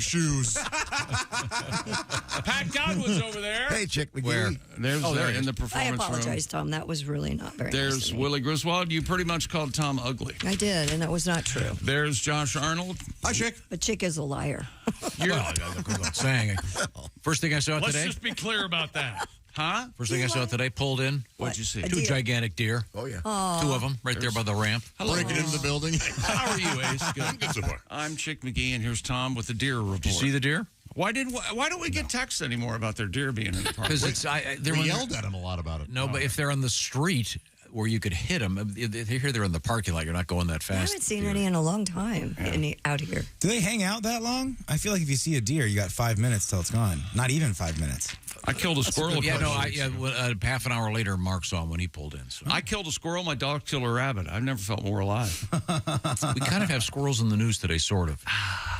shoes. Pat Godwin's over there. Hey, Chick McGee. Where? There's there in the I performance apologize, Tom. That was really not very nice There's of me. Willie Griswold. You pretty much called Tom ugly. I did, and that was not true. There's Josh Arnold. Hi, Chick. But Chick is a liar. Well, saying. First thing I saw Let's today. just be clear about that. Huh? First thing I saw today, pulled in. What'd you see? A Two deer. gigantic deer. Oh, yeah. Two of them right there by the ramp. Breaking into the building. How are you, Ace? Good. Good so far. I'm Chick McGee, and here's Tom with the deer report. Did you see the deer? Why don't we get texts anymore about their deer being in the park? Because it's We yelled at him a lot about it. No, but if they're on the street where you could hit them, here they're in the parking lot. You're not going that I fast. haven't seen any in a long time out here. Do they hang out that long? I feel like if you see a deer, you got 5 minutes till it's gone. Not even 5 minutes. I killed a squirrel. Half an hour later, Mark saw him when he pulled in. So. I killed a squirrel. My dog killed a rabbit. I've never felt more alive. We kind of have squirrels in the news today, sort of.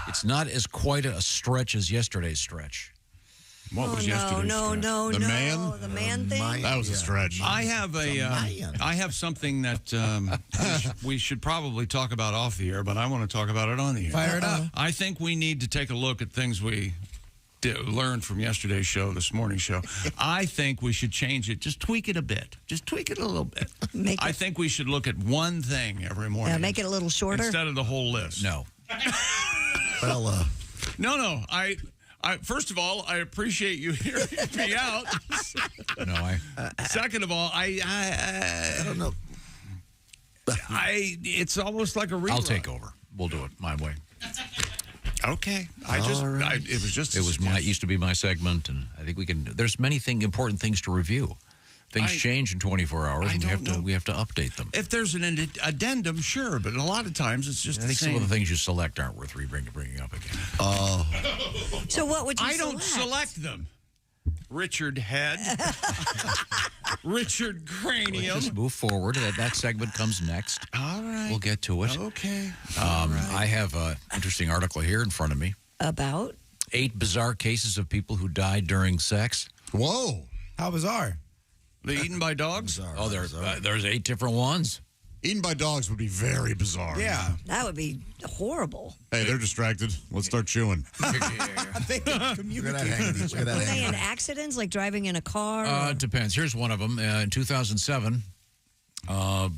It's not as quite a stretch as yesterday's stretch. What was yesterday's stretch? The man? The man thing? That was a stretch. I have something that we should probably talk about off the air, but I want to talk about it on the air. Fire it up. I think we need to take a look at things we learned from yesterday's show, this morning's show. I think we should change it. Just tweak it a bit. Just tweak it a little bit. I think we should look at one thing every morning. Yeah, make it a little shorter. Instead of the whole list. No. Well, No. First of all, I appreciate you hearing me out. No, Second of all, I don't know. It's almost like a rerun. I'll take over. We'll do it my way. Okay. It used to be my segment, and I think we can. There's many important things to review. Things change in 24 hours, and we have to update them. If there's an addendum, sure, but a lot of times it's just I think some of the things you select aren't worth bringing up again. So what would you I don't select them. Richard Head. Richard Cranium. Let's just move forward. That segment comes next. All right. We'll get to it. Okay. I have an interesting article here in front of me. About? 8 bizarre cases of people who died during sex. Whoa. How bizarre. They eaten by dogs? There's 8 different ones. Eaten by dogs would be very bizarre. Yeah. That would be horrible. Hey, they're distracted. Let's start chewing. They communicate. Were they in accidents, like driving in a car? It depends. Here's one of them. In 2007,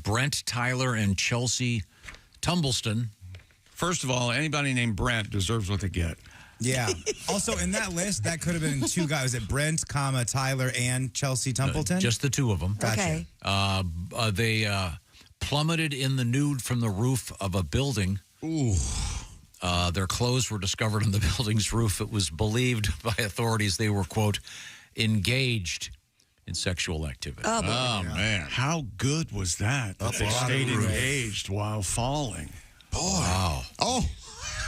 Brent, Tyler, and Chelsea Tumbleston. First of all, anybody named Brent deserves what they get. Yeah. Also, in that list, that could have been 2 guys. Was it Brent, Tyler, and Chelsea Templeton? Just the 2 of them. Okay. They plummeted in the nude from the roof of a building. Ooh. Their clothes were discovered on the building's roof. It was believed by authorities they were, quote, engaged in sexual activity. Oh, man. How good was that? That they stayed engaged while falling. Boy. Wow. Oh.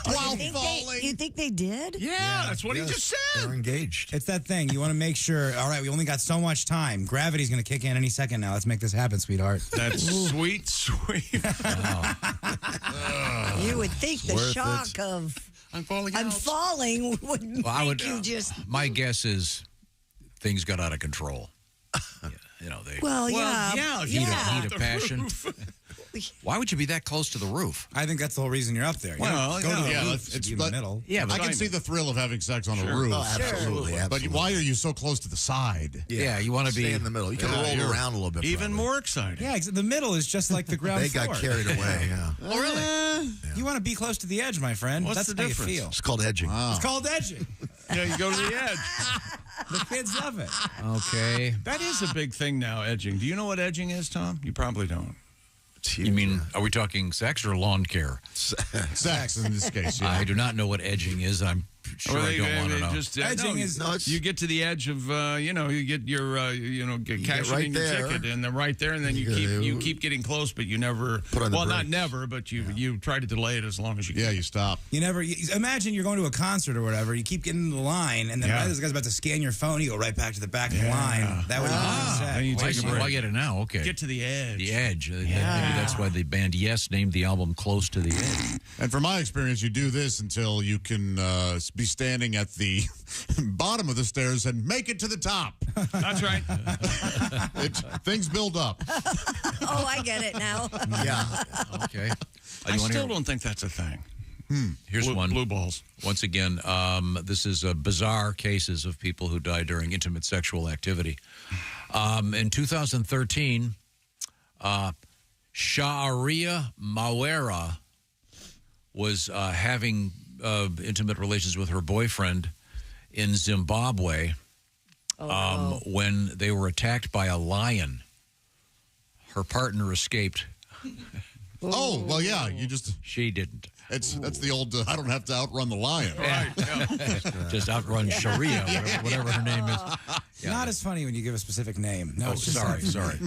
While falling. You think they did? Yeah, that's what he just said. They're engaged. It's that thing. You want to make sure, all right, we only got so much time. Gravity's going to kick in any second now. Let's make this happen, sweetheart. That's sweet. You would think the shock of I'm falling would make you just... My guess is things got out of control. They... Heat of passion. Why would you be that close to the roof? I think that's the whole reason you're up there. Well, go to the roof, it's in the middle. Yeah, I can see the thrill of having sex on a roof. Oh, absolutely. But why are you so close to the side? Yeah, you want to Stay in the middle. You can roll around a little bit. Even more exciting. Yeah, the middle is just like the ground They floor. got carried away, yeah. Oh, really? You want to be close to the edge, my friend. What's That's the how difference? you feel. It's called edging. It's called edging. Yeah, you go to the edge. The kids love it. Okay. That is a big thing now, edging. Do you know what edging is, Tom? You probably don't. You mean, are we talking sex or lawn care? Sex in this case, yeah. I do not know what edging is. I'm sure I don't want to know. Edging is you get to the edge of you get your cash right in your there. ticket, and then right there, and then you keep getting close, but you never not brakes. never, but you try to delay it as long as you can. Yeah, you stop. You never imagine you're going to a concert or whatever. You keep getting in the line, and then right as this guy's about to scan your phone, you go right back to the back of the line. That would be Then sad. you take a break. I get it now. Okay. Get to the edge. The edge. Maybe that's why the band Yes named the album Close to the Edge. And from my experience, you do this until you can be standing at the bottom of the stairs and make it to the top. That's right. Things build up. Oh, I get it now. Yeah. Okay. I still don't think that's a thing. Here's one. Blue balls. Once again, this is bizarre cases of people who died during intimate sexual activity. In 2013, Sha'aria Mawera was having intimate relations with her boyfriend in Zimbabwe when they were attacked by a lion. Her partner escaped. Oh, well, yeah. She didn't. That's the old, I don't have to outrun the lion. Right. Yeah. Just outrun Sharia, whatever her name is. Yeah. Not as funny when you give a specific name. No, it's just sorry.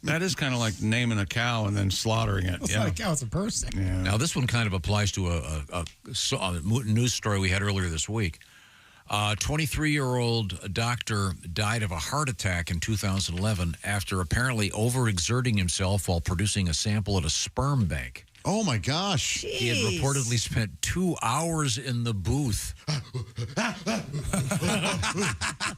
That is kind of like naming a cow and then slaughtering it. It's not a cow, it's a person. Yeah. Now, this one kind of applies to a news story we had earlier this week. 23-year-old doctor died of a heart attack in 2011 after apparently overexerting himself while producing a sample at a sperm bank. Oh, my gosh. Jeez. He had reportedly spent 2 hours in the booth.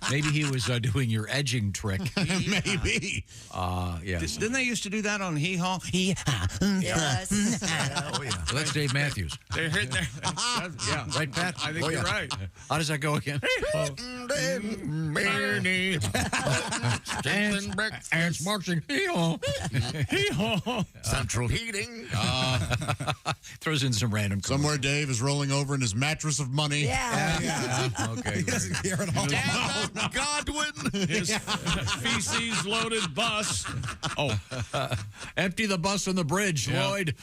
Maybe he was doing your edging trick. Maybe. Yeah. Didn't they used to do that on Hee Haw? Yes. Oh, yeah. Well, that's Dave Matthews. They're hitting there. Yeah. Right, Pat? I think you're right. How does that go again? Ants marching. Central heating. Throws in some random. Somewhere Dave is rolling over in his mattress of money. Yeah. Okay. Damn Godwin. His feces-loaded bus. Oh, Empty the bus on the bridge, Yeah. Lloyd.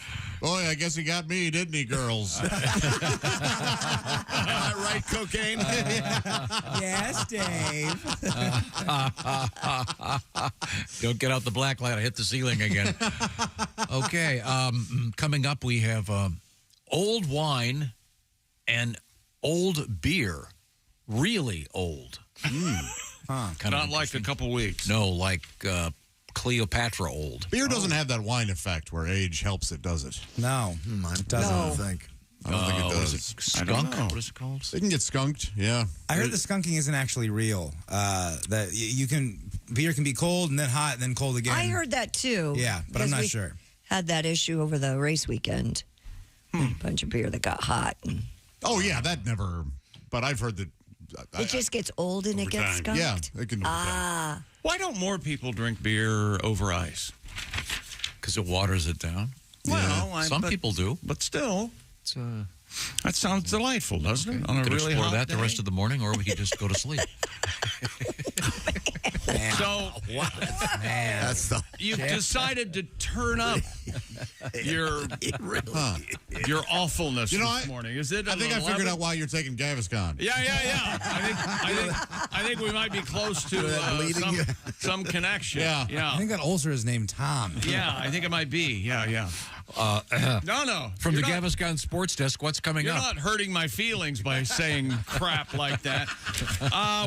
Boy, I guess he got me, didn't he, girls? Right, cocaine. Yes, Dave. Don't get out the black light. I hit the ceiling again. Okay. Coming up, we have old wine and old beer. Really old. Kind of not like a couple weeks. No, like Cleopatra old. Beer doesn't have that wine effect where age helps it, does it? No. It doesn't, I think. I don't think it What does. is it? I don't Skunk? know. What is it called? They can get skunked, yeah. I heard the skunking isn't actually real. That you can beer can be cold and then hot and then cold again. I heard that too. Yeah, but I'm because not we sure. Had that issue over the race weekend. A bunch of beer that got hot. And Oh, yeah, that never, but I've heard that. it just gets old and it gets time. skunked. Yeah, it can. Why don't more people drink beer over ice? Because it waters it down. Well, Some people do. But still, It's, that sounds delightful, doesn't it? On a could really explore hot that day? the rest of the morning, or we could just go to sleep. So That's the. you've decided to turn up your awfulness this morning. Is it? I think I an figured 11? out why you're taking Gaviscon. Yeah. I think we might be close to some connection. Yeah. I think that ulcer is named Tom. Yeah, I think it might be. Yeah. No. From the You're not- Gaviscon Sports Desk, what's coming You're up? not hurting my feelings by saying crap like that.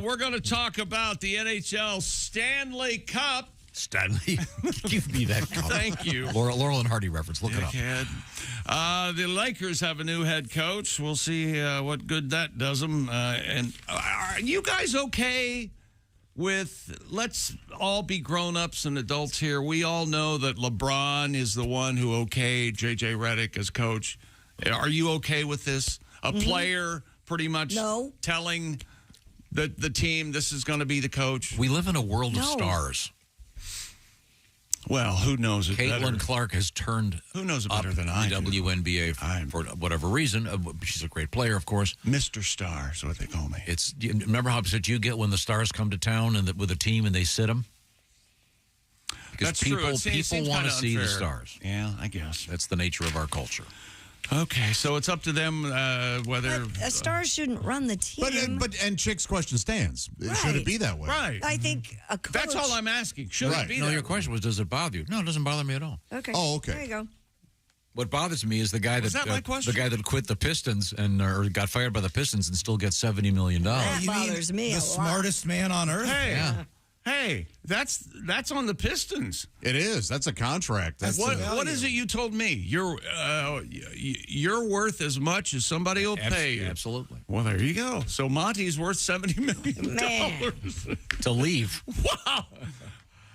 We're going to talk about the NHL Stanley Cup. Stanley, give me that cup. Thank you. Laurel and Hardy reference. Look it up. Dickhead. The Lakers have a new head coach. We'll see what good that does them. And are you guys okay with, let's all be grown-ups and adults here. We all know that LeBron is the one who okayed J.J. Redick as coach. Are you okay with this? A player pretty much telling the team this is going to be the coach? We live in a world of stars. Well, who knows it better? Caitlin Clark has turned Who knows it better than I the do? WNBA for whatever reason. She's a great player, of course. Mr. Star is what they call me. Remember how upset you get when the stars come to town and with a team and they sit them? Because That's true. It seems people want to kinda see the unfair. stars. Yeah, I guess. That's the nature of our culture. Okay, so it's up to them whether... Stars shouldn't run the team. And Chick's question stands. Should it be that way? Right. I think a coach... That's all I'm asking. Should it be No, that your way? question was, does it bother you? No, it doesn't bother me at all. Okay. Oh, okay. There you go. What bothers me is the guy Was that my question? the guy that quit the Pistons or got fired by the Pistons and still gets $70 million. That You mean bothers me a the lot. smartest man on earth? Hey, that's on the Pistons. It is. That's a contract. That's What is it you told me? You're worth as much as somebody will pay you. Absolutely. Well, there you go. So Monty's worth $70 million. Man. To leave. Wow.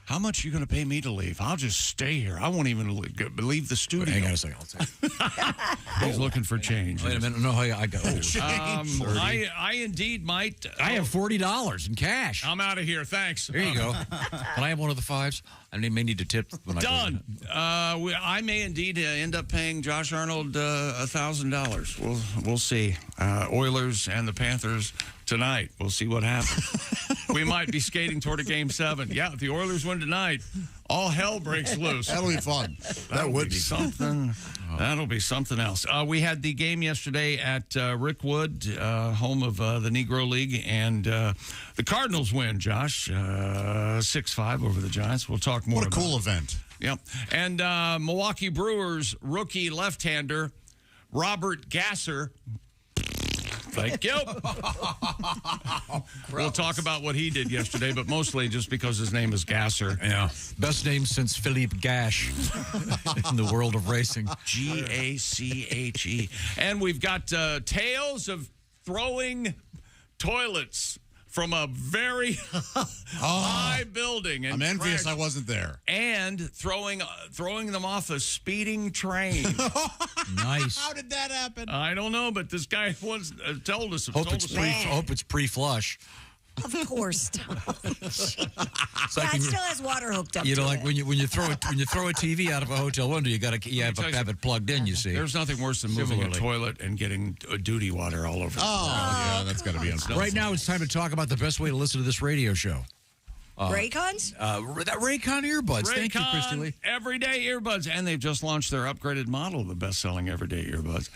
how much are you going to pay me to leave? I'll just stay here. I won't even leave the studio. Hang on a second. I'll take it. He's looking for change. Wait a minute. No, I got I indeed might. I have $40 in cash. I'm out of here. Thanks. Here you go. Can I have one of the fives? I may need to tip when Done. I may indeed end up paying Josh Arnold $1,000. We'll see. Oilers and the Panthers tonight. We'll see what happens. We might be skating toward a Game 7. Yeah, if the Oilers win tonight, all hell breaks loose. That'll be fun. That would be something. That'll be something else. We had the game yesterday at Rickwood, home of the Negro League, and the Cardinals win, Josh, 6-5 over the Giants. We'll talk more What a about cool it. event. Yep. And Milwaukee Brewers rookie left-hander Robert Gasser. Thank you. We'll talk about what he did yesterday, but mostly just because his name is Gasser. Yeah. Best name since Philippe Gash in the world of racing. Gache. And we've got tales of throwing toilets from a very high building. And I'm envious I wasn't there. And throwing them off a speeding train. Nice. How did that happen? I don't know, but this guy once told us. Hope it's pre-flush. Of course. It's Yeah, like it still has water hooked up to like it. when you throw a TV out of a hotel window, you have it plugged in. You see, There's nothing worse than moving a toilet and getting duty water all over. Yeah, that's got to be unsafe. right now it's time to talk about the best way to listen to this radio show. Raycons? That Raycon earbuds. Thank you, Christy Lee. Everyday earbuds, and they've just launched their upgraded model of the best-selling everyday earbuds.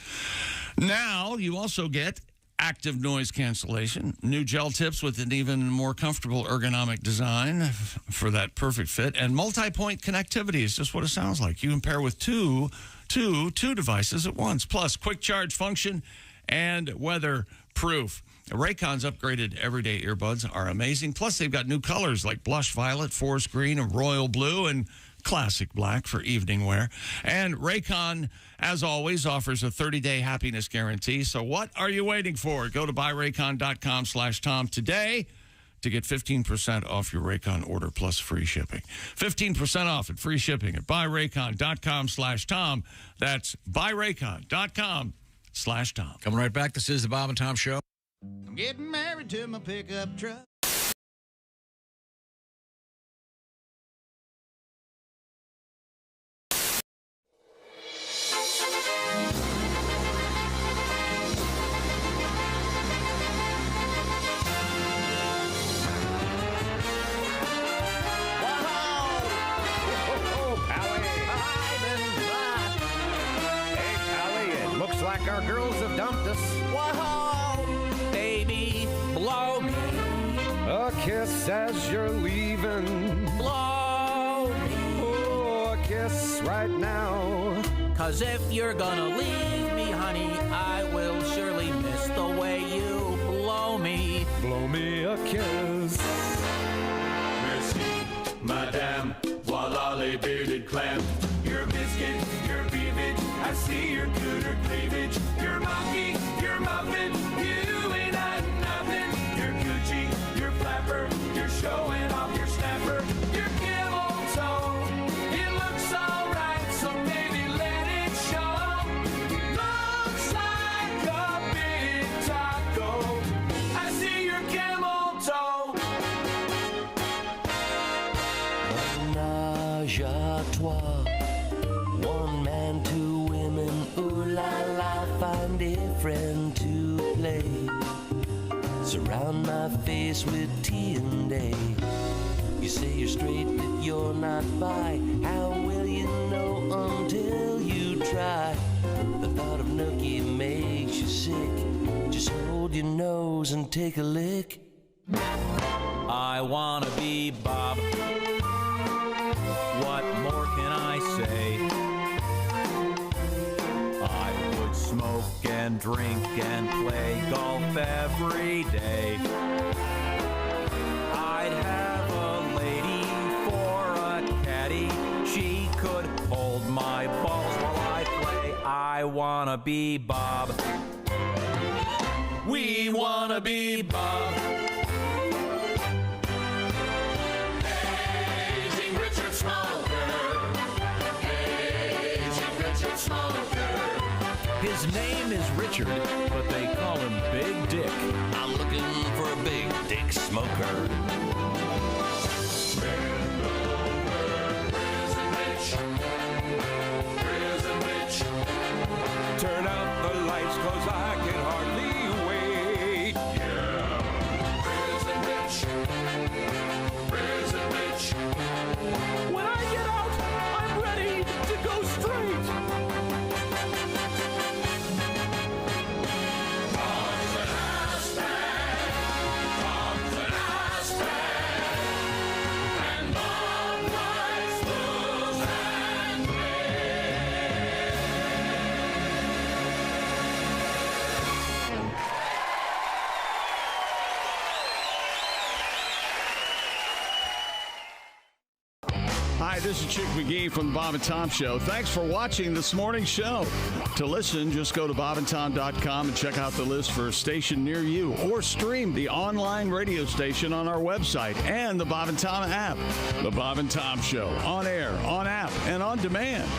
Now you also get active noise cancellation, new gel tips with an even more comfortable ergonomic design for that perfect fit, and multi-point connectivity is just what it sounds like. You can pair with two devices at once, plus quick charge function and weather-proof. Raycon's upgraded everyday earbuds are amazing. Plus, they've got new colors like blush violet, forest green, and royal blue, and classic black for evening wear. And Raycon, as always, offers a 30-day happiness guarantee. So what are you waiting for? Go to buyraycon.com/Tom today to get 15% off your Raycon order plus free shipping. 15% off and free shipping at buyraycon.com/Tom. That's buyraycon.com/Tom. Coming right back. This is the Bob and Tom Show. I'm getting married to my pickup truck. Looks like our girls have dumped us. Whoa, baby, blow me, A kiss as you're leaving. blow me. Oh, a kiss right now. 'Cause if you're gonna leave me, honey, I will surely miss the way you blow me. Blow me a kiss. Merci, madame, voila les bearded clam. Your biscuit, your beavage, I see your cooter cleavage. Your monkey, your muffin, you ain't had nothing. Your Gucci, your flapper, you're showing off your snapper. Your camel toe, it looks alright, so baby let it show. Looks like a big taco. I see your camel toe. Ménage à trois, one man, two women, ooh la la, find a friend to play. Surround my face with tea and day. You say you're straight, but you're not bi. How will you know until you try? The thought of nookie makes you sick. Just hold your nose and take a lick. I wanna be Bob. What more can I say? I would smoke and drink and play golf every day. I'd have a lady for a caddy. She could hold my balls while I play. I wanna be Bob. We wanna be Bob. Lazy name is Richard, but they call him Big Dick. I'm looking for a big dick smoker. Turn out the lights, 'cause I can hardly wait. Prison Rich. When I get out, I'm ready to go straight. Hi, this is Chick McGee from the Bob and Tom Show. Thanks for watching this morning's show. To listen, just go to bobandtom.com and check out the list for a station near you, or stream the online radio station on our website and the Bob and Tom app. The Bob and Tom Show, on air, on app, and on demand.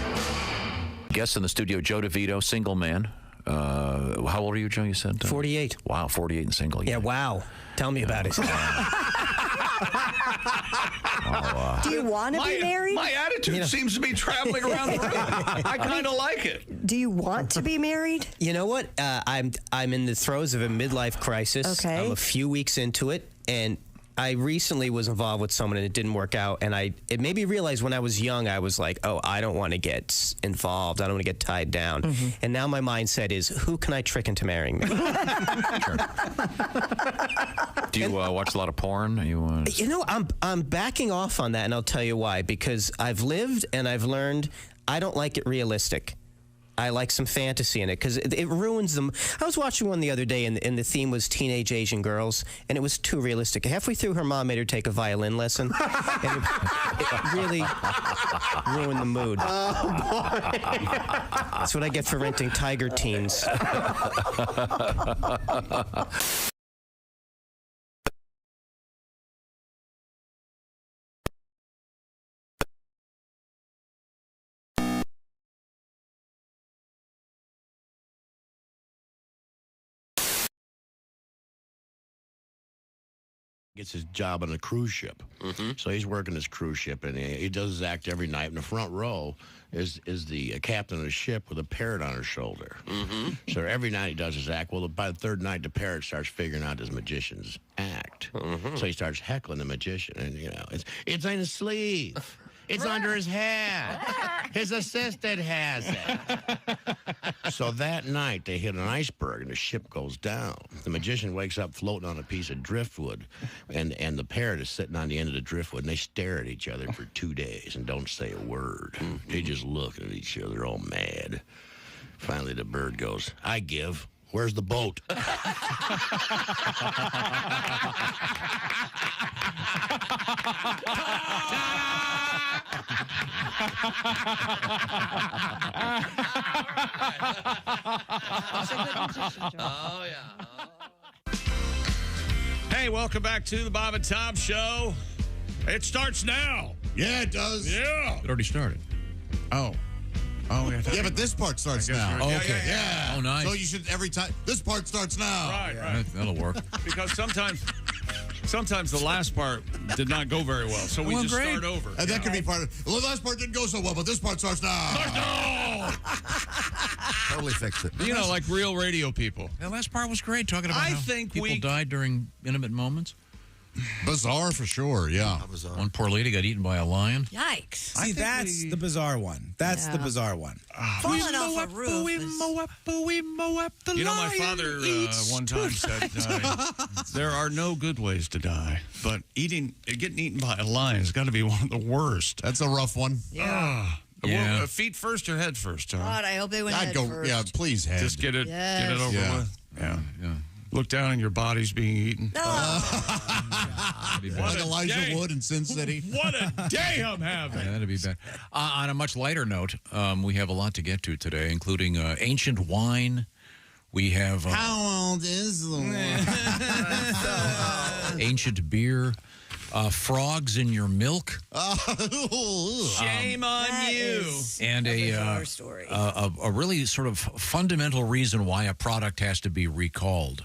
Guest in the studio, Joe DeVito, single man. How old are you, Joe? You said 48. Wow, 48 and single. Yeah, wow. Tell me about it. Do you want to be married? My attitude seems to be traveling around the room. I kind of like it. Do you want to be married? You know what? I'm in the throes of a midlife crisis. Okay. I'm a few weeks into it, and I recently was involved with someone and it didn't work out. And it made me realize when I was young, I was like, oh, I don't want to get involved. I don't want to get tied down. Mm-hmm. And now my mindset is, who can I trick into marrying me? Sure. Do you watch a lot of porn? Are you, You know, I'm backing off on that, and I'll tell you why. Because I've lived and I've learned I don't like it realistic. I like some fantasy in it because it ruins them. I was watching one the other day, and the theme was teenage Asian girls, and it was too realistic. Halfway through, her mom made her take a violin lesson, and it really ruined the mood. Oh, boy. That's what I get for renting Tiger Teens. Gets his job on a cruise ship. So he's working his cruise ship, and he does his act every night. In the front row is the captain of the ship with a parrot on her shoulder. So every night he does his act. Well, by the third night, the parrot starts figuring out his magician's act. So he starts heckling the magician, and it's in his sleeve. It's under his hat. His assistant has it. So that night, they hit an iceberg, and the ship goes down. The magician wakes up floating on a piece of driftwood, and the parrot is sitting on the end of the driftwood, and they stare at each other for 2 days and don't say a word. They just look at each other all mad. Finally, the bird goes, I give. Where's the boat? Oh, yeah. Hey, welcome back to the Bob and Tom Show. It starts now. Yeah, it does. Yeah. It already started. Oh, yeah, but this part starts now. Oh, okay. Yeah. Oh, nice. So you should every time. This part starts now. Right. That'll work. Because sometimes the last part did not go very well, so we just start over. And that could be part of. Well, the last part didn't go so well, but this part starts now. Totally fixed it. You know, like real radio people. The last part was great, talking about how people died during intimate moments. Bizarre for sure, yeah. One poor lady got eaten by a lion. Yikes. See, that's the bizarre one. That's the bizarre one. Falling off a roof. You know, my father one time said, there are no good ways to die, but getting eaten by a lion has got to be one of the worst. That's a rough one. Yeah. Well, feet first or head first, Tom? God, I hope they went I'd head go, first. yeah, please head. Just get it over Yeah. with. Yeah. Look down and your body's being eaten. Like Elijah Wood in Sin City. What a day I'm having. Yeah, that'd be bad. On a much lighter note, we have a lot to get to today, including ancient wine. We have... How old is the wine? ancient beer. Frogs in your milk. Shame on you. And a really sort of fundamental reason why a product has to be recalled.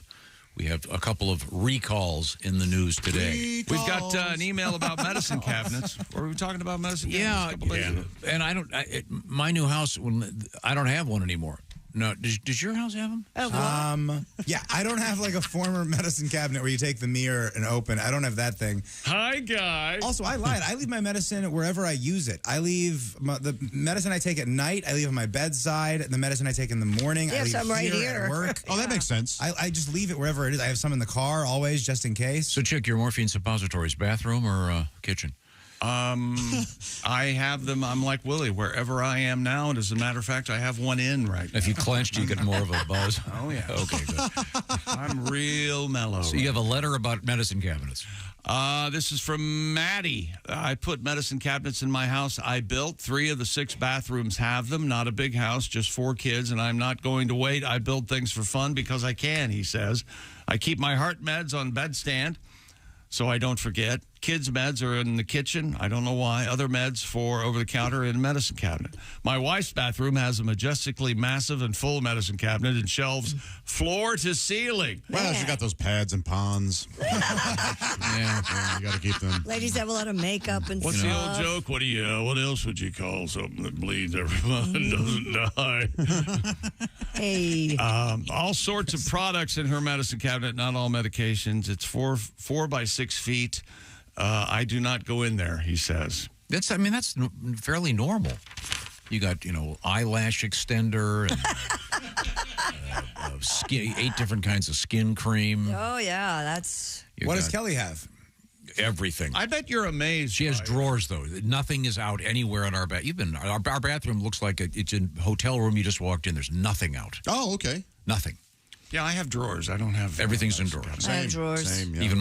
We have a couple of recalls in the news today. We've got an email about medicine cabinets. Were we talking about medicine cabinets? Yeah. And my new house, I don't have one anymore. No, does your house have them? Yeah, I don't have like a former medicine cabinet where you take the mirror and open. I don't have that thing. Hi, guys. Also, I lied. I leave my medicine wherever I use it. I leave the medicine I take at night. I leave on my bedside. The medicine I take in the morning. I leave some right here. at work. Oh, that makes sense. I just leave it wherever it is. I have some in the car always, just in case. So, Chick, your morphine suppositories, bathroom or kitchen? I have them. I'm like Willie, wherever I am now. And as a matter of fact, I have one in right now. If you clenched, you get more of a buzz. Oh, yeah. Okay, good. I'm real mellow. So you have a letter about medicine cabinets. This is from Maddie. I put medicine cabinets in my house I built. 3 of the 6 bathrooms have them. Not a big house, just 4 kids, and I'm not going to wait. I build things for fun because I can, he says. I keep my heart meds on bedstand so I don't forget. Kids' meds are in the kitchen. I don't know why. Other meds for over-the-counter in a medicine cabinet. My wife's bathroom has a majestically massive and full medicine cabinet and shelves floor to ceiling. Well, she got those pads and pons. Yeah, you got to keep them. Ladies have a lot of makeup and What's stuff. the old joke? What else would you call something that bleeds everyone and doesn't die? Hey. All sorts of products in her medicine cabinet, not all medications. It's 4 by 6 feet. I do not go in there, he says. That's fairly normal. You got, eyelash extender and 8 different kinds of skin cream. Oh, yeah, that's... What does Kelly have? Everything. I bet you're amazed. She has drawers, though. Nothing is out anywhere in our bathroom. Our bathroom looks like it's a hotel room you just walked in. There's nothing out. Oh, okay. Nothing. Yeah, I have drawers. I don't have... Everything's in drawers. I have drawers. Same, yeah. Even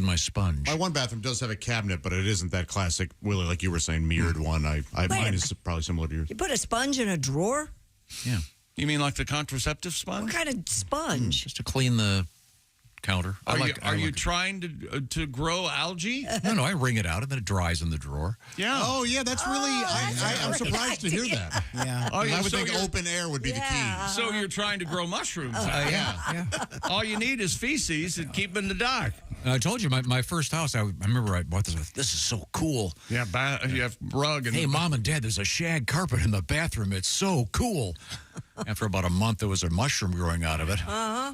my sponge. My one bathroom does have a cabinet, but it isn't that classic, Willie, like you were saying, mirrored one. Mine is probably similar to yours. You put a sponge in a drawer? Yeah. You mean like the contraceptive sponge? What kind of sponge? Just to clean the counter. Are you trying to grow algae? No, I wring it out and then it dries in the drawer. Yeah. Oh, yeah, that's really... I'm surprised to hear that. Yeah. I would think open air would be the key. So you're trying to grow mushrooms. Yeah. All you need is feces and keep them in the dark. I told you, my first house, I remember I bought this. This is so cool. Yeah, you have rug. And hey, Mom and Dad, there's a shag carpet in the bathroom. It's so cool. After about a month, there was a mushroom growing out of it.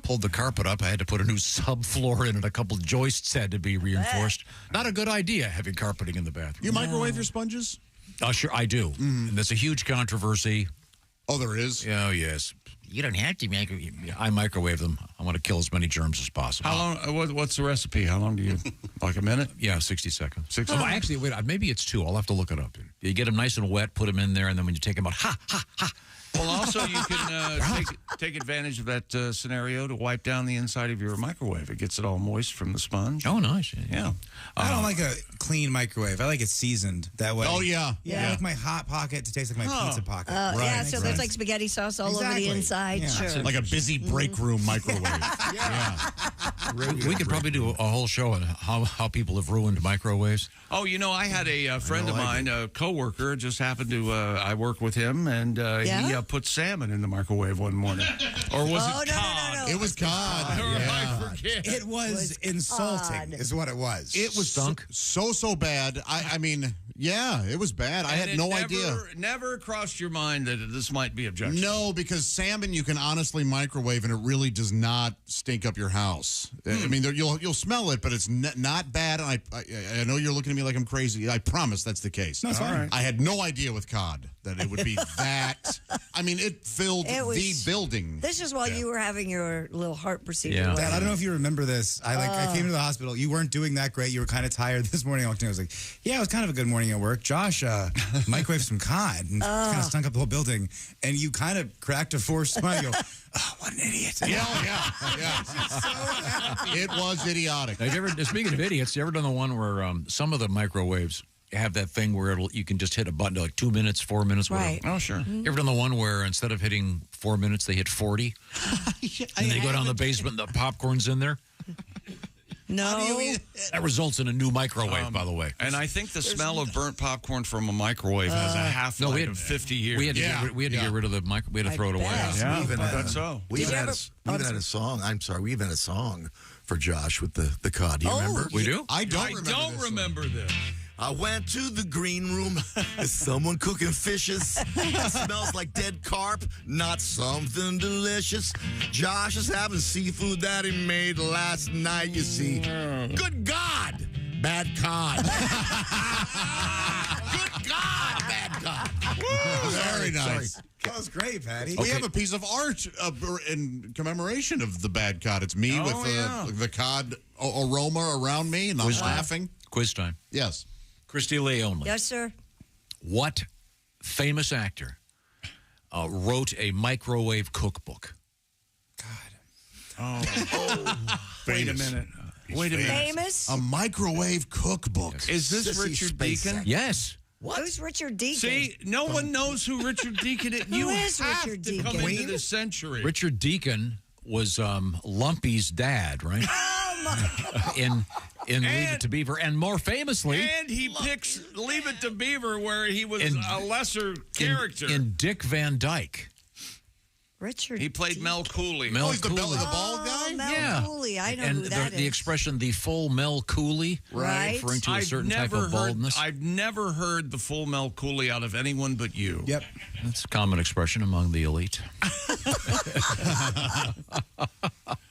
Pulled the carpet up. I had to put a new subfloor in, and a couple joists had to be reinforced. Not a good idea, having carpeting in the bathroom. You microwave your sponges? Sure, I do. And that's a huge controversy. Oh, there is? Oh, yes. You don't have to microwave. I microwave them. I want to kill as many germs as possible. How long? What's the recipe? How long do you? Like a minute? Yeah, 60 seconds. 60 seconds. Actually, wait. Maybe it's 2. I'll have to look it up. You get them nice and wet, put them in there, and then when you take them out, ha. Well, also you can take advantage of that scenario to wipe down the inside of your microwave. It gets it all moist from the sponge. Oh, nice. Yeah. I don't like a clean microwave. I like it seasoned that way. Oh, yeah. I like my hot pocket to taste like my pizza pocket. Yeah, so there's like spaghetti sauce all over the inside. Yeah. Sure. Like a busy break room microwave. We could probably do a whole show on how people have ruined microwaves. Oh, I had a friend of mine, a coworker, just happened to, I work with him, and he put salmon in the microwave one morning. Or was it cod? No. It was cod. I forget. It was insulting, is what it was. It was stunk. So bad. I mean, yeah, it was bad. I had no idea. Never crossed your mind that this might be objectionable. No, because salmon you can honestly microwave, and it really does not stink up your house. I mean, you'll smell it, but it's not bad. And I know you're looking at me like I'm crazy. I promise that's the case. No, it's fine. Right. I had no idea with cod that it would be that. I mean, it filled the building. This is while you were having your little heart procedure. Yeah. Dad, I don't know if you remember this. I came to the hospital. You weren't doing that great. You were kind of tired this morning. I walked in. I was like, yeah, it was kind of a good morning at work. Josh microwaved some cod and kind of stunk up the whole building. And you kind of cracked a forced smile. You go, oh, what an idiot. Yeah. It was idiotic. Now, speaking of idiots, you ever done the one where some of the microwaves have that thing where you can just hit a button like 2 minutes, 4 minutes, whatever. Right. Oh, sure. You ever done the one where instead of hitting 4 minutes, they hit 40? And they go down the basement and the popcorn's in there? No. That results in a new microwave, by the way. And I think the smell of burnt popcorn from a microwave has a half-life of 50 years. We had to, get rid of the microwave. We had to throw it away. Yeah, We even I had- bet so. We even had a song. I'm sorry. We even had a song for Josh with the cod. Do you remember? We do? I don't remember this. I went to the green room. Is someone cooking fishes? It smells like dead carp, not something delicious. Josh is having seafood that he made last night, you see. Good God, bad cod. Good God, bad cod. Very nice. That was great, Patty. We have a piece of art in commemoration of the bad cod. It's me with the cod aroma around me, and I'm laughing. Quiz time. Yes. Christy Lee only. Yes, sir. What famous actor wrote a microwave cookbook? Wait a minute. Wait a minute. Famous? A microwave cookbook. Is this Richard Deacon? Yes. What? Who's Richard Deacon? See, no one knows who Richard Deacon is. Who is Richard to come Deacon? into this century. Richard Deacon was Lumpy's dad, right? Oh, my. in Leave It to Beaver, and more famously, And he picks Leave It to Beaver, where he was a lesser character. in Dick Van Dyke. Richard. He played Mel Cooley. Mel he's the Cooley. bald guy? Mel Cooley. I know and who that is. the expression "the full Mel Cooley," Right. referring to a certain type of baldness. I've never heard the full Mel Cooley out of anyone but you. Yep. That's a common expression among the elite.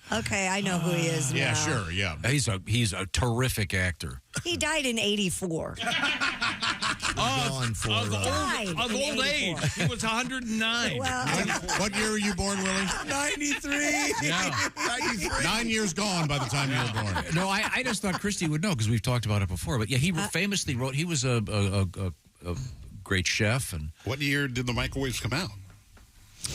Okay, I know who he is now. Yeah, sure, yeah. He's a terrific actor. He died in 84. Gone for Died Of in old 84. age. He was 109. Well, What year were you born, Willie? 93. Yeah. 9 years gone by the time you were born. No, I just thought Christy would know because we've talked about it before. But yeah, he famously wrote. He was a great chef, and What year did the microwaves come out?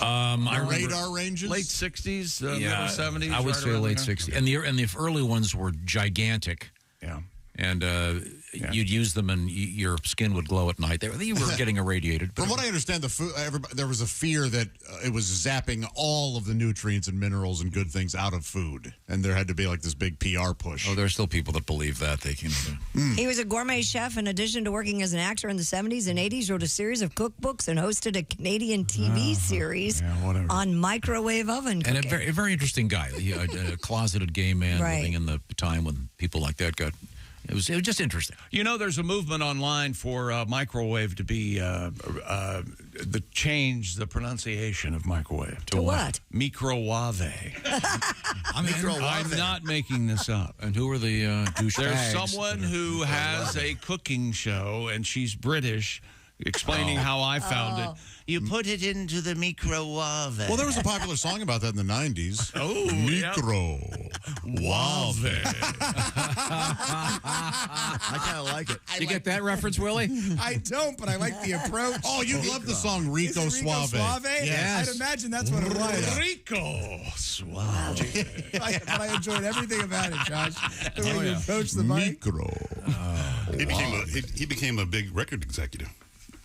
I remember Radar ranges? Late 60s, middle 70s. I would right say around late there. 60s, and the early ones were gigantic. Yeah. And you'd use them, and your skin would glow at night. You were getting irradiated. From what I understand, the food, there was a fear that it was zapping all of the nutrients and minerals and good things out of food, and there had to be like this big PR push. Oh, there are still people that believe that they can. he was a gourmet chef in addition to working as an actor in the 70s and 80s, wrote a series of cookbooks and hosted a Canadian TV series on microwave oven cooking. And a very interesting guy, a closeted gay man living in the time when people like that got. It was just interesting. You know, there's a movement online for microwave to be change the pronunciation of microwave. To what? Microwave. I'm not making this up. And who are the douchebags? There's someone who has a cooking show, and she's British, explaining how I found it. You put it into the microwave. Well, there was a popular song about that in the 90s. Oh, Microwave. I kind of like it. You get that reference, Willie? I don't, but I like the approach. Oh, you love the song Rico Is it Rico Suave. Suave? Yes. I'd imagine that's what it was. Rico Suave. But I enjoyed everything about it, Josh. The way you approached the mic. Micro. He became a big record executive.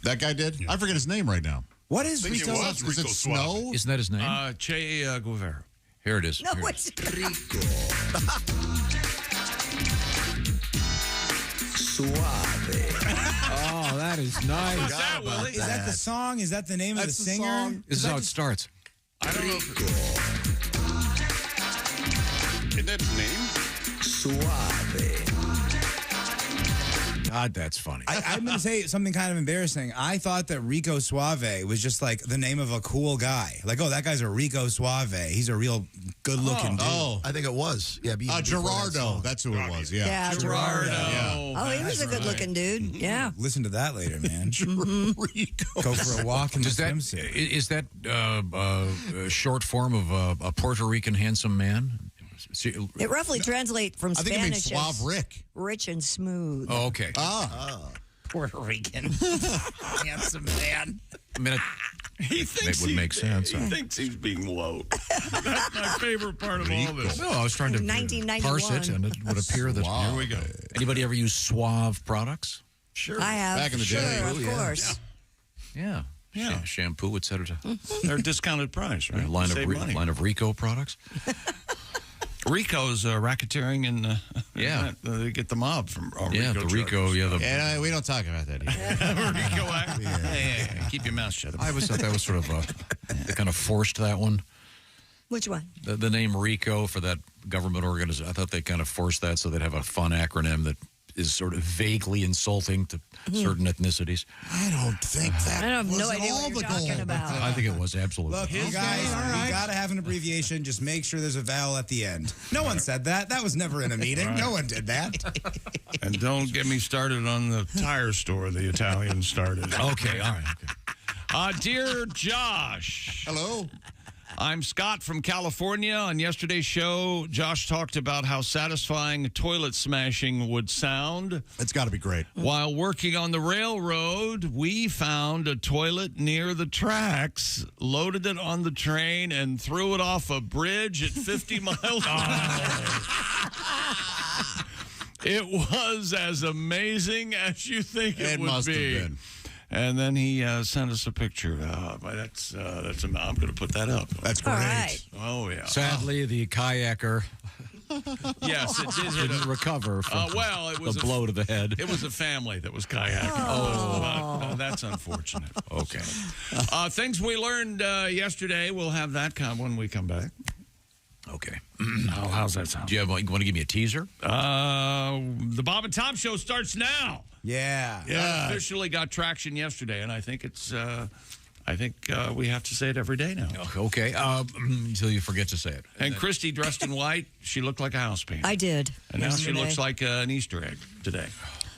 That guy did? I forget his name right now. What is I think Rico? it was Is it Rico Snow? Suave. Isn't that his name? Che Guevara. Here it is. No, Here it it's Oh, that is nice. What's that, Willie? Is that the song? Is that the name That's of the the singer? song. This is how it starts. I don't know. Isn't that his name? God, that's funny. I'm going to say something kind of embarrassing. I thought that Rico Suave was just like the name of a cool guy. Like, oh, that guy's a Rico Suave. He's a real good-looking dude. Oh. I think it was. Yeah, before that Gerardo. song. That's who it was. Yeah. Yeah, Gerardo. Oh, he was a good-looking dude. Yeah. Listen to that later, man. Rico. Go for a walk in the Does that, swimsuit. is that a short form of a Puerto Rican handsome man? It roughly translates from I think it means Spanish as Suave Rick. rich and smooth. Oh, okay. Puerto Rican. Handsome man. I mean, He thinks it would make sense. He thinks he's being woke. That's my favorite part of all this. No, I was trying to 1991. parse it, and it would appear that. Suave. Here we go. Anybody ever use Suave products? Sure. I have. Back in the sure, day. of course. Yeah. Shampoo, etc. They're discounted price, right? Line Save money. of Rico products. Rico's racketeering and Yeah. they get the mob from Yeah, Rico the Rico, charges. Yeah, we don't talk about that here. Rico Act. Yeah. Keep your mouth shut. I always thought that was sort of they kind of forced that one. Which one? The name RICO for that government organization. I thought they kind of forced that so they'd have a fun acronym that is sort of vaguely insulting to certain ethnicities. I don't think that. I have no was idea all what you're the talking goal. about. I think it was absolutely. Look, you guys, you got to have an abbreviation. Just make sure there's a vowel at the end. No one said that. That was never in a meeting. Right. No one did that. And don't get me started on the tire store the Italians started. Okay, all right. Okay. Dear Josh. Hello. I'm Scott from California. On yesterday's show, Josh talked about how satisfying toilet smashing would sound. It's got to be great. While working on the railroad, we found a toilet near the tracks, loaded it on the train, and threw it off a bridge at 50 miles an hour. It was as amazing as you think it would must be. have been. And then he sent us a picture. That's I'm going to put that up. That's great. All right. Oh yeah. Sadly, the kayaker Yes, it didn't recover from it was the blow to the head. It was a family that was kayaking. That's unfortunate. Okay. Things we learned yesterday. We'll have that when we come back. Okay. How's that sound? Do you want to give me a teaser? The Bob and Tom Show starts now. Yeah. It officially got traction yesterday, and I think it's. I think we have to say it every day now. Okay. Until you forget to say it. And Christy dressed in white, she looked like a house painter. I did. And now she yesterday. looks like an Easter egg today.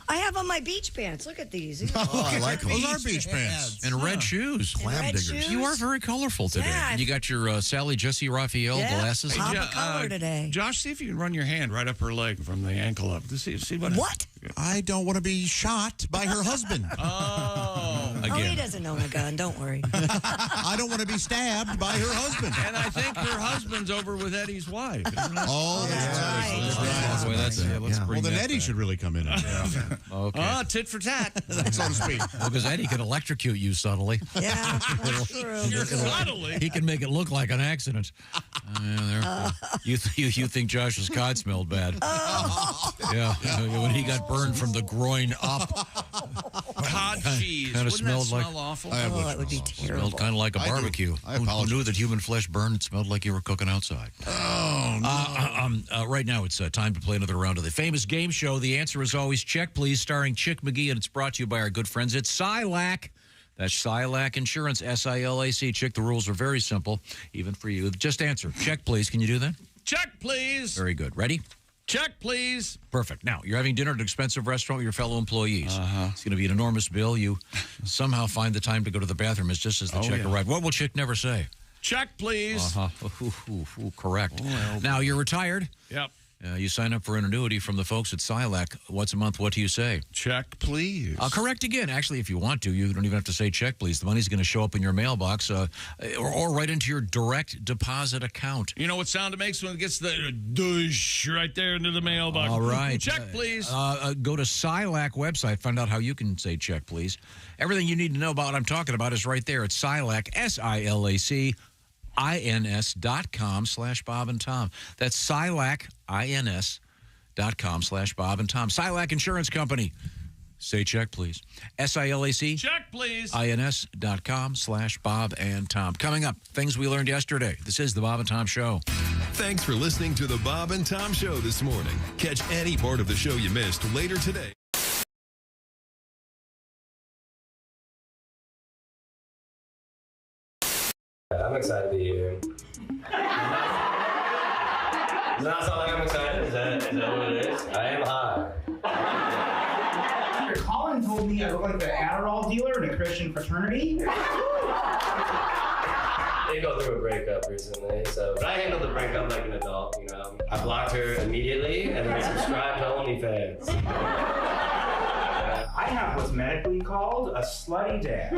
I have on my beach pants. Look at these. I like those are beach pants. And red shoes. And red shoes. You are very colorful today. Yeah. You got your Sally Jesse Raphael glasses. Pop of color today. Josh, see if you can run your hand right up her leg from the ankle up. See what? I don't want to be shot by her husband. Oh, he doesn't own a gun. Don't worry. I don't want to be stabbed by her husband. And I think her husband's over with Eddie's wife. Isn't it? Oh, that's right. right. Well, then Eddie should really come in. Okay. Tit for tat, so to speak. Well, because Eddie can electrocute you subtly. Yeah, that's true. Subtly. He can make it look like an accident. You think Josh's cod smelled bad? Yeah, when he got burned from the groin up. Cod cheese. Kind of Wouldn't smelled that like smell awful? Oh, it would be terrible. Smelled kind of like a barbecue. Who knew that human flesh burned? It smelled like you were cooking outside. Oh, no. Right now, it's time to play another round of the famous game show. The answer is always Check Please, starring Chick McGee, and it's brought to you by our good friends at Silac. That's Silac Insurance, S-I-L-A-C. Chick, the rules are very simple, even for you. Just answer. Check, please. Can you do that? Check, please. Very good. Ready? Check, please. Perfect. Now, you're having dinner at an expensive restaurant with your fellow employees. It's going to be an enormous bill. You somehow find the time to go to the bathroom just as the check arrived. What will Chick never say? Check, please. Correct. Now, you're retired. Yep. You sign up for an annuity from the folks at Silac. Once a month, what do you say? Check, please. Correct again. Actually, if you want to, you don't even have to say check, please. The money's going to show up in your mailbox or right into your direct deposit account. You know what sound it makes when it gets the douche right there into the mailbox? All right. Check, please. Go to Silac website. Find out how you can say check, please. Everything you need to know about what I'm talking about is right there at Silac, S-I-L-A-C. ins.com/Bob and Tom. That's Silac, ins.com/Bob and Tom. Silac Insurance Company. Say check, please. SILAC. Check, please. ins.com/Bob and Tom. Coming up, things we learned yesterday. This is the Bob and Tom Show. Thanks for listening to the Bob and Tom Show this morning. Catch any part of the show you missed later today. I'm excited to be here. Does that sound like I'm excited? Is that what it is? I am high. Colin told me I look like an Adderall dealer in a Christian fraternity. They go through a breakup recently, but I handled the breakup like an adult, you know. I blocked her immediately and then subscribed to OnlyFans. I have what's medically called a slutty dad.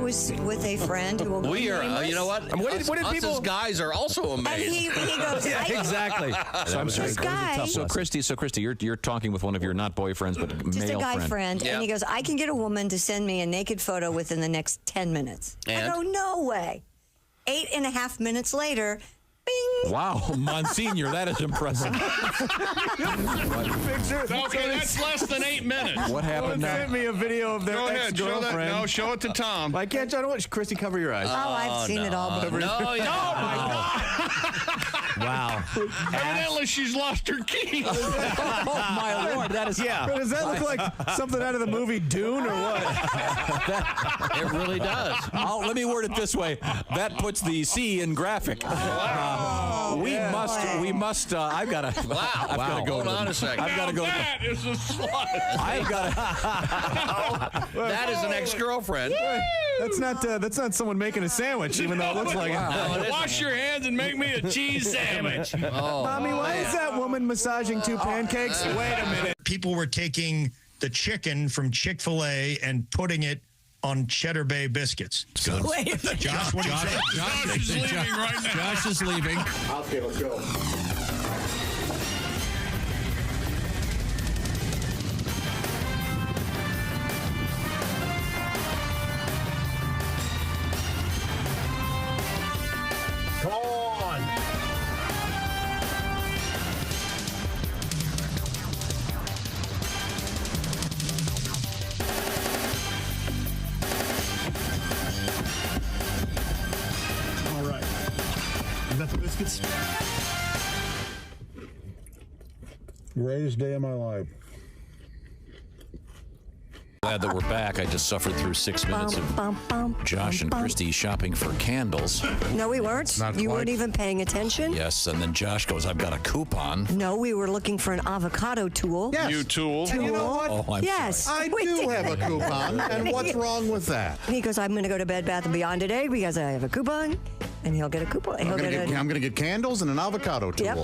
was with a friend who will go We are, nameless. you know what? Us as guys are also And amazed. he goes, Exactly. So I'm sorry. So Christy, you're talking with one of your not boyfriends, but just male a guy friend, Yeah. and he goes, I can get a woman to send me a naked photo within the next 10 minutes. And? I go, no way. 8.5 minutes later, bing. Wow, Monsignor, that is impressive. Okay, that's less than 8 minutes. What happened now? Sent me a video of their Go ahead, show that. ex-girlfriend. No, show it to Tom. I can't. I don't want Christy, cover your eyes. Oh, I've seen it all before. No, yeah. Oh my God! Wow. Evidently, she's lost her key. Oh my Lord, that is Does that look like something out of the movie Dune or what? It really does. Let me word it this way. That puts the C in graphic. We must. I've got to. Wow. I've got to go. Hold on a second. I've got to go. That is a slut. I've got to. That is an ex-girlfriend. That's not someone making a sandwich, even though it looks like it. Wash your hands and make me a cheese sandwich. Mommy, why is that woman massaging two pancakes? Wait a minute. People were taking the chicken from Chick-fil-A and putting it on Cheddar Bay biscuits. Wait. Josh, what do you say? Josh is leaving right now. Josh is leaving. Okay, let's go. Come on. All right. You got the biscuits? Greatest day of my life. Glad that we're back. I just suffered through 6 minutes of Josh and Christy shopping for candles. No, we weren't. You weren't even paying attention. Yes, and then Josh goes, "I've got a coupon." No, we were looking for an avocado tool. Yes. You tool. And you know what? Oh, I'm Yes. sorry. I do have a coupon, and what's wrong with that? And he goes, I'm going to go to Bed Bath & Beyond today because I have a coupon. And he'll get a coupon. I'm going to get candles and an avocado tool. Yep.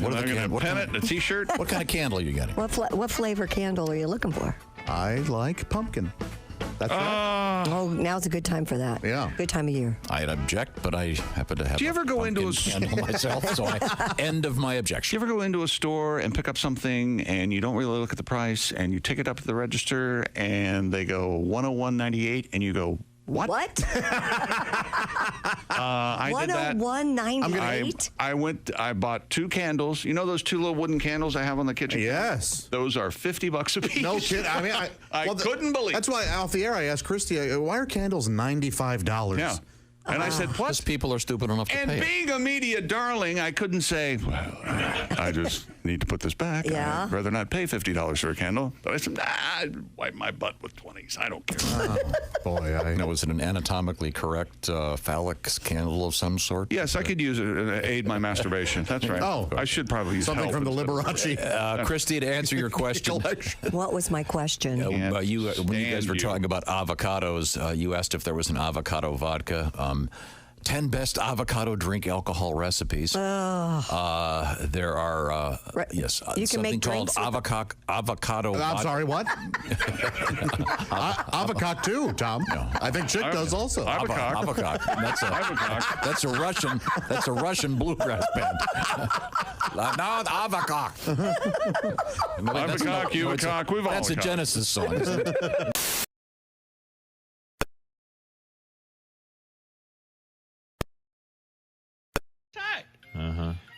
What I'm going to pennant, a T-shirt. What kind of candle are you getting? What flavor candle are you looking for? I like pumpkin. That's right. Oh, now's a good time for that. Yeah. Good time of year. I'd object, but I happen to have Do you ever go into a candle myself, so end of my Do objection. you ever go into a store and pick up something and you don't really look at the price and you take it up to the register and they go $101.98 and you go, what? I did that. $101.98? I bought 2 candles. You know those 2 little wooden candles I have on the kitchen? Yes. Those are $50 a piece. No kid. I mean, I couldn't believe. That's why off the air I asked Christy, why are candles $95? Yeah. And I said, what? Because people are stupid enough to And pay it. being a media darling, I couldn't say, well, I just need to put this back. Yeah. I'd rather not pay $50 for a candle. But I said, I'd wipe my butt with 20s. I don't care. Oh, boy. Now, was it an anatomically correct phallic candle of some sort? Yes, I could use it to aid my masturbation. That's right. Oh. I should probably use Something help from the instead of- Liberace. Christy, to answer your question, What was my question? when you guys were talking about avocados, you asked if there was an avocado vodka. 10 best avocado drink alcohol recipes. There are, yes, You can something make called drinks avocado I'm vodka. sorry, what? Avocado too, Tom. No. I think Chick does also. Avocado. That's a Russian bluegrass band. Now avocado. Avocado, you a cock, we've all That's a cock. Genesis song, isn't it?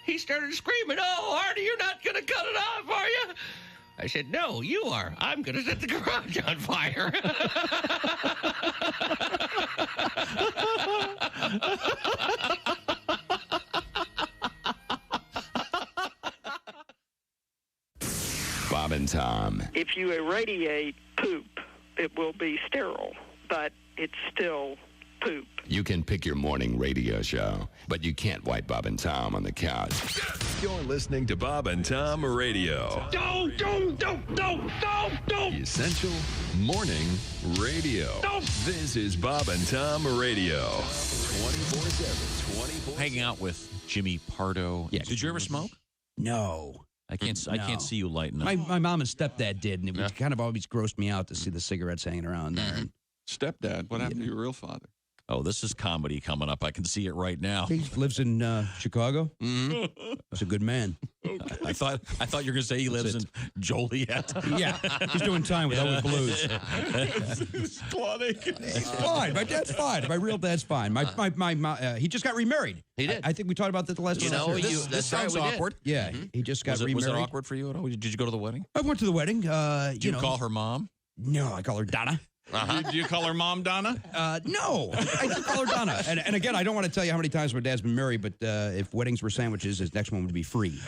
He started screaming, "Oh, Artie, you're not going to cut it off, are you?" I said, "No, you are. I'm going to set the garage on fire." Bob and Tom. If you irradiate poop, it will be sterile, but it's still poop. You can pick your morning radio show, but you can't wipe Bob and Tom on the couch. You're listening to Bob and Tom Radio. Don't. The Essential Morning Radio. This is Bob and Tom Radio. 24/7, 24. Hanging out with Jimmy Pardo. Yeah. Did you ever smoke? No. I can't see you lighting up. My mom and stepdad did, and it kind of always grossed me out to see the cigarettes hanging around there. Stepdad. What happened to your real father? Oh, this is comedy coming up. I can see it right now. He lives in Chicago. Mm-hmm. He's a good man. I thought you were going to say he lives in Joliet. Yeah, he's doing time with Elvis Blues. It's funny. He's fine. My dad's fine. My real dad's fine. He just got remarried. He did. I think we talked about that the last time. This sounds awkward. Yeah, he just got remarried. Was it awkward for you at all? Did you go to the wedding? I went to the wedding. Did you call her mom? No, I call her Donna. Do you call her Mom Donna? No, I do call her Donna. And again, I don't want to tell you how many times my dad's been married, but if weddings were sandwiches, his next one would be free.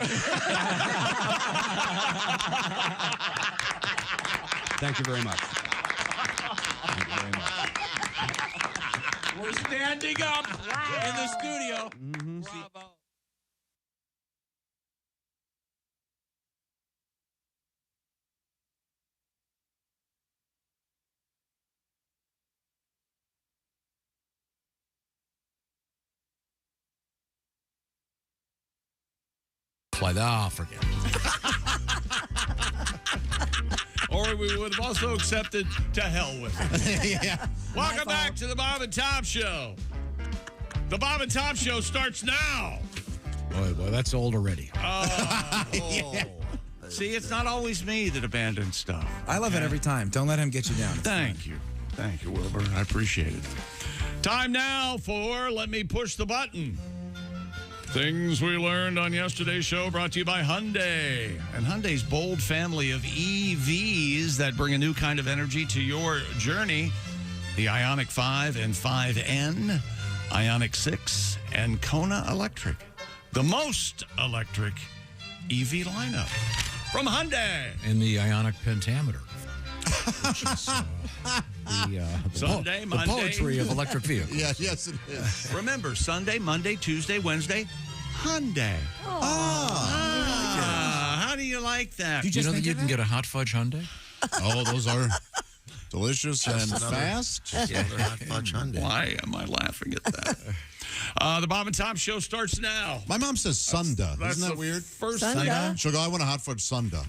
Thank you very much. Thank you very much. We're standing up in the studio. Mm-hmm. Bravo. Forget. Or we would have also accepted to hell with it. Yeah. Welcome back to the Bob and Tom Show. The Bob and Tom Show starts now. Boy, that's old already. See, it's not always me that abandons stuff. I love it every time. Don't let him get you down. Thank you. Thank you, Wilbur. I appreciate it. Time now for Let Me Push the Button. Things we learned on yesterday's show brought to you by Hyundai. And Hyundai's bold family of EVs that bring a new kind of energy to your journey. The Ioniq 5 and 5N, Ioniq 6, and Kona Electric. The most electric EV lineup from Hyundai. And the Ioniq Pentameter. Which is, Sunday, Monday. The poetry of electric vehicles. Yes, it is. Remember, Sunday, Monday, Tuesday, Wednesday, Hyundai. How do you like that? You know that you can get a hot fudge Hyundai? Oh, those are delicious and fast. Hot fudge Hyundai. Why am I laughing at that? The Bob and Tom Show starts now. My mom says Sunda. That's Isn't that the weird? First Sunda? She'll go, I want a hot fudge Sunda.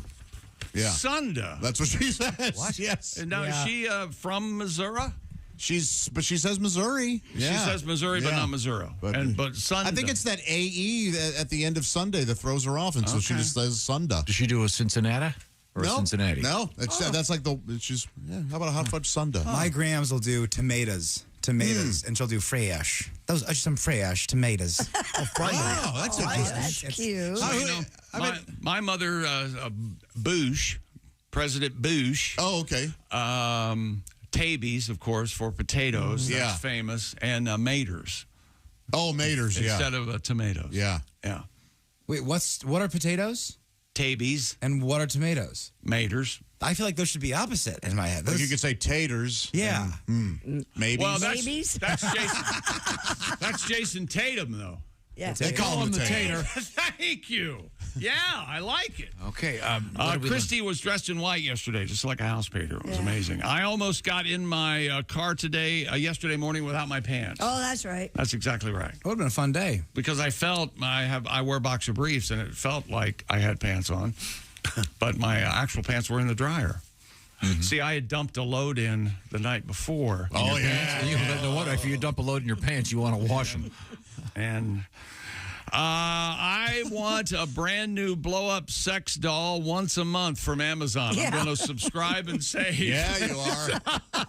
Yeah. Sunda. That's what she says. What? Yes. And now is she from Missouri? But she says Missouri. Yeah. She says Missouri, but not Missouri. But Sunda. I think it's that AE at the end of Sunday that throws her off, and so she just says Sunda. Does she do a Cincinnati or a Cincinnati? No, that's like how about a hot fudge Sunda? My Grams will do tomatoes, and she'll do fresh. Those are some fresh tomatoes. That's interesting. That's cute. My mother, Bush, President Bush. Oh, okay. Tabies, of course, for potatoes. Yeah. That's famous. And Maters. Oh, Maters, yeah. Instead of tomatoes. Yeah. Yeah. Wait, what are potatoes? Tabies. And what are tomatoes? Maters. I feel like those should be opposite in my head. Like you could say taters. Yeah. Maybe. Well, that's Jason. That's Jason Tatum, though. Yeah. They call him the tater. Thank you. Yeah, I like it. Okay. Christy was dressed in white yesterday, just like a house painter. It was amazing. I almost got in my car yesterday morning without my pants. Oh, that's right. That's exactly right. It would have been a fun day. Because I felt I wear boxer briefs, and it felt like I had pants on, but my actual pants were in the dryer. Mm-hmm. See, I had dumped a load in the night before. Oh, yeah. No wonder if you dump a load in your pants, you want to wash them. And I want a brand new blow-up sex doll once a month from Amazon. Yeah. I'm going to subscribe and save. Yeah, you are.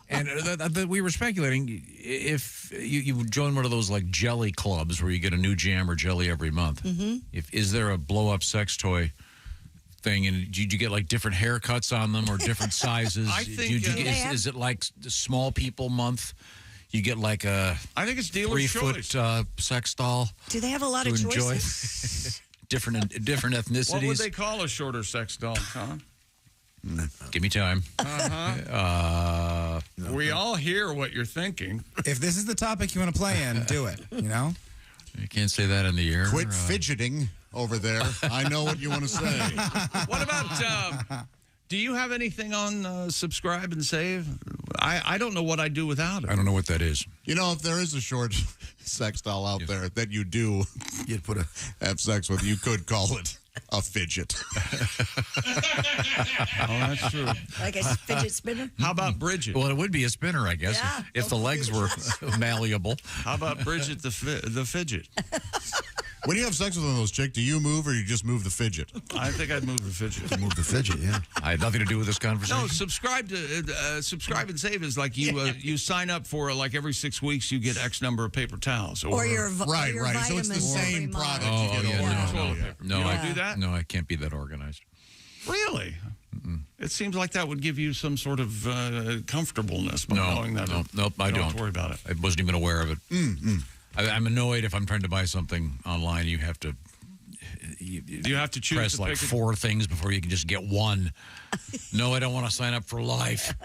And we were speculating if you join one of those like jelly clubs where you get a new jam or jelly every month. Mm-hmm. Is there a blow-up sex toy thing, and do you get like different haircuts on them or different sizes? I think is it like the small people month? You get like a I think it's dealer's 3-foot sex doll. Do they have a lot of enjoy? choices? different ethnicities. What would they call a shorter sex doll, Tom? Give me time. We all hear what you're thinking. If this is the topic you want to play in, do it. You know? You can't say that in the air. Quit fidgeting over there. I know what you want to say. What about, do you have anything on subscribe and save? I don't know what I'd do without it. I don't know what that is. You know, if there is a short sex doll out there that you'd put have sex with, you could call it A fidget. That's true. Like a fidget spinner? How about Bridget? Well, it would be a spinner, I guess, Yeah. if the legs were malleable. How about Bridget the fidget? When you have sex with one of those chicks, do you move or you just move the fidget? I think I'd move the fidget. Move the fidget, yeah. I had nothing to do with this conversation. No, subscribe and save is like you sign up for like every 6 weeks you get X number of paper towels Or your right. So it's the vitamins every same month. product. Oh, you get yeah, over no. You No, don't I do that? No, I can't be that organized. Really? It seems like that would give you some sort of comfortableness by knowing that. Nope, I don't. Don't worry about it. I wasn't even aware of it. I'm annoyed if I'm trying to buy something online. You have to. You have to choose press to like pick 4 things before you can just get one. No, I don't want to sign up for life.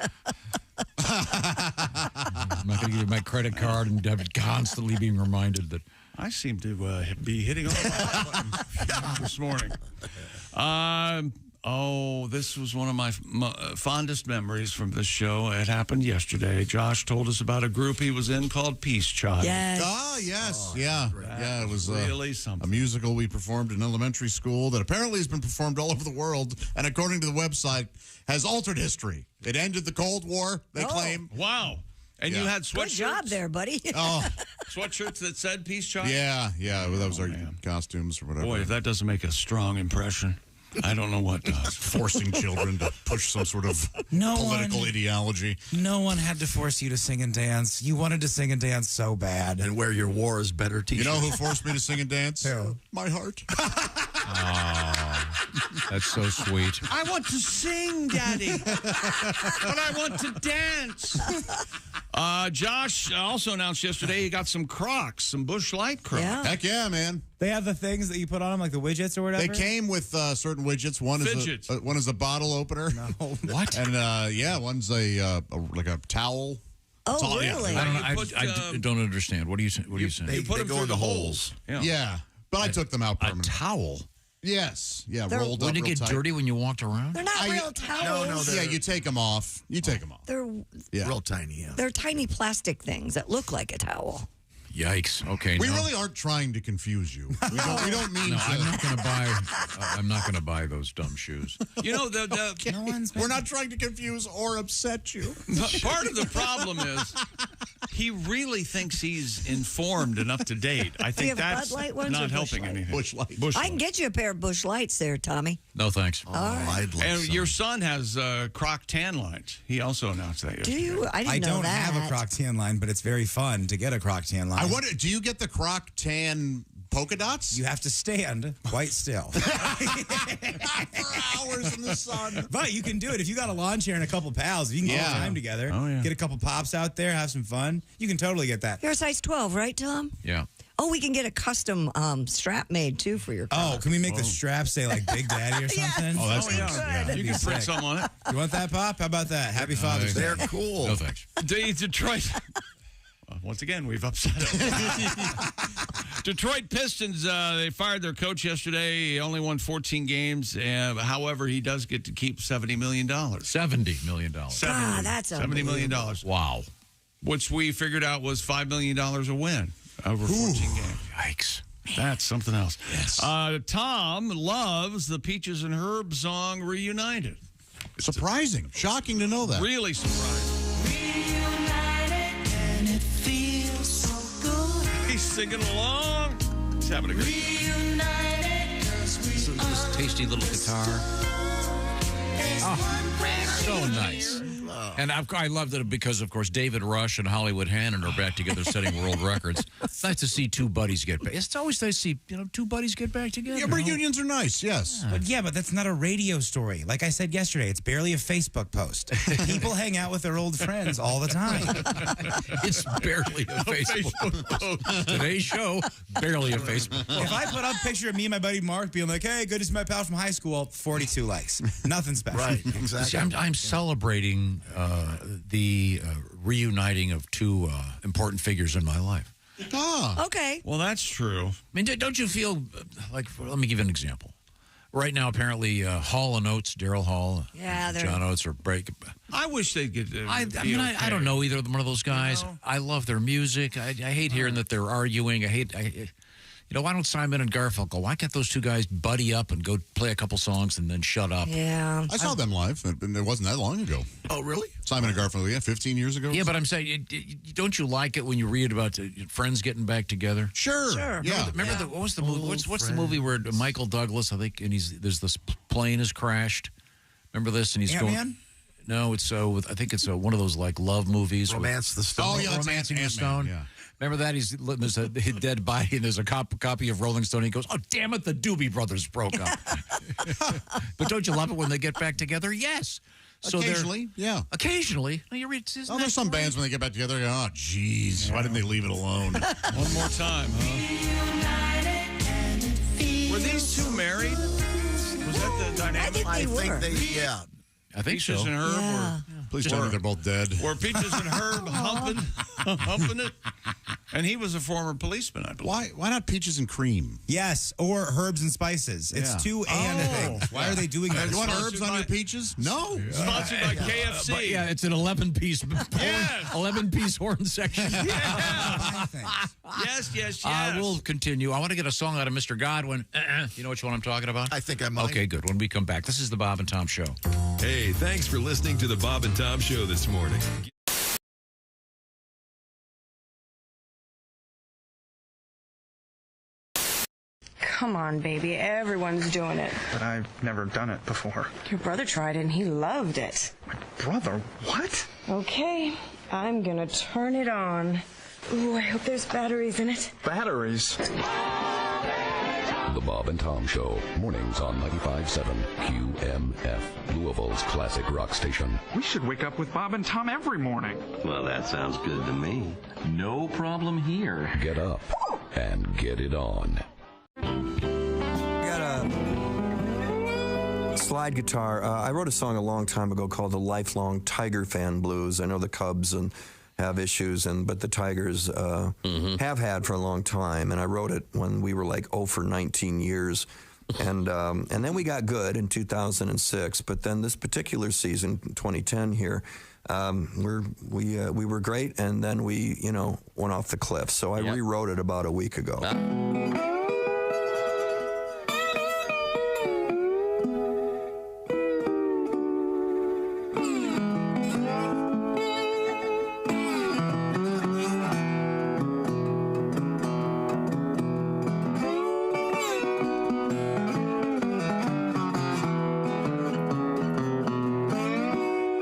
I'm not going to give you my credit card and have it constantly being reminded that. I seem to be hitting all the buttons this morning. This was one of my fondest memories from this show. It happened yesterday. Josh told us about a group he was in called Peace Child. Yes. Ah, yes. Yeah. It was really something. A musical we performed in elementary school that apparently has been performed all over the world, and according to the website, has altered history. It ended the Cold War, they claim. Wow. And you had sweatshirts? Good job there, buddy. Sweatshirts that said Peace Child? Yeah. Well, that was our costumes or whatever. Boy, if that doesn't make a strong impression, I don't know what does. Forcing children to push some sort of political ideology. No one had to force you to sing and dance. You wanted to sing and dance so bad. And wear your war is better t-shirt. You know who forced me to sing and dance? Who? My heart. That's so sweet. I want to sing, Daddy, but I want to dance. Josh also announced yesterday he got some Crocs, some Busch Light Crocs. Yeah. Heck yeah, man. They have the things that you put on them, like the widgets or whatever? They came with certain widgets. One is a bottle opener. No. What? And one's like a towel. Oh, really? I don't understand. What are you saying? They go in the holes. Yeah. But I took them out permanently. A towel? Yes. Yeah, rolled up Wouldn't it get real tight. dirty when you walked around? They're not real towels. No, you take them off. They're real tiny, They're tiny plastic things that look like a towel. Yikes. Okay. We really aren't trying to confuse you. We don't mean to. I'm not going to buy. I'm not going to buy those dumb shoes. You know, we're not trying to confuse or upset you. Part of the problem is he really thinks he's informed and up to date. I think that's not helping anything. Busch Light. I can get you a pair of Busch Lights there, Tommy. No, thanks. All right. And your son has Croc tan lines. He also announced that yesterday. Do you? I didn't know don't that. have a Croc tan line, but it's very fun to get a Croc tan line. I wonder, do you get the Croc tan polka dots? You have to stand quite still. For hours in the sun. But you can do it. If you got a lawn chair and a couple pals, you can get time together. Oh, yeah. Get a couple pops out there, have some fun. You can totally get that. You're a size 12, right, Tom? Yeah. Oh, we can get a custom strap made, too, for your car. Oh, can we make the strap say, like, Big Daddy or something? Oh, that's good. Yeah. You can print some on it. You want that, Pop? How about that? Happy Father's Day. They're cool. No, thanks. Detroit. Once again, we've upset him. Detroit Pistons, they fired their coach yesterday. He only won 14 games. However, he does get to keep $70 million. $70 million. That's $70 million. Wow. Which we figured out was $5 million a win over 14 games. Yikes. That's something else. Yes. Tom loves the Peaches and Herb song Reunited. Surprising. Shocking to know that. Really surprising. He's singing along. He's having a great time. This tasty little guitar. Oh, so nice. And I loved it because, of course, David Rush and Hollywood Hannon are back together setting world records. It's nice to see two buddies get back. It's always nice to see, two buddies get back together. Yeah, reunions are nice, yes. But that's not a radio story. Like I said yesterday, it's barely a Facebook post. People hang out with their old friends all the time. It's barely a Facebook post. Today's show, barely a Facebook post. If I put up a picture of me and my buddy Mark being like, hey, good to see my pal from high school, 42 likes. Nothing special. Right, exactly. See, I'm celebrating the reuniting of two important figures in my life. Okay. Well, that's true. I mean, don't you feel like, let me give you an example. Right now, apparently, Hall and Oates, Daryl Hall, John Oates are breaking. I wish they'd get I don't know either one of those guys. I love their music. I hate hearing that they're arguing. why don't Simon and Garfunkel, why can't those two guys buddy up and go play a couple songs and then shut up? Yeah. I saw them live, and it wasn't that long ago. Oh, really? Simon and Garfunkel, 15 years ago. Yeah, but I'm saying, don't you like it when you read about friends getting back together? Sure. Yeah. Remember what was the movie? What's the movie where Michael Douglas, I think, and there's this plane has crashed. Remember this? And he's Ant-Man? going. No, it's I think it's one of those like love movies. Romance the Stone. Oh, yeah, that's Romancing the Ant-Man, Stone. yeah. Remember that? There's a dead body, and there's a copy of Rolling Stone. And he goes, "Oh, damn it, the Doobie Brothers broke up." But don't you love it when they get back together? Yes. So occasionally, yeah. Occasionally. No, you're there's some bands when they get back together, they go, oh, geez, why didn't they leave it alone? One more time, huh? Were these two married? Was that the dynamic? I think they were. Yeah. I think Peaches so. and Herb Yeah. Please tell me they're both dead. were Peaches and Herb humping it? And he was a former policeman, I believe. Why not Peaches and Cream? Yes, or herbs and spices. It's two and things. Why are they doing that? You want Sponsored herbs on by- your peaches? No. Sponsored by KFC. But yeah, it's an 11-piece, Yes. 11-piece horn section. Yes. We'll continue. I want to get a song out of Mr. Godwin. You know which one I'm talking about? I think I might. Okay, good. When we come back, this is the Bob and Tom Show. Hey, thanks for listening to the Bob and Tom Show this morning. Come on, baby. Everyone's doing it. But I've never done it before. Your brother tried it and he loved it. Brother, what? Okay, I'm gonna turn it on. Ooh, I hope there's batteries in it. Batteries? The Bob and Tom Show, mornings on 95.7 QMF, Louisville's classic rock station. We should wake up with Bob and Tom every morning. Well, that sounds good to me. No problem here. Get up and get it on. Got a slide guitar. I wrote a song a long time ago called The Lifelong Tiger Fan Blues. I know the Cubs have issues, but the Tigers have had for a long time. And I wrote it when we were like 0 for 19 years. And then we got good in 2006. But then this particular season, 2010 here, we were great. And then we, went off the cliff. So I rewrote it about a week ago.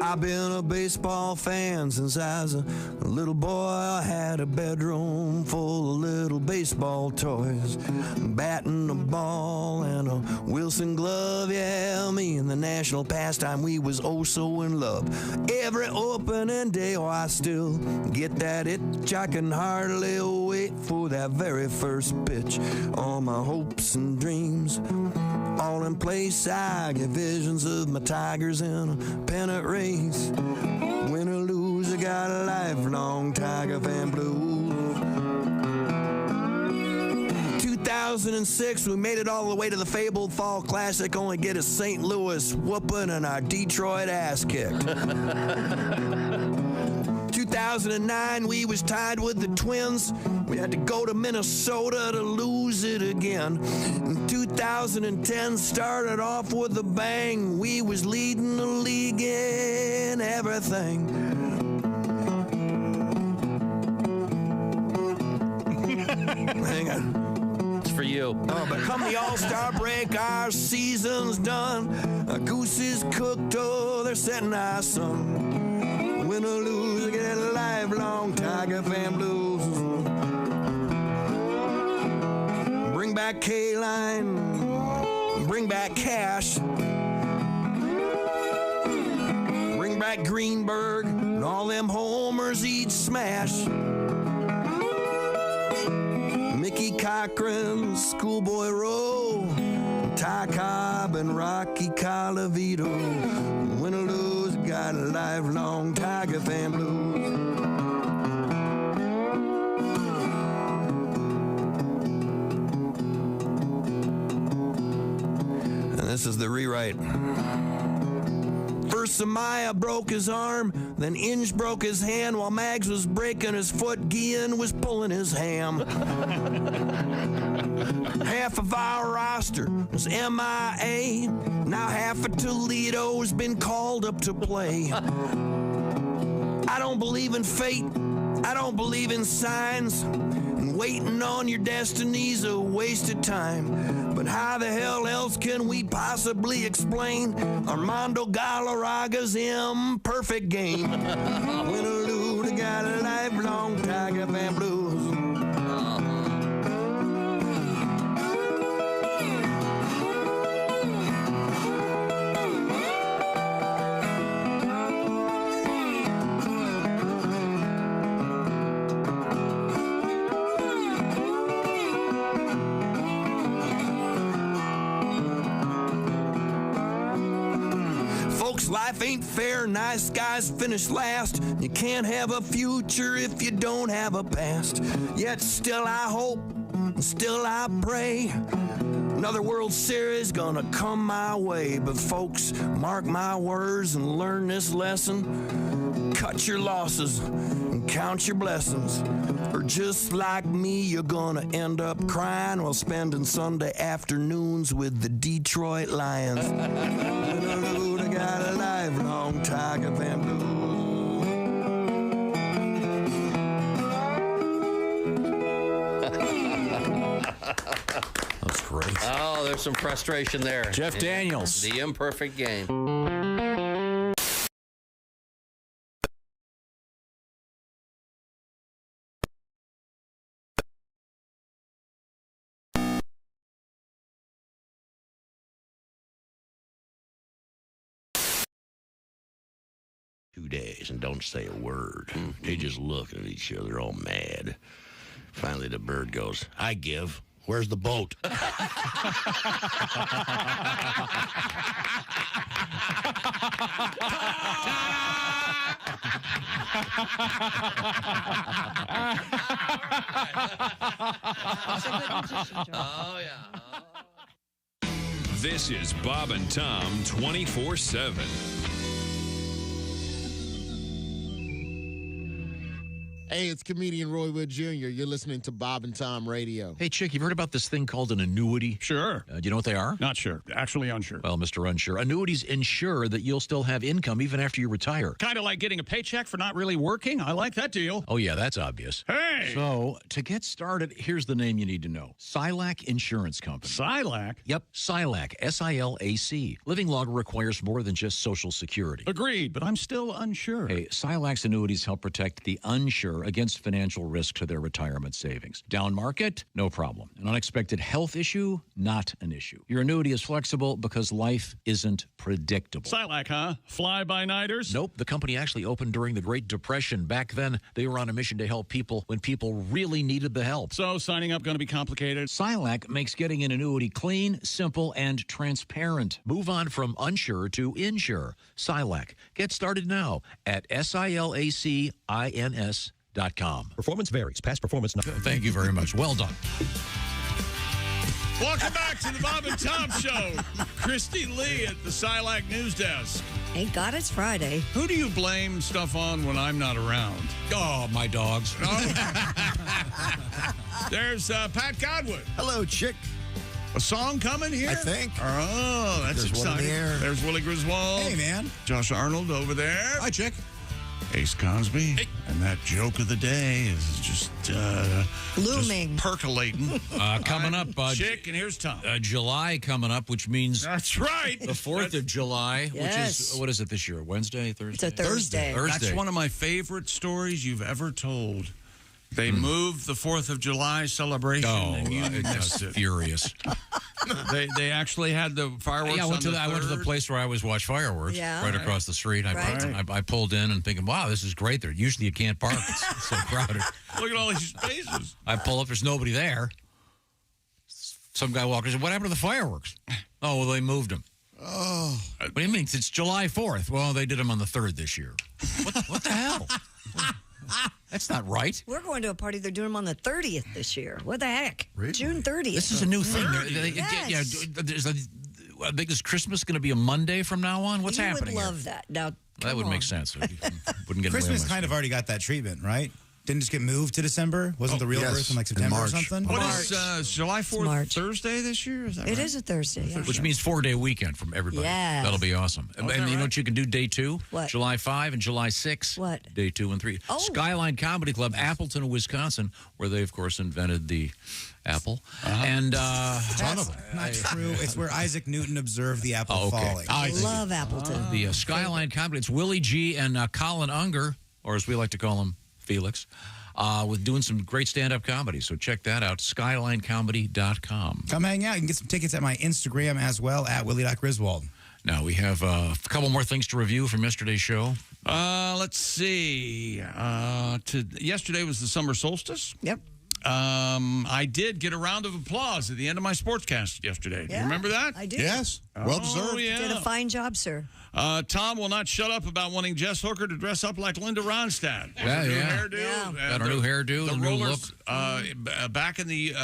I've been a baseball fan since I was a little boy. I had a bedroom full of little baseball toys, batting a ball and a Wilson glove. Yeah, me and the national pastime, we was oh so in love. Every opening day, I still get that itch. I can hardly wait for that very first pitch. All my hopes and dreams all in place. I get visions of my Tigers in a pennant race. Win or lose, I got a lifelong Tiger fan blues. 2006, we made it all the way to the fabled Fall Classic, only get a St. Louis whooping and our Detroit ass kicked. 2009, we was tied with the Twins. We had to go to Minnesota to lose it again. In 2010, started off with a bang. We was leading the league in everything. Hang on. It's for you. Oh, but come the All-Star break, our season's done. Our goose is cooked, oh, they're setting our sun. Win or lose, I get a lifelong Tiger fan blues. Bring back K-Line, bring back Cash, bring back Greenberg, and all them homers each smash. Mickey Cochran, Schoolboy Rowe, Ty Cobb, and Rocky Colavito. Win or lose, got a lifelong Tiger fan blues. And this is the rewrite. First Samaya broke his arm, then Inge broke his hand while Mags was breaking his foot. Gian was pulling his ham. Half of our roster was MIA. Now half of Toledo's been called up to play. I don't believe in fate. I don't believe in signs. And waiting on your destiny's a waste of time. But how the hell else can we possibly explain Armando Galarraga's imperfect game? Win or lose, I got a lifelong Tiger fan blues. Life ain't fair, nice guys finish last. You can't have a future if you don't have a past. Yet still I hope, and still I pray, another World Series gonna come my way. But folks, mark my words and learn this lesson. Cut your losses and count your blessings. Or just like me, you're gonna end up crying while spending Sunday afternoons with the Detroit Lions. I got a lifelong Tiger fan blue. That's great. Oh, there's some frustration there. Jeff Daniels. The imperfect game. Days and don't say a word. They just look at each other all mad. Finally, the bird goes, I give. Where's the boat? Oh, yeah. This is Bob and Tom 24/7. Hey, it's comedian Roy Wood Jr. You're listening to Bob and Tom Radio. Hey, Chick, you've heard about this thing called an annuity? Sure. Do you know what they are? Not sure. Actually unsure. Well, Mr. Unsure, annuities ensure that you'll still have income even after you retire. Kind of like getting a paycheck for not really working. I like that deal. Oh, yeah, that's obvious. Hey! So, to get started, here's the name you need to know. Silac Insurance Company. Silac? Yep, Silac, S-I-L-A-C. Living longer requires more than just Social Security. Agreed, but I'm still unsure. Hey, Silac's annuities help protect the unsure against financial risk to their retirement savings. Down market, no problem. An unexpected health issue, not an issue. Your annuity is flexible because life isn't predictable. Silac, huh? Fly-by-nighters? Nope. The company actually opened during the Great Depression. Back then, they were on a mission to help people when people really needed the help. So signing up going to be complicated? Silac makes getting an annuity clean, simple, and transparent. Move on from unsure to insure. Silac. Get started now at SILACINS.com. Performance varies. Past performance not. Thank you very much. Well done. Welcome back to the Bob and Tom Show. Christy Lee at the Silac News Desk. Thank God it's Friday. Who do you blame stuff on when I'm not around? Oh, my dogs. There's Pat Godwin. Hello, Chick. A song coming here? I think. Oh, that's There's exciting. one in the air. There's Willie Griswold. Hey, man. Josh Arnold over there. Hi, Chick. Ace Cosby. Hey. And that joke of the day is just looming, just percolating. Coming up, Chick, and here's Tom. July coming up, which means that's right. The 4th of July, yes. Which is what is it this year? Wednesday, Thursday? It's a Thursday. That's one of my favorite stories you've ever told. They moved the 4th of July celebration. Oh, and you missed it. Furious. They actually had the fireworks. Yeah, I went to the place where I always watch fireworks. Yeah. Right across the street. I pulled in and thinking, wow, this is great. There usually you can't park. It's so crowded. Look at all these spaces. I pull up. There's nobody there. Some guy walks in. What happened to the fireworks? Oh, well, they moved them. Oh, what do you mean? It's July 4th. Well, they did them on the 3rd this year. What the hell? That's not right. We're going to a party. They're doing them on the 30th this year. What the heck? Really? June 30th. This is a new thing. Yes. I think is Christmas going to be a Monday from now on? What's happening? You would love that. Now, that would make sense. Wouldn't get Christmas kind of already got that treatment, right? didn't just get moved to December? Wasn't the real birth in like September or something? What is July 4th Thursday this year? Is that right? It is a Thursday, yeah. Which means 4-day weekend from everybody. Yes. That'll be awesome. And you know what you can do day 2? What? July 5 and July 6. What? Day 2 and 3. Oh. Skyline Comedy Club, Appleton, Wisconsin, where they, of course, invented the apple. And That's not true. It's where Isaac Newton observed the apple falling. I love Appleton. The Skyline Comedy. It's Willie G. and Colin Unger, or as we like to call him, Felix, with doing some great stand-up comedy. So check that out, skylinecomedy.com. Come hang out. You can get some tickets at my Instagram as well, at Willie.Griswold. Now, we have a couple more things to review from yesterday's show. Let's see. Yesterday was the summer solstice. Yep. I did get a round of applause at the end of my sportscast yesterday. Do you remember that? I do. Yes. Well deserved. You did a fine job, sir. Tom will not shut up about wanting Jess Hooker to dress up like Linda Ronstadt. Yeah, New yeah. hairdo. Got a new hairdo, The a new Rollers, back in the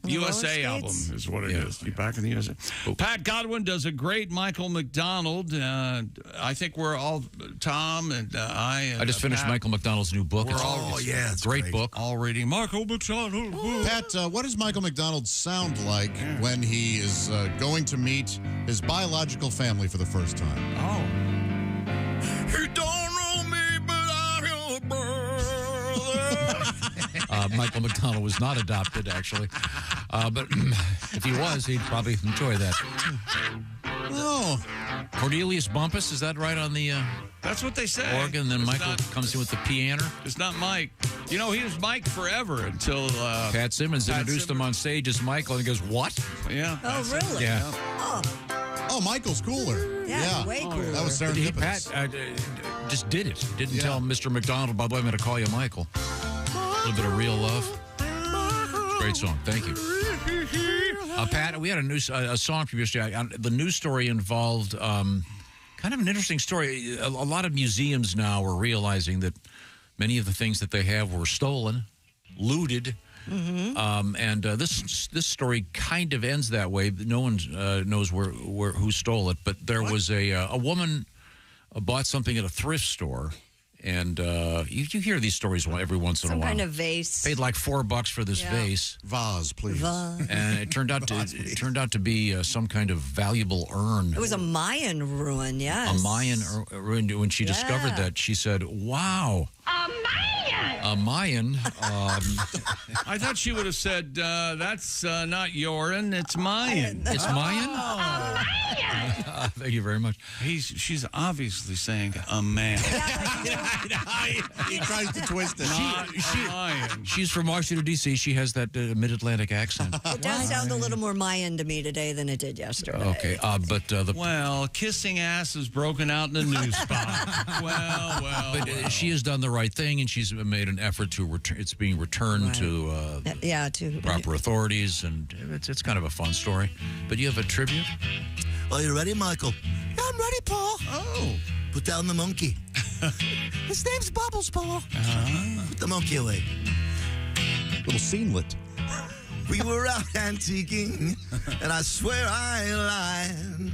USA album is what it is. Back in the USA. Pat Godwin does a great Michael McDonald. I think we're all, Tom and I. And, I just finished Pat, Michael McDonald's new book. It's great book. All reading Michael McDonald. Pat, what does Michael McDonald sound like when he is going to meet his biological family for the first time? You don't know me, but I'm your brother. Michael McDonald was not adopted, actually. But if he was, he'd probably enjoy that. Oh. Cornelius Bumpus, is that right on the That's what they say. organ? Then It's Michael comes in with the piano. It's not Mike. You know, he was Mike forever until... Pat Simmons introduced him on stage as Michael, and he goes, what? Yeah. Oh, really? Yeah. Oh, Michael's cooler. Yeah, way cooler. That was serendipitous. Pat just did it. Didn't tell Mr. McDonald, by the way, I'm going to call you Michael. A little bit of real love. Great song. Thank you. Pat, we had a song from yesterday. The news story involved kind of an interesting story. A lot of museums now are realizing that many of the things that they have were stolen, looted. Mm-hmm. And this story kind of ends that way. No one knows who stole it. But there was a woman bought something at a thrift store. And you hear these stories every once in a while. Some kind of vase. Paid like $4 for this vase. Vase, please. And it turned out to be some kind of valuable urn. It was a Mayan ruin, yes. A Mayan ruin. When she discovered that, she said, "Wow, a Mayan." A Mayan. I thought she would have said, "That's not Yorin, it's Mayan." It's Mayan. Oh. Thank you very much. She's obviously saying a man. He tries to twist it. She's from Washington, D.C. She has that mid-Atlantic accent. It does sound a little more Mayan to me today than it did yesterday. Okay, but well, kissing ass is broken out in the news spot. Well. But she has done the right thing, and she's made an effort to return. It's being returned to to proper authorities, and it's kind of a fun story. But you have a tribute. Are you ready, Michael? Yeah, I'm ready, Paul. Oh. Put down the monkey. His name's Bubbles, Paul. Put the monkey away. Little scenelet. We were out antiquing, and I swear I lied.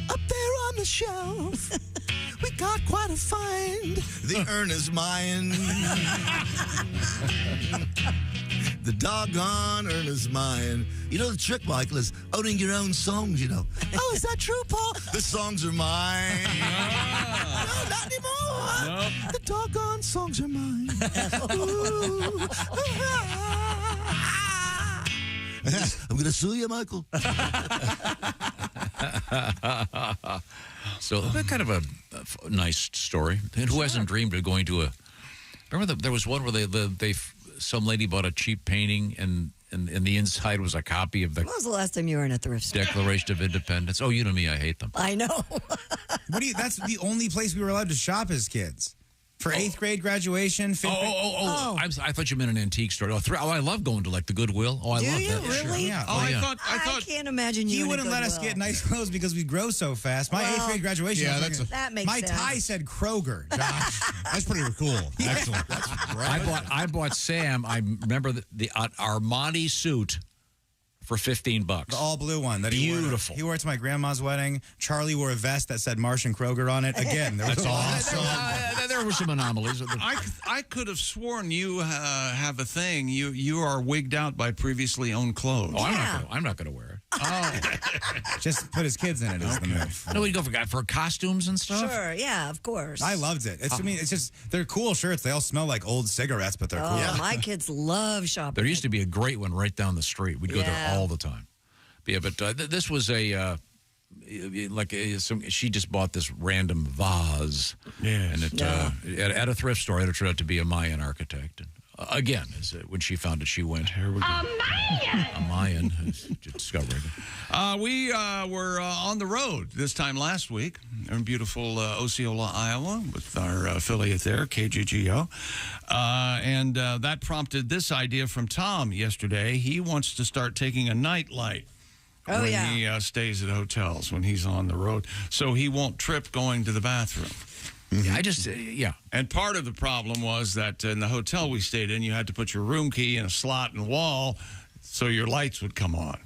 Up there on the shelf, we got quite a find. The urn is mine. The doggone urn is mine. You know the trick, Michael, is owning your own songs, you know. Oh, is that true, Paul? The songs are mine. No, not anymore. Nope. The doggone songs are mine. Ooh. I'm going to sue you, Michael. So kind of a nice story. And who hasn't dreamed of going to a... Remember there was one where some lady bought a cheap painting and the inside was a copy of the... When was the last time you were in a thrift store? Declaration of Independence. Oh, you know me, I hate them. I know. That's the only place we were allowed to shop as kids. For 8th grade graduation. I thought you meant an antique store. I love going to like the Goodwill. Oh, I love you that. really? Sure. Yeah. I yeah. thought I can't imagine you. He wouldn't let us get nice clothes because we grow so fast. My 8th grade graduation. Yeah, that makes my sense. tie said Kroger. Josh. That's pretty cool. Excellent. That's great. I bought Sam. I remember the Armani suit for $15. The all blue one. That Beautiful. He wore it to my grandma's wedding. Charlie wore a vest that said Marsh and Kroger on it. Again, there was That's awesome. There were some anomalies. I could have sworn you have a thing. You are wigged out by previously owned clothes. Oh, I'm not going to wear it. Oh, just put his kids in it is the move. No, we go for costumes and stuff. Sure, yeah, of course. I loved it. I mean, it's just they're cool shirts. They all smell like old cigarettes, but they're cool. My kids love shopping. There used to be a great one right down the street. We'd go there all the time. But this was she just bought this random vase. Yes. And at a thrift store, it turned out to be a Mayan architect. And, again, when she found it, she went, here we go. A Mayan. Discovered it. We were on the road this time last week in beautiful Osceola, Iowa, with our affiliate there, KGGO. And that prompted this idea from Tom yesterday. He wants to start taking a night light. When he stays at hotels, when he's on the road, so he won't trip going to the bathroom. Yeah, And part of the problem was that in the hotel we stayed in, you had to put your room key in a slot in the wall so your lights would come on.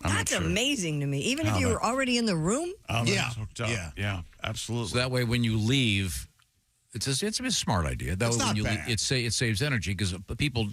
That's amazing to me. Even if you were already in the room? Hooked up. Yeah, absolutely. So that way, when you leave, it's a smart idea. That it's way, not when you bad. leave, it saves energy because people,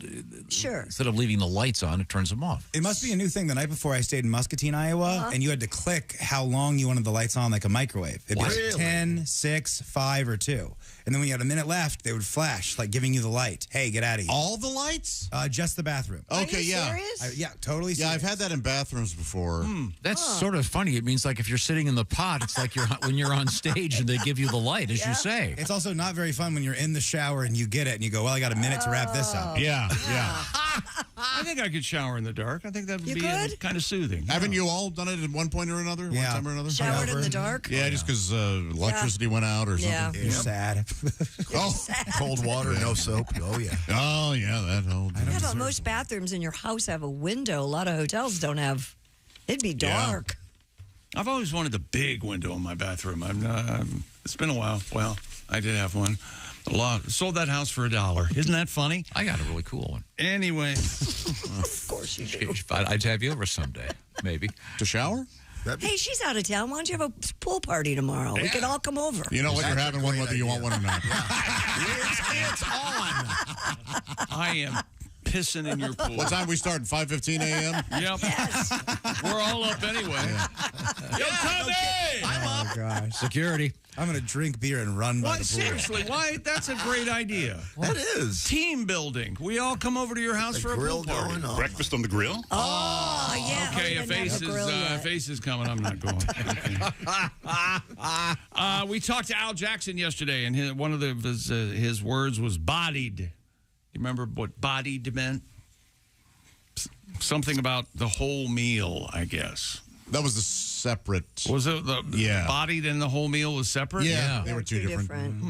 sure, instead of leaving the lights on, it turns them off. It must be a new thing. The night before I stayed in Muscatine, Iowa, and you had to click how long you wanted the lights on, like a microwave. It'd be like 10, 6, 5, or 2. And then when you had a minute left, they would flash, like giving you the light. Hey, get out of here. All the lights? Just the bathroom. Okay, Are you serious? Yeah, totally Yeah, serious. I've had that in bathrooms before. That's sort of funny. It means like if you're sitting in the pot, it's like when you're on stage and they give you the light, as you say. It's also not very fun when you're in the shower and you get it and you go, well, I got a minute to wrap this up. Yeah. I think I could shower in the dark. I think that would be kind of soothing. Haven't you all done it at one point or another? One time or another? Showered in the dark? Yeah, just because electricity went out or something. You're sad. Cold water, no soap. Oh, yeah. Oh, yeah, that whole Yeah, but most bathrooms in your house have a window. A lot of hotels don't have. It'd be dark. I've always wanted a big window in my bathroom. It's been a while. Well, I did have one. Sold that house for $1. Isn't that funny? I got a really cool one. Anyway. Of course you do. I'd have you over someday, maybe. To shower? Hey, she's out of town. Why don't you have a pool party tomorrow? We can all come over. You know what? You're having one whether you want one or not. It's on. I am pissing in your pool. What time we start? 5:15 a.m.? Yep. Yes. We're all up anyway. Yo, Tommy! I'm up. Oh, gosh. Security. I'm going to drink beer and run by Why, the pool. seriously, why? That's a great idea. What is? Team building. We all come over to your house for a pool party. Going on. Breakfast on the grill? Oh, yeah. Okay, Oh, if we didn't have a grill yet. Face is coming, I'm not going. Okay. We talked to Al Jackson yesterday, and one of his words was bodied. You remember what bodied meant? Something about the whole meal, I guess. That was the separate. Was it the bodied and the whole meal was separate? Yeah, they were two different.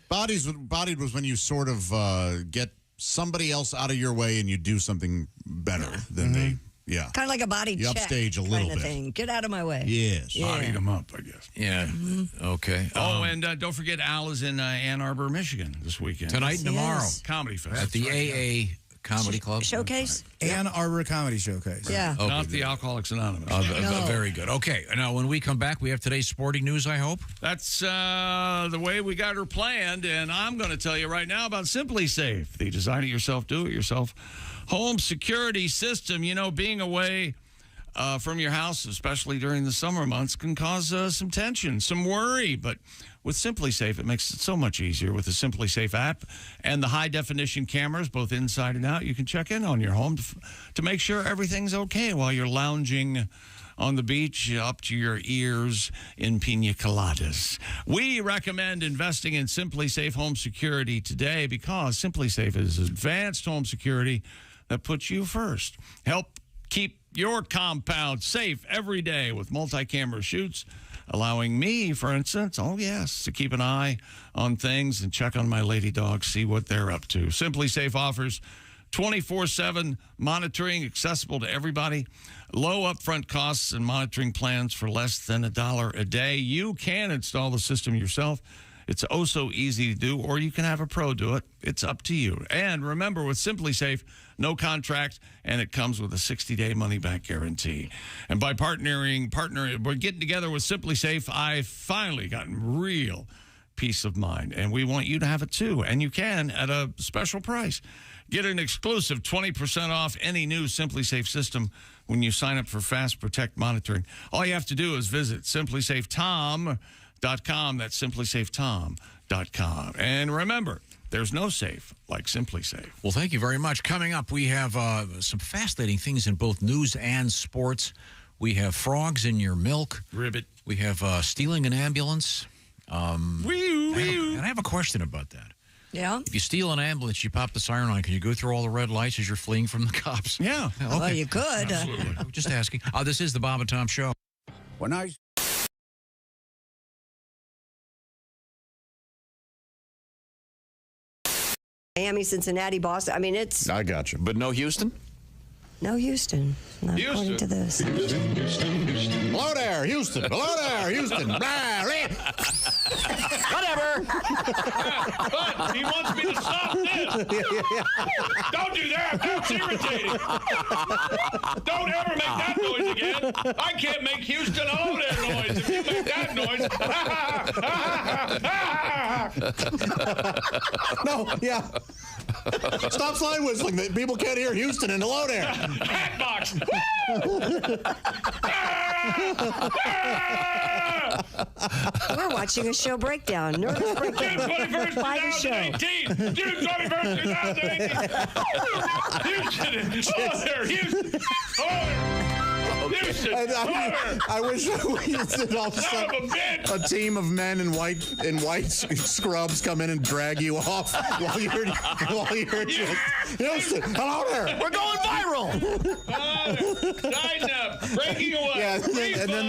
Bodied was when you sort of get somebody else out of your way and you do something better than they. Yeah. Kind of like a body You check. upstage a kind little of bit. thing. Get out of my way. Yes. Bodied them up, I guess. Yeah. Okay. Oh, and don't forget, Al is in Ann Arbor, Michigan this weekend. Tonight and tomorrow. Comedy Fest. At the AA Comedy Club. Showcase? Ann Arbor Comedy Showcase. Yeah. Okay, Not the Alcoholics Anonymous. Very good. Okay. Now, when we come back, we have today's sporting news, I hope. That's the way we got her planned, and I'm going to tell you right now about Simply Safe, the design-it-yourself, do-it-yourself home security system. You know, being away from your house, especially during the summer months, can cause some tension, some worry, but with Simply Safe, it makes it so much easier with the Simply Safe app and the high-definition cameras, both inside and out. You can check in on your home to make sure everything's okay while you're lounging on the beach up to your ears in pina coladas. We recommend investing in Simply Safe home security today because Simply Safe is advanced home security that puts you first. Help keep your compound safe every day with multi-camera shoots, allowing me, for instance, to keep an eye on things and check on my lady dogs, see what they're up to. Simply Safe offers 24/7 monitoring accessible to everybody, low upfront costs and monitoring plans for less than $1 a day. You can install the system yourself. It's oh so easy to do, or you can have a pro do it. It's up to you. And remember, with Simply Safe, no contract, and it comes with a 60-day money-back guarantee. And by partnering, we're getting together with Simply Safe, I've finally gotten real peace of mind, and we want you to have it too, and you can at a special price. Get an exclusive 20% off any new Simply Safe system when you sign up for Fast Protect monitoring. All you have to do is visit simplysafetom.com. That's simplysafetom.com. And remember, there's no safe like Simply Safe. Well, thank you very much. Coming up, we have some fascinating things in both news and sports. We have frogs in your milk. Ribbit. We have stealing an ambulance. And I have a question about that. Yeah. If you steal an ambulance, you pop the siren on. Can you go through all the red lights as you're fleeing from the cops? Yeah. Okay. Well, you could. Absolutely. I'm just asking. This is the Bob and Tom Show. When I Miami, Cincinnati, Boston. I mean, it's I got you. But no Houston? no Houston. Not according to this. Hello there, Houston. Hello there, Houston. Whatever. But he wants me to stop this. Don't do that. That's irritating. Don't ever make that noise again. I can't make Houston all that noise. If you make that noise. No, yeah. Stop slide whistling. People can't hear Houston and hello there. Hatbox. We're watching a show breakdown. Nervous breakdown. June 21st, By the show. 2018. June 21st, 2018. Houston. Hello there, Houston. Hello there. Houston. I wish we had all of a sudden a team of men in white scrubs come in and drag you off while you're just Houston. Hello there. We're going viral. Tighten up. Breaking away. Yeah, and then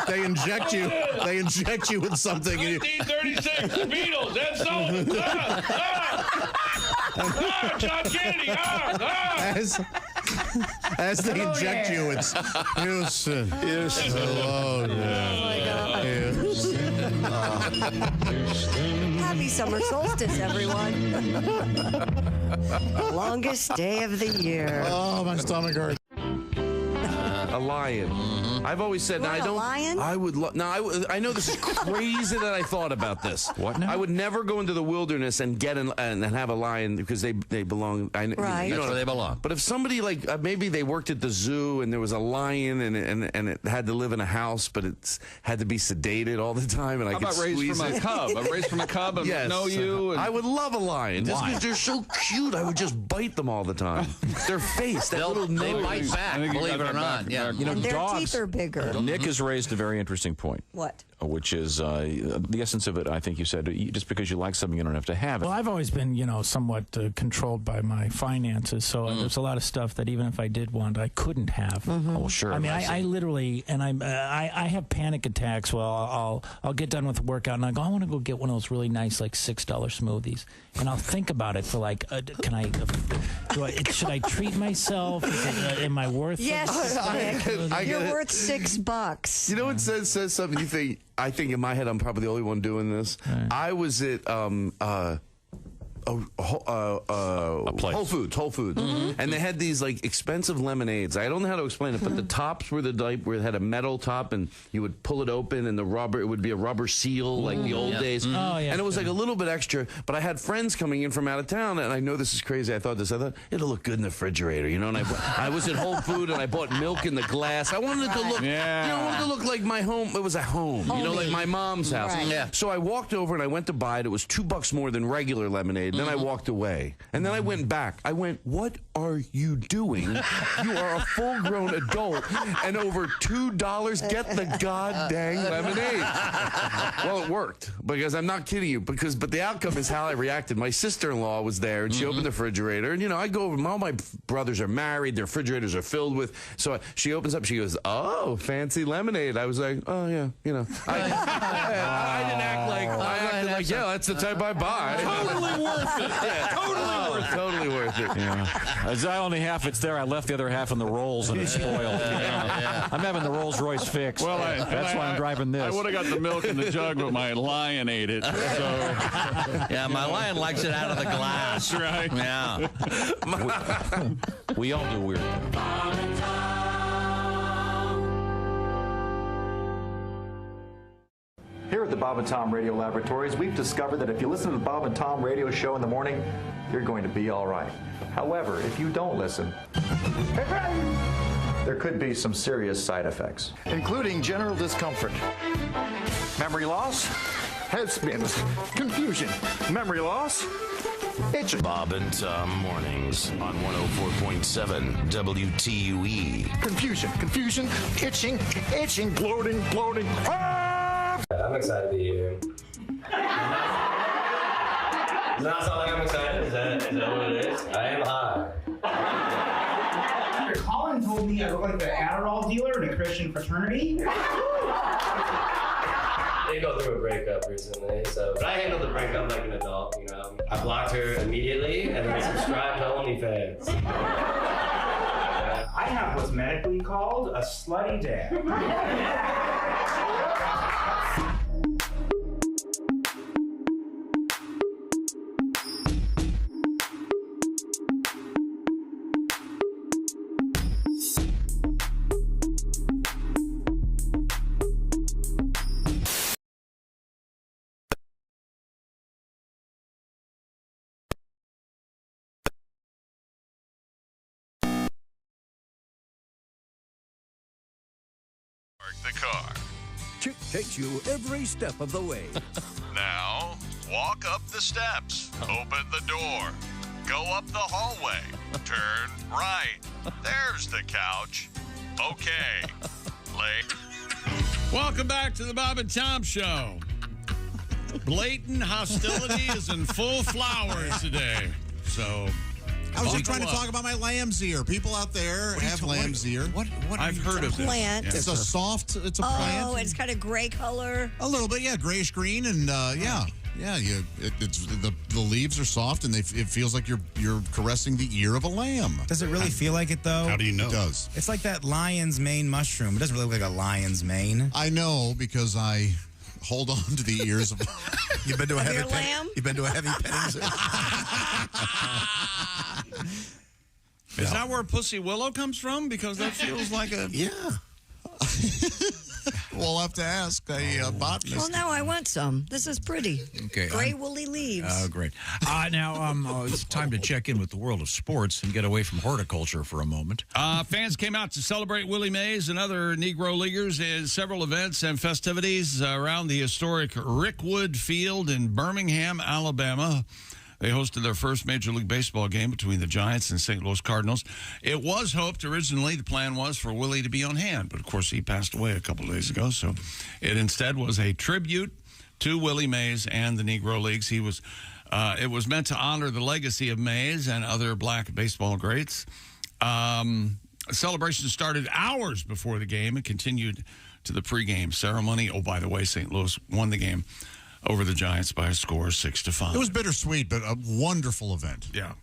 they inject you. They inject you with something. 1936. The Beatles. Ed Sullivan. John Kennedy. As they inject you, it's Houston. Houston. Hello there. Houston. Happy summer solstice, everyone. Longest day of the year. Oh, my stomach hurts. A lion. I've always said, You now, want I a don't. lion? I would. I know this is crazy that I thought about this. What now? I would never go into the wilderness and get and have a lion because they belong. Right. You know That's where they belong. But if somebody like maybe they worked at the zoo and there was a lion and it had to live in a house, but it had to be sedated all the time, and I How could about raised squeeze from it. a cub? I'm raised from a cub and Yes. know you. And I would love a lion just Why? because they're so cute. I would just bite them all the time. Their face, that little They nose. bite I back, think you believe got it or that not. back. Yeah. Back. You know, And their dogs. teeth are bigger. Nick has raised a very interesting point. What? Which is the essence of it, I think you said, just because you like something, you don't have to have it. Well, I've always been, somewhat controlled by my finances, so there's a lot of stuff that even if I did want, I couldn't have. Oh, sure. I mean, I literally, and I have panic attacks. Well, I'll get done with the workout, and I go, I want to go get one of those really nice, like $6 smoothies, and I'll think about it for like, should I treat myself? Am I worth? Yes, Nick. You're get it. worth $6. You know what says something you think? I think in my head I'm probably the only one doing this. Right. I was at Whole Foods, and they had these like expensive lemonades. I don't know how to explain it, but the tops were the type where it had a metal top, and you would pull it open, and it would be a rubber seal like the old days. Oh, yeah. And it was like a little bit extra. But I had friends coming in from out of town, and I know this is crazy. I thought it'll look good in the refrigerator, And I was at Whole Foods, and I bought milk in the glass. I wanted it to look, I wanted it to look like my home. It was a home, like my mom's house. Right. Yeah. So I walked over and I went to buy it. It was $2 more than regular lemonade. Then I walked away. And then I went back. I went, what are you doing? You are a full-grown adult. And over $2, get the goddamn lemonade. Well, it worked. Because I'm not kidding you. But the outcome is how I reacted. My sister-in-law was there, and she opened the refrigerator. And, I go over. All my brothers are married. Their refrigerators are filled with. So she opens up. She goes, oh, fancy lemonade. I was like, oh, yeah. I didn't act like, I acted like, yeah, that's the type I buy. Totally worth it. Totally worth it. Yeah. only half it's there. I left the other half in the Rolls and it's spoiled. I'm having the Rolls Royce fixed. Well, that's why I'm driving this. I would have got the milk in the jug, but my lion ate it. So. Yeah, my lion likes it out of the glass. That's right. Yeah. We all do weird things. Here at the Bob and Tom Radio Laboratories, we've discovered that if you listen to the Bob and Tom Radio Show in the morning, you're going to be all right. However, if you don't listen, there could be some serious side effects, including general discomfort, memory loss, head spins, confusion, memory loss, itching. Bob and Tom mornings on 104.7 WTUE. Confusion, itching, bloating. I'm excited to be here. Does that not sound like I'm excited? Is that what it is? I am high. Colin told me I look like the Adderall dealer in a Christian fraternity. I did go through a breakup recently, but I handled the breakup like an adult, you know. I blocked her immediately and then subscribed to OnlyFans. I have what's medically called a slutty dad. The car. Chick takes you every step of the way. Now, walk up the steps, open the door, go up the hallway, turn right. There's the couch. Okay, lay. Welcome back to the Bob and Tom Show. Blatant hostility is in full flower today. So... I was just trying to talk about my lamb's ear. People out there have lamb's ear. What I've heard of it. Plant. It's a plant. Oh, it's kind of gray color. A little bit, yeah, grayish green, and it's the leaves are soft, and it feels like you're caressing the ear of a lamb. Does it really feel like it though? How do you know? It does. It's like that lion's mane mushroom. It doesn't really look like a lion's mane. I know because I hold on to the ears of. You've been to a Of heavy your lamb? You've been to a heavy petting zoo. Is that where Pussy Willow comes from? Because that feels like a... Yeah. We'll have to ask a botanist. Well, now I want some. This is pretty. Okay. Gray woolly leaves. Oh, great. Now, it's time to check in with the world of sports and get away from horticulture for a moment. Fans came out to celebrate Willie Mays and other Negro Leaguers in several events and festivities around the historic Rickwood Field in Birmingham, Alabama. They hosted their first Major League Baseball game between the Giants and St. Louis Cardinals. It was hoped originally, the plan was for Willie to be on hand, but of course he passed away a couple of days ago, so it instead was a tribute to Willie Mays and the Negro Leagues. It was meant to honor the legacy of Mays and other black baseball greats. Celebration started hours before the game and continued to the pregame ceremony. Oh, by the way, St. Louis won the game over the Giants by a score of 6-5. It was bittersweet, but a wonderful event. Yeah.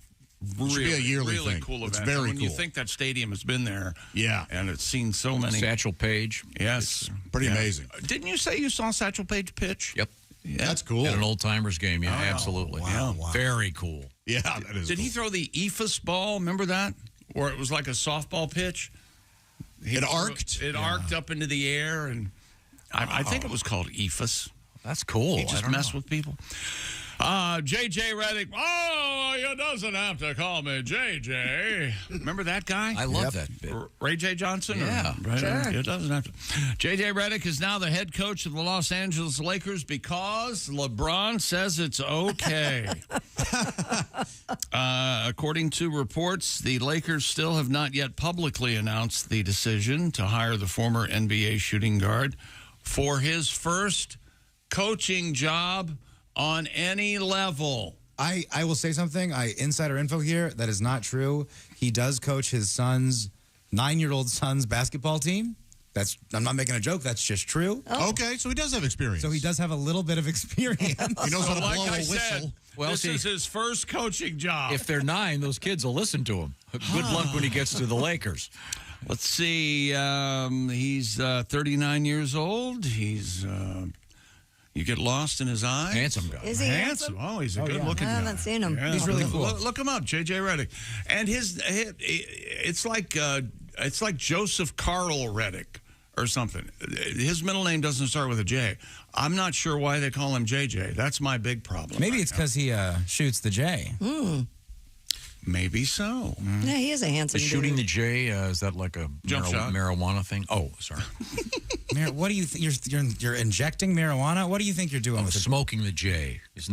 It should be a yearly really thing. Cool It's event. very when cool. you think that stadium has been there, yeah, and it's seen so many. Satchel Paige. Yes. Pretty amazing. Didn't you say you saw Satchel Paige pitch? Yep. Yeah. That's cool. At an old timers game, yeah, absolutely. Wow, Yeah. wow. Very cool. Yeah, that is Did cool. he throw the ephus ball? Remember that? Or it was like a softball pitch? It arced? It arced up into the air, and I think it was called ephus. That's cool. He just messed with people. J.J. Redick. Oh, you doesn't have to call me J.J. Remember that guy? I love that bit. Ray J. Johnson? Yeah, Sure. It doesn't have to. J.J. Redick is now the head coach of the Los Angeles Lakers because LeBron says it's okay. According to reports, the Lakers still have not yet publicly announced the decision to hire the former NBA shooting guard for his first coaching job on any level. I will say something. Insider info here. That is not true. He does coach his 9-year-old son's basketball team. I'm not making a joke. That's just true. Okay, so he does have experience. So he does have a little bit of experience. He knows how to blow a whistle. Well, this is his first coaching job. If they're 9, those kids will listen to him. Good luck when he gets to the Lakers. Let's see. He's 39 years old. He's you get lost in his eyes. Handsome guy. Is he handsome? Oh, he's a good-looking guy. I haven't seen him. Yeah. He's really cool. Look him up, J.J. Redick. And it's like Joseph Carl Redick or something. His middle name doesn't start with a J. I'm not sure why they call him J.J. That's my big problem. Maybe it's because he shoots the J. Maybe so. Yeah, he is a handsome Is shooting dude. the J, is that like a Jump shot? marijuana thing? Oh, sorry. What do you think? You're injecting marijuana? What do you think you're doing with it? Smoking the J. Is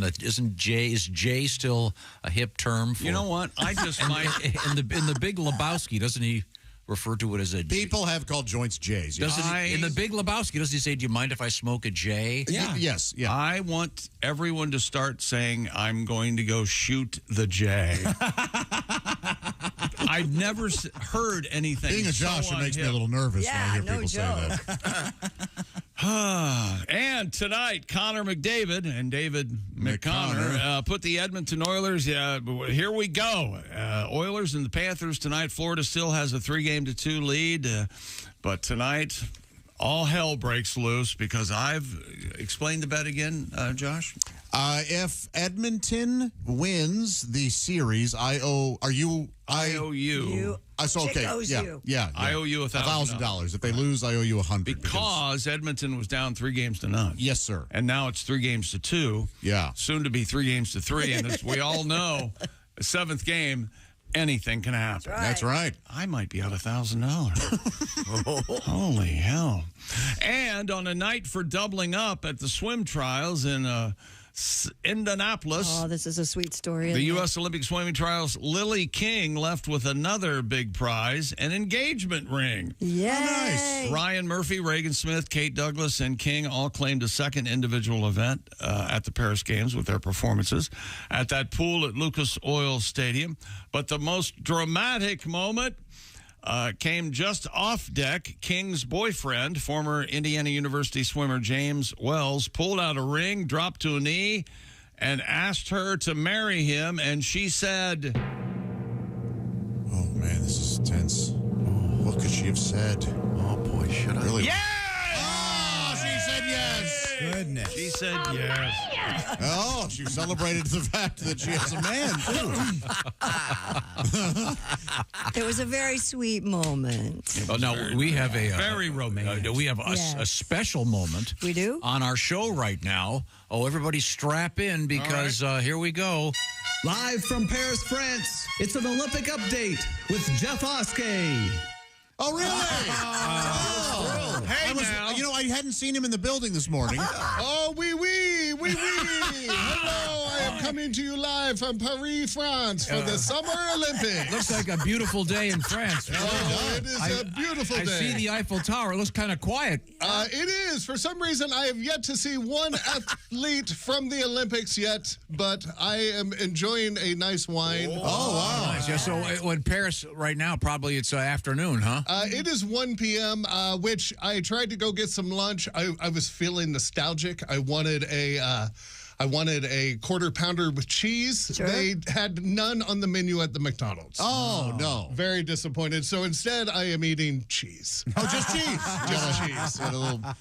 J still a hip term for? You know what? I just might. In the Big Lebowski, doesn't he refer to it as a J? People have called joints J's. Doesn't he, in the Big Lebowski, does he say, "Do you mind if I smoke a J"? Yeah. Yes. Yeah. I want everyone to start saying, "I'm going to go shoot the J." I've never heard anything. Being a Josh, it makes me a little nervous when I hear people say that. And tonight, Connor McDavid and David McConnor put the Edmonton Oilers. Here we go. Oilers and the Panthers tonight. Florida still has a 3-2 lead. But tonight, all hell breaks loose because I've explained the bet again, Josh. If Edmonton wins the series, I owe you. I owe you. Okay. Yeah. I owe you $1,000. If they lose, I owe you $100. Because Edmonton was down 3-0. Yes, sir. And now it's 3-2. Yeah. Soon to be 3-3. And as we all know, the 7th game, anything can happen. That's right. I might be out $1,000. Holy hell. And on a night for doubling up at the swim trials in Indianapolis. Oh, this is a sweet story. The U.S. Olympic swimming trials, Lily King left with another big prize, an engagement ring. Yay. Oh, nice. Ryan Murphy, Reagan Smith, Kate Douglas, and King all claimed a second individual event at the Paris Games with their performances at that pool at Lucas Oil Stadium. But the most dramatic moment came just off deck. King's boyfriend, former Indiana University swimmer James Wells, pulled out a ring, dropped to a knee, and asked her to marry him. And she said, "Oh man, this is tense. What could she have said? Oh boy, should I? Really? Yes! Oh, she said yes. Goodness. She said yes. Oh, she celebrated the fact that she has a man, too. It was a very sweet moment. Oh, now, we have a... very romantic. We have a special moment. We do? On our show right now. Oh, everybody strap in because here we go. Live from Paris, France, it's an Olympic update with Jeff Oskay. Oh, really? Hey, now. I hadn't seen him in the building this morning. Oh, oui. Hello, I am coming to you live from Paris, France for the Summer Olympics. Looks like a beautiful day in France. Oh, it is a beautiful day. I see the Eiffel Tower. It looks kind of quiet. It is. For some reason, I have yet to see one athlete from the Olympics yet, but I am enjoying a nice wine. Oh, wow. Nice. Yeah, so in Paris right now, probably it's afternoon, huh? It is 1 p.m., which I tried to go get some lunch. I was feeling nostalgic. I wanted a quarter pounder with cheese. Sure. They had none on the menu at the McDonald's. Oh, no. Very disappointed. So instead, I am eating cheese. Oh, just cheese. Just cheese.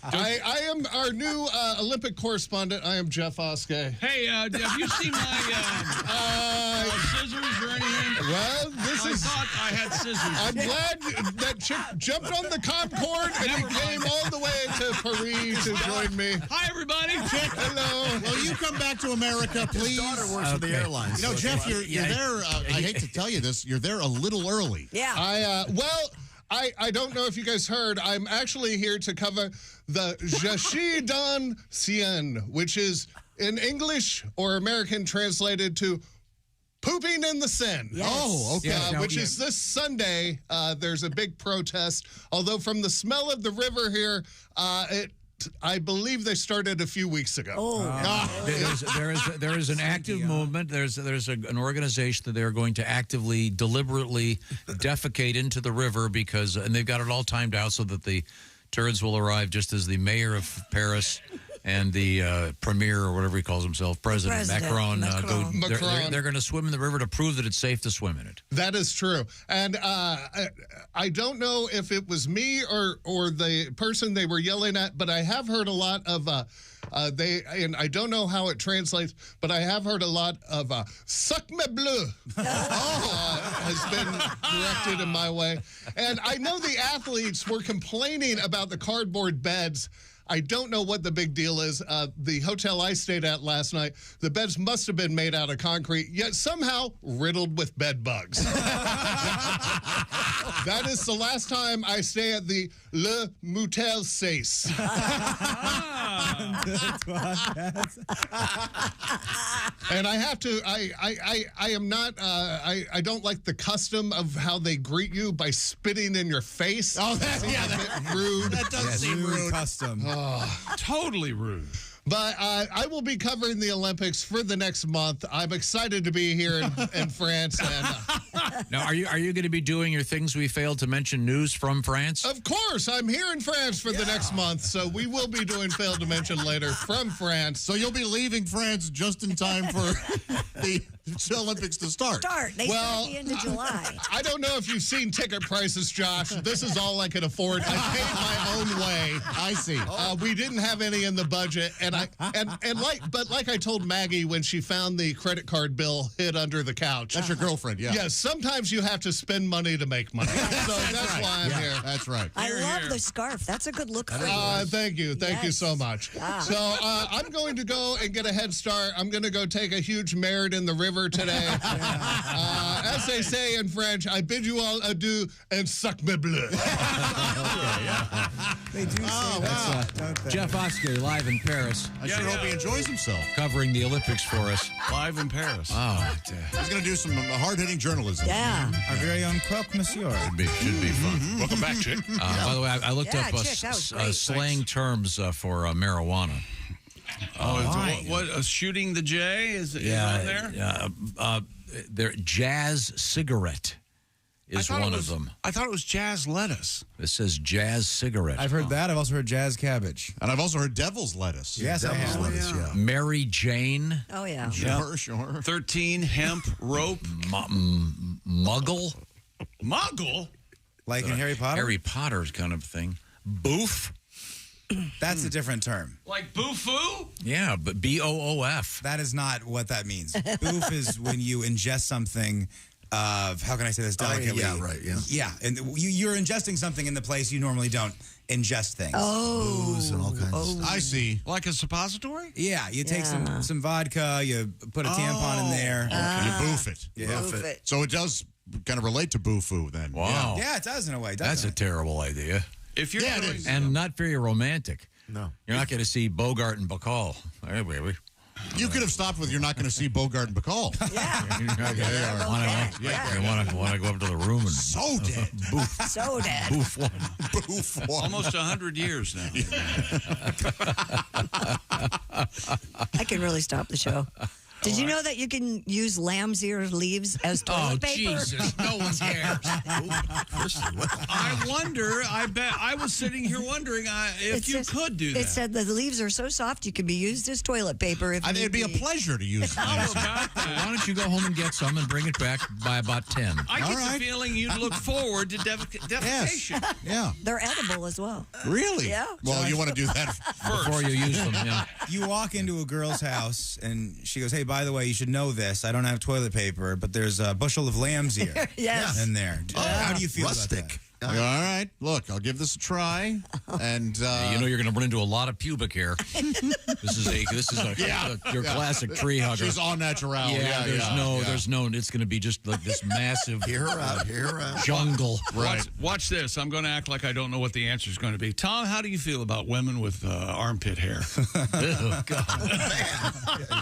I am our new Olympic correspondent. I am Jeff Oskay. Hey, have you seen my scissors or anything? Well, I thought I had scissors. I'm glad that chick jumped on the Concorde and he came all the way to Paris to join me. Hi, everybody. Hello. Will you come back to America, please? His daughter works for the airlines. Jeff, you're there. I hate to tell you this. You're there a little early. Yeah. I don't know if you guys heard. I'm actually here to cover the Je suis dans Seine, which is in English or American translated to pooping in the Seine. Yes. Oh, okay. Which is this Sunday. There's a big protest. Although from the smell of the river here, I believe they started a few weeks ago. There is an active movement. There's an organization that they're going to actively, deliberately defecate into the river and they've got it all timed out so that the turds will arrive just as the mayor of Paris and the premier, or whatever he calls himself, President Macron. They're going to swim in the river to prove that it's safe to swim in it. That is true. And I don't know if it was me or the person they were yelling at, but I have heard a lot of and I don't know how it translates, but I have heard a lot of "suck me bleu" has been directed in my way. And I know the athletes were complaining about the cardboard beds. I don't know what the big deal is. The hotel I stayed at last night, the beds must have been made out of concrete, yet somehow riddled with bed bugs. That is the last time I stay at the Le Motel 6. And I have to, I am not, I don't like the custom of how they greet you by spitting in your face. Oh, that's a bit rude. That does seem rude. Custom. Totally rude. But I will be covering the Olympics for the next month. I'm excited to be here in France. And, now, are you going to be doing your things we failed to mention news from France? Of course, I'm here in France for the next month, so we will be doing failed to mention later from France. So you'll be leaving France just in time for the Olympics to start. They start at the end of July. I don't know if you've seen ticket prices, Josh. This is all I could afford. I paid my own way. I see. We didn't have any in the budget, but like I told Maggie when she found the credit card bill hid under the couch. That's your girlfriend, yeah. Yes, sometimes you have to spend money to make money. So that's why I'm here. That's right. I love the scarf. That's a good look for you. Thank you. Thank you so much. Ah. So I'm going to go and get a head start. I'm going to go take a huge merit in the river today. As they say in French, I bid you all adieu and suck me bleu. They do say that, don't they? Jeff Oskay, live in Paris. I sure hope he enjoys himself. Covering the Olympics for us. Live in Paris. Oh, he's going to do some hard-hitting journalism. Yeah. Our very own croque monsieur. Should be fun. Welcome back, Chick. By the way, I looked up Chick, that was great. slang terms for marijuana. Shooting the J is on there? Yeah. There, jazz cigarette is one of them. I thought it was jazz lettuce. It says jazz cigarette. I've heard that. I've also heard jazz cabbage. And I've also heard devil's lettuce. Yes, I have. Lettuce, yeah. Mary Jane. Oh, yeah. Sure. 13 hemp rope. Muggle. Muggle? Like in Harry Potter? Harry Potter's kind of thing. Boof. That's a different term. Like boo-foo? Yeah, but B-O-O-F. That is not what that means. Boof is when you ingest something of, how can I say this delicately? Yeah, right, yeah. Yeah, and you're ingesting something in the place you normally don't ingest things. Oh. Booze and all kinds of stuff. I see. Like a suppository? Yeah, you take some vodka, you put a tampon in there. You boof it. Yeah. Boof it. So it does kind of relate to boo-foo then. Wow. Yeah, it does in a way. That's a terrible idea. If you're it is. And not very romantic. No. You're not going to see Bogart and Bacall. Hey, baby. You could have stopped with, you're not going to see Bogart and Bacall. Yeah. You want to go up to the room and So dead. boof. So dead. Boof one. Boof one. almost 100 years now. I can really stop the show. Did you know that you can use lamb's ear leaves as toilet paper? Jesus. No one cares. I wonder, I was sitting here wondering if you could do that. It said that the leaves are so soft you can be used as toilet paper. If It'd be a pleasure to use them. Why don't you go home and get some and bring it back by about 10? I get the feeling you'd look forward to defecation. Yeah. They're edible as well. Really? Yeah. Well, you want to do that first. Before you use them, yeah. You walk into a girl's house and she goes, hey, by the way, you should know this. I don't have toilet paper, but there's a bushel of lamb's ear in there. How do you feel about that? All right. Look, I'll give this a try. And you know you're going to run into a lot of pubic hair. This is your classic tree hugger. She's all natural. Yeah, there's no. It's going to be just like this massive Hear her out. jungle. Right. Watch this. I'm going to act like I don't know what the answer is going to be. Tom, how do you feel about women with armpit hair? Oh, God.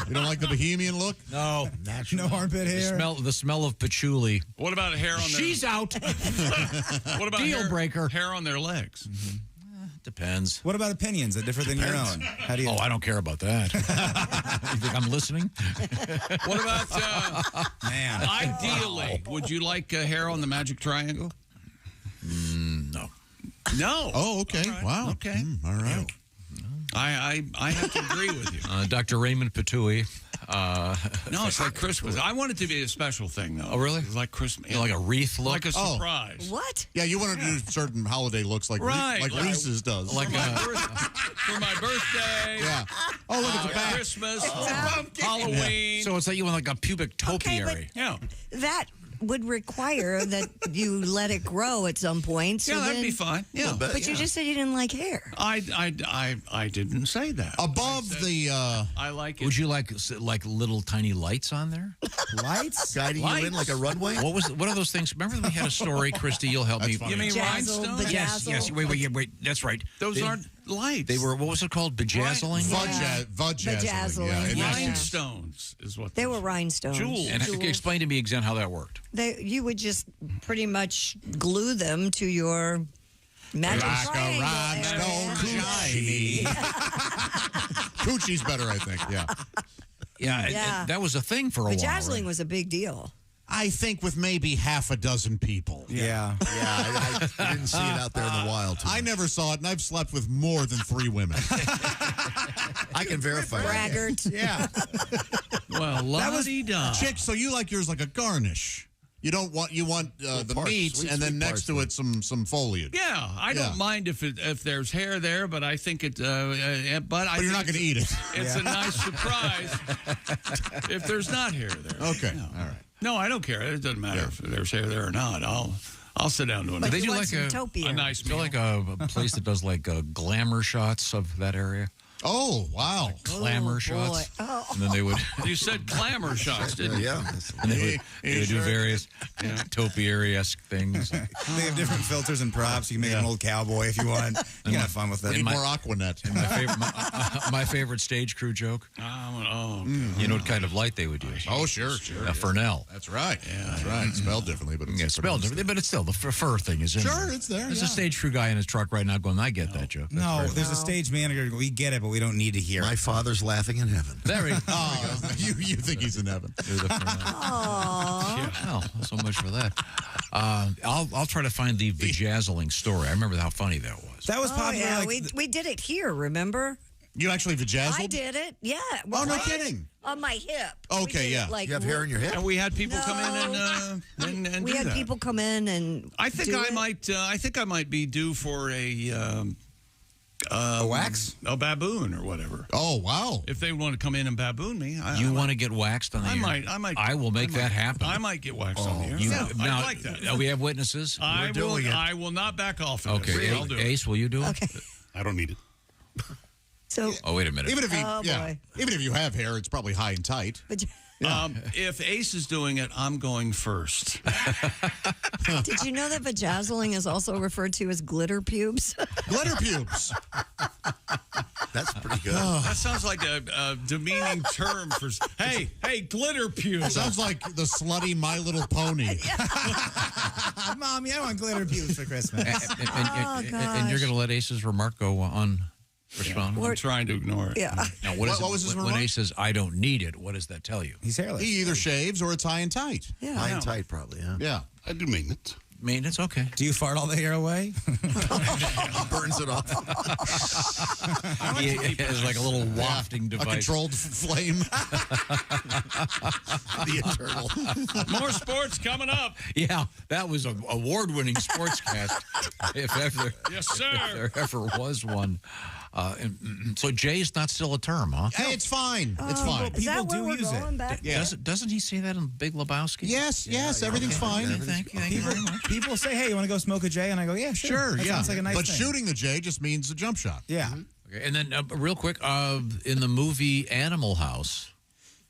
You don't like the bohemian look? No. No armpit hair. The smell of patchouli. What about hair on their... She's out. What about Deal breaker. Hair on their legs? Mm-hmm. Depends. What about opinions that differ than your own? How do you? Oh, I don't care about that. You think I'm listening? What about, man? Ideally, would you like hair on the magic triangle? No. No. Oh, okay. All right. Wow. Okay. All right. I have to agree with you. Dr. Raymond Patui. No, it's like Christmas. I want it to be a special thing, though. Oh, really? It's like Christmas. Like a wreath look? Like a surprise. What? Yeah, you want to do certain holiday looks like Reese's does. Like for my birthday. Yeah. Oh, look, it's a bat. Christmas. Halloween. So it's like you want like a pubic topiary. Yeah. That would require that you let it grow at some point. So Yeah, that'd then- be fine. Yeah. But you just said you didn't like hair. I didn't say that. Above the I like it. Would you like little tiny lights on there? Lights? Guiding you in like a runway? What are those things? Remember we had a story, Christy, you'll help me. You mean rhinestones? Yes. Wait. That's right. Those aren't lights. They were, what was it called? Bejazzling? Vajazzling. Yeah. Rhinestones is what They were rhinestones. Jewels. And explain to me again how that worked. You would just pretty much glue them to your magic Like a triangle rhinestone shiny. Coochie's better, I think. Yeah. Yeah. That was a thing for a while. Bejazzling was a big deal. I think with maybe half a dozen people. Yeah. I didn't see it out there in the wild. I never saw it, and I've slept with more than 3 women. I can verify that. Braggart. Yeah. Well, la-di-da. Chick, so you like yours like a garnish. You want the meat sweet, and then sweet next to it some foliage. Yeah, I don't mind if there's hair there, but I think it. But you're not going to eat it. It's a nice surprise if there's not hair there. Okay, No. all right. No, I don't care. It doesn't matter if there's hair there or not. I'll sit down to a But nice, you want some topiary. a nice Is there meal. like a place that does like glamour shots of that area? Oh, wow. Glamour shots. Oh. And then they would. You said glamour shots, didn't you? Yeah. And they would do various topiary-esque things. They have different filters and props. You can make an old cowboy if you want. You can have fun with it. Need more Aquanet. My favorite stage crew joke. You know what kind of light they would use? Oh, sure. A Fresnel. That's right. Yeah, that's right. Spelled differently, but it's Spelled differently, but it's still the fur thing is in Sure, there. it's there. There's a stage crew guy in his truck right now going, I get that joke. No, there's a stage manager. We get it, but we don't need to hear My it. father's laughing in heaven. There we go. Oh, you think he's in heaven. Well, so much for that. I'll try to find the bejazzling story. I remember how funny that was. That was popular. Yeah, like, we did it here, remember? You actually vajazzled? I did it. Yeah. Oh, no kidding. On my hip. Okay, yeah. Like, You have hair in your hip? And we had people come in and we do had that. people come in and I think do I it. might. I think I might be due for a wax? a baboon or whatever. Oh, wow. If they want to come in and baboon me, You want to get waxed on the I air? might. I will make that happen. I might get waxed on the air. You, Yeah, now, I'd like that. We have witnesses? I will not back off. Of Okay, this. I'll do it. Ace, will you do it? Okay. I don't need it. So, Oh, wait a minute. Even if Oh, boy. even if you have hair, it's probably high and tight. If Ace is doing it, I'm going first. did you know that vajazzling is also referred to as glitter pubes? Glitter pubes. That's pretty good. That sounds like a demeaning term for. Hey, glitter pubes. Sounds like the slutty My Little Pony. Mommy, I want glitter pubes for Christmas. And you're going to let Ace's remark go on respond? I'm trying to ignore it. Yeah. Now, What was his when remark? Ace says, I don't need it, what does that tell you? He's hairless. He either shaves or it's high and tight. Yeah. High and tight, probably, yeah. Yeah. I do maintenance. Maintenance, okay. Do you fart all the hair away? Burns it off. It has like a little wafting A device. controlled flame. The eternal. More sports coming up. Yeah, that was an award-winning sportscast, if ever, Yes, sir. if there ever was one. So Jay's not still a term, huh? Hey, it's fine. It's fine. Is that People where do we're use it. going back? Yeah. Doesn't he say that in Big Lebowski? Yes, everything's fine. Thank you very much. People say, hey, you want to go smoke a J? And I go, yeah, sure. Sure, That yeah. sounds like a nice but thing. shooting the J just means a jump shot. Yeah. Okay, and then real quick, in the movie Animal House,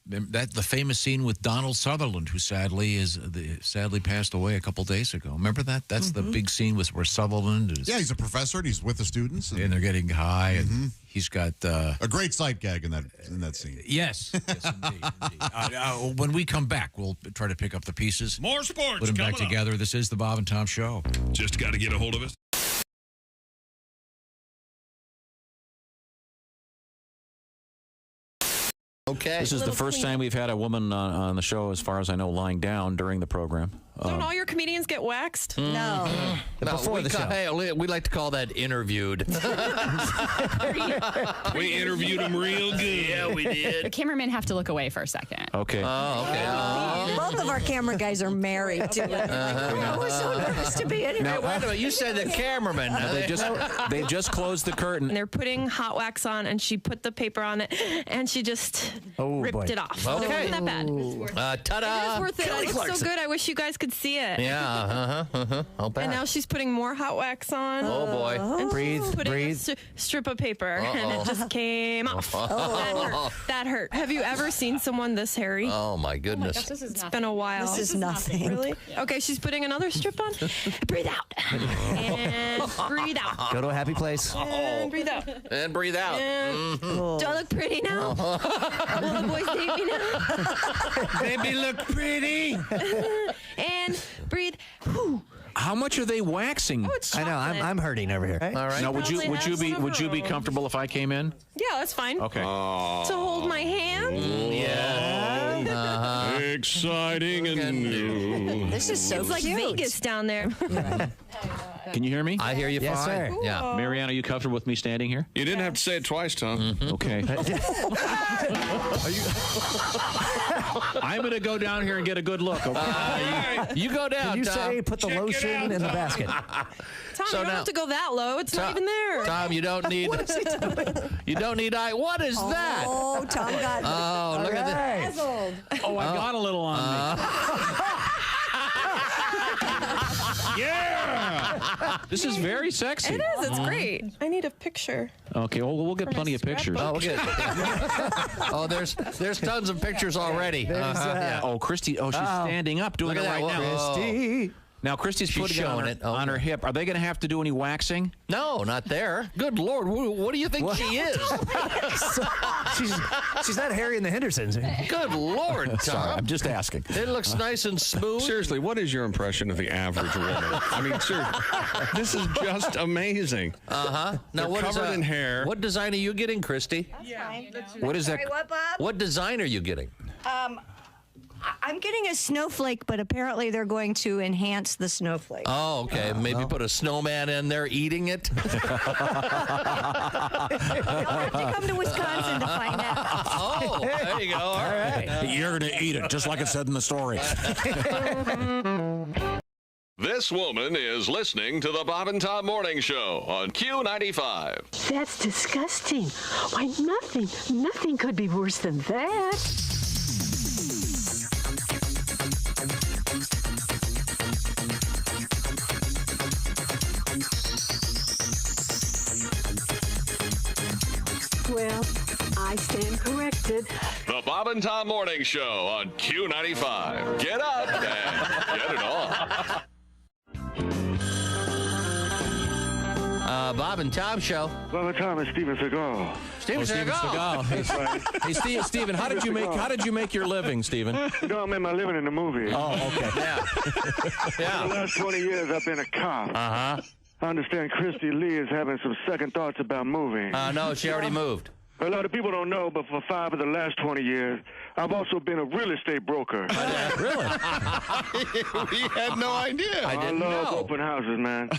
the famous scene with Donald Sutherland, who sadly passed away a couple days ago. Remember that? That's the big scene where Sutherland is. Yeah, he's a professor and he's with the students. And they're getting high, and he's got a great sight gag in that scene. Yes, indeed. When we come back, we'll try to pick up the pieces. More sports. Put them back coming up. together. This is the Bob and Tom Show. Just got to get a hold of us. Okay. This is the first time we've had a woman on the show, as far as I know, lying down during the program. Don't all your comedians get waxed? No. Before the show. Hey, we like to call that interviewed. We interviewed him real good. Yeah, we The did. cameramen have to look away for a second. Okay. Oh, okay. Both of our camera guys are married to it. We're so nervous to be in here. Hey, wait a minute. You said the cameraman. They just closed the curtain. And they're putting hot wax on, and she put the paper on it, and she just ripped it off. Okay. It wasn't that bad. Ta-da. It is worth it. Kelly It's Clarkson. so good. I wish you guys could see it. Yeah, I'll bet. And now she's putting more hot wax on. Oh, boy. And Breathe, she's putting breathe. a strip of paper, and it just came off. That hurt. Have you ever seen someone this hairy? Oh, my goodness. It's been a while. This is nothing. Really? Okay, she's putting another strip on. Breathe out. And breathe out. Go to a happy place. And breathe out. And breathe out. And do I look pretty now? Will the boys date me now? Baby, look pretty. And breathe. Whew. How much are they waxing? Oh, it's I know. I'm hurting over here. All right. Now, would you be comfortable if I came in? Yeah, that's fine. Okay. To hold my hand. Yeah. Exciting and new. This is so It's like cute. Vegas down there. Can you hear me? I hear you fine. Yes, sir. Yeah. Marianne, are you comfortable with me standing here? You didn't have to say it twice, Tom. Okay. I'm going to go down here and get a good look. Okay. You go down, Can you Tom. say put the Check it lotion out, in the Tom. basket? Tom, So you don't now- have to go that low. It's not even there. Tom, you don't need. You don't need eye. What is that? Oh, Tom got Oh, look at that. dazzled. Oh, I got a little on me. Yeah! This is very sexy. It is. It's great. I need a picture. Okay, well, we'll get plenty of pictures. Oh, okay. Oh, there's tons of pictures already. Yeah. Oh, Christy. Oh, she's standing up doing Look it at right that. now. Whoa. Christy. Now, Christy's She's putting it on showing her, it. Oh, on her hip. Are they going to have to do any waxing? No, not there. Good Lord. What do you think she is? She's not Harry and the Hendersons. Good Lord, Tom. Sorry, I'm just asking. It looks nice and smooth. Seriously, what is your impression of the average woman? I mean, seriously, this is just amazing. Now, They're what is covered in hair. What design are you getting, Christy? What is that? Sorry, what, Bob? What design are you getting? I'm getting a snowflake, but apparently they're going to enhance the snowflake. Oh, okay. Maybe put a snowman in there eating it. You'll have to come to Wisconsin to find out. Oh, there you go. All right. You're going to eat it, just like it said in the story. This woman is listening to the Bob and Tom Morning Show on Q95. That's disgusting. Why, nothing could be worse than that. Well, I stand corrected. The Bob and Tom Morning Show on Q95. Get up and get it on. Bob and Tom Show. Bob and Tom and Steven Seagal. Steven Seagal. Hey, Steven, how did you make your living, Steven? You know, I made my living in the movie. Oh, okay. Yeah. For the last 20 years, I've been a cop. Uh-huh. I understand Christy Lee is having some second thoughts about moving. No, she already moved. A lot of people don't know, but for 5 of the last 20 years, I've also been a real estate broker. Really? We had no idea. I love open houses, man.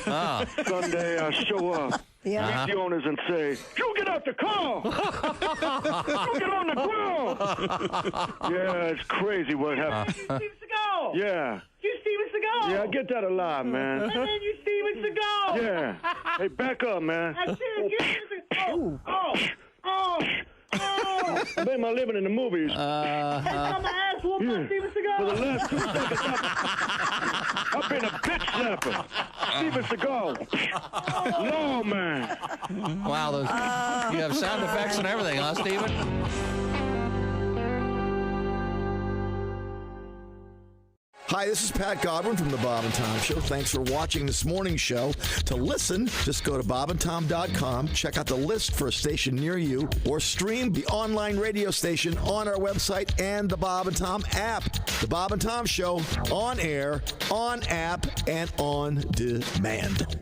Sunday, I show up. Yeah. Meet the owners and say, "You get out the car! You get on the ground!" Yeah, it's crazy what happened. Steven Seagal! Yeah. You Steven Seagal! Yeah, I get that a lot, man. And then you Steven Seagal! Yeah. Hey, back up, man. That's it. Get Steven Seagal! Oh! I made my living in the movies. Every time my ass whooped by Steven Seagal! For the last 2 seconds, I've been a bitch slapper. Steven Seagal. No, man. Wow, you have sound effects and everything, huh, Steven? Hi, this is Pat Godwin from the Bob and Tom Show. Thanks for watching this morning's show. To listen, just go to bobandtom.com, check out the list for a station near you, or stream the online radio station on our website and the Bob and Tom app. The Bob and Tom Show, on air, on app, and on demand.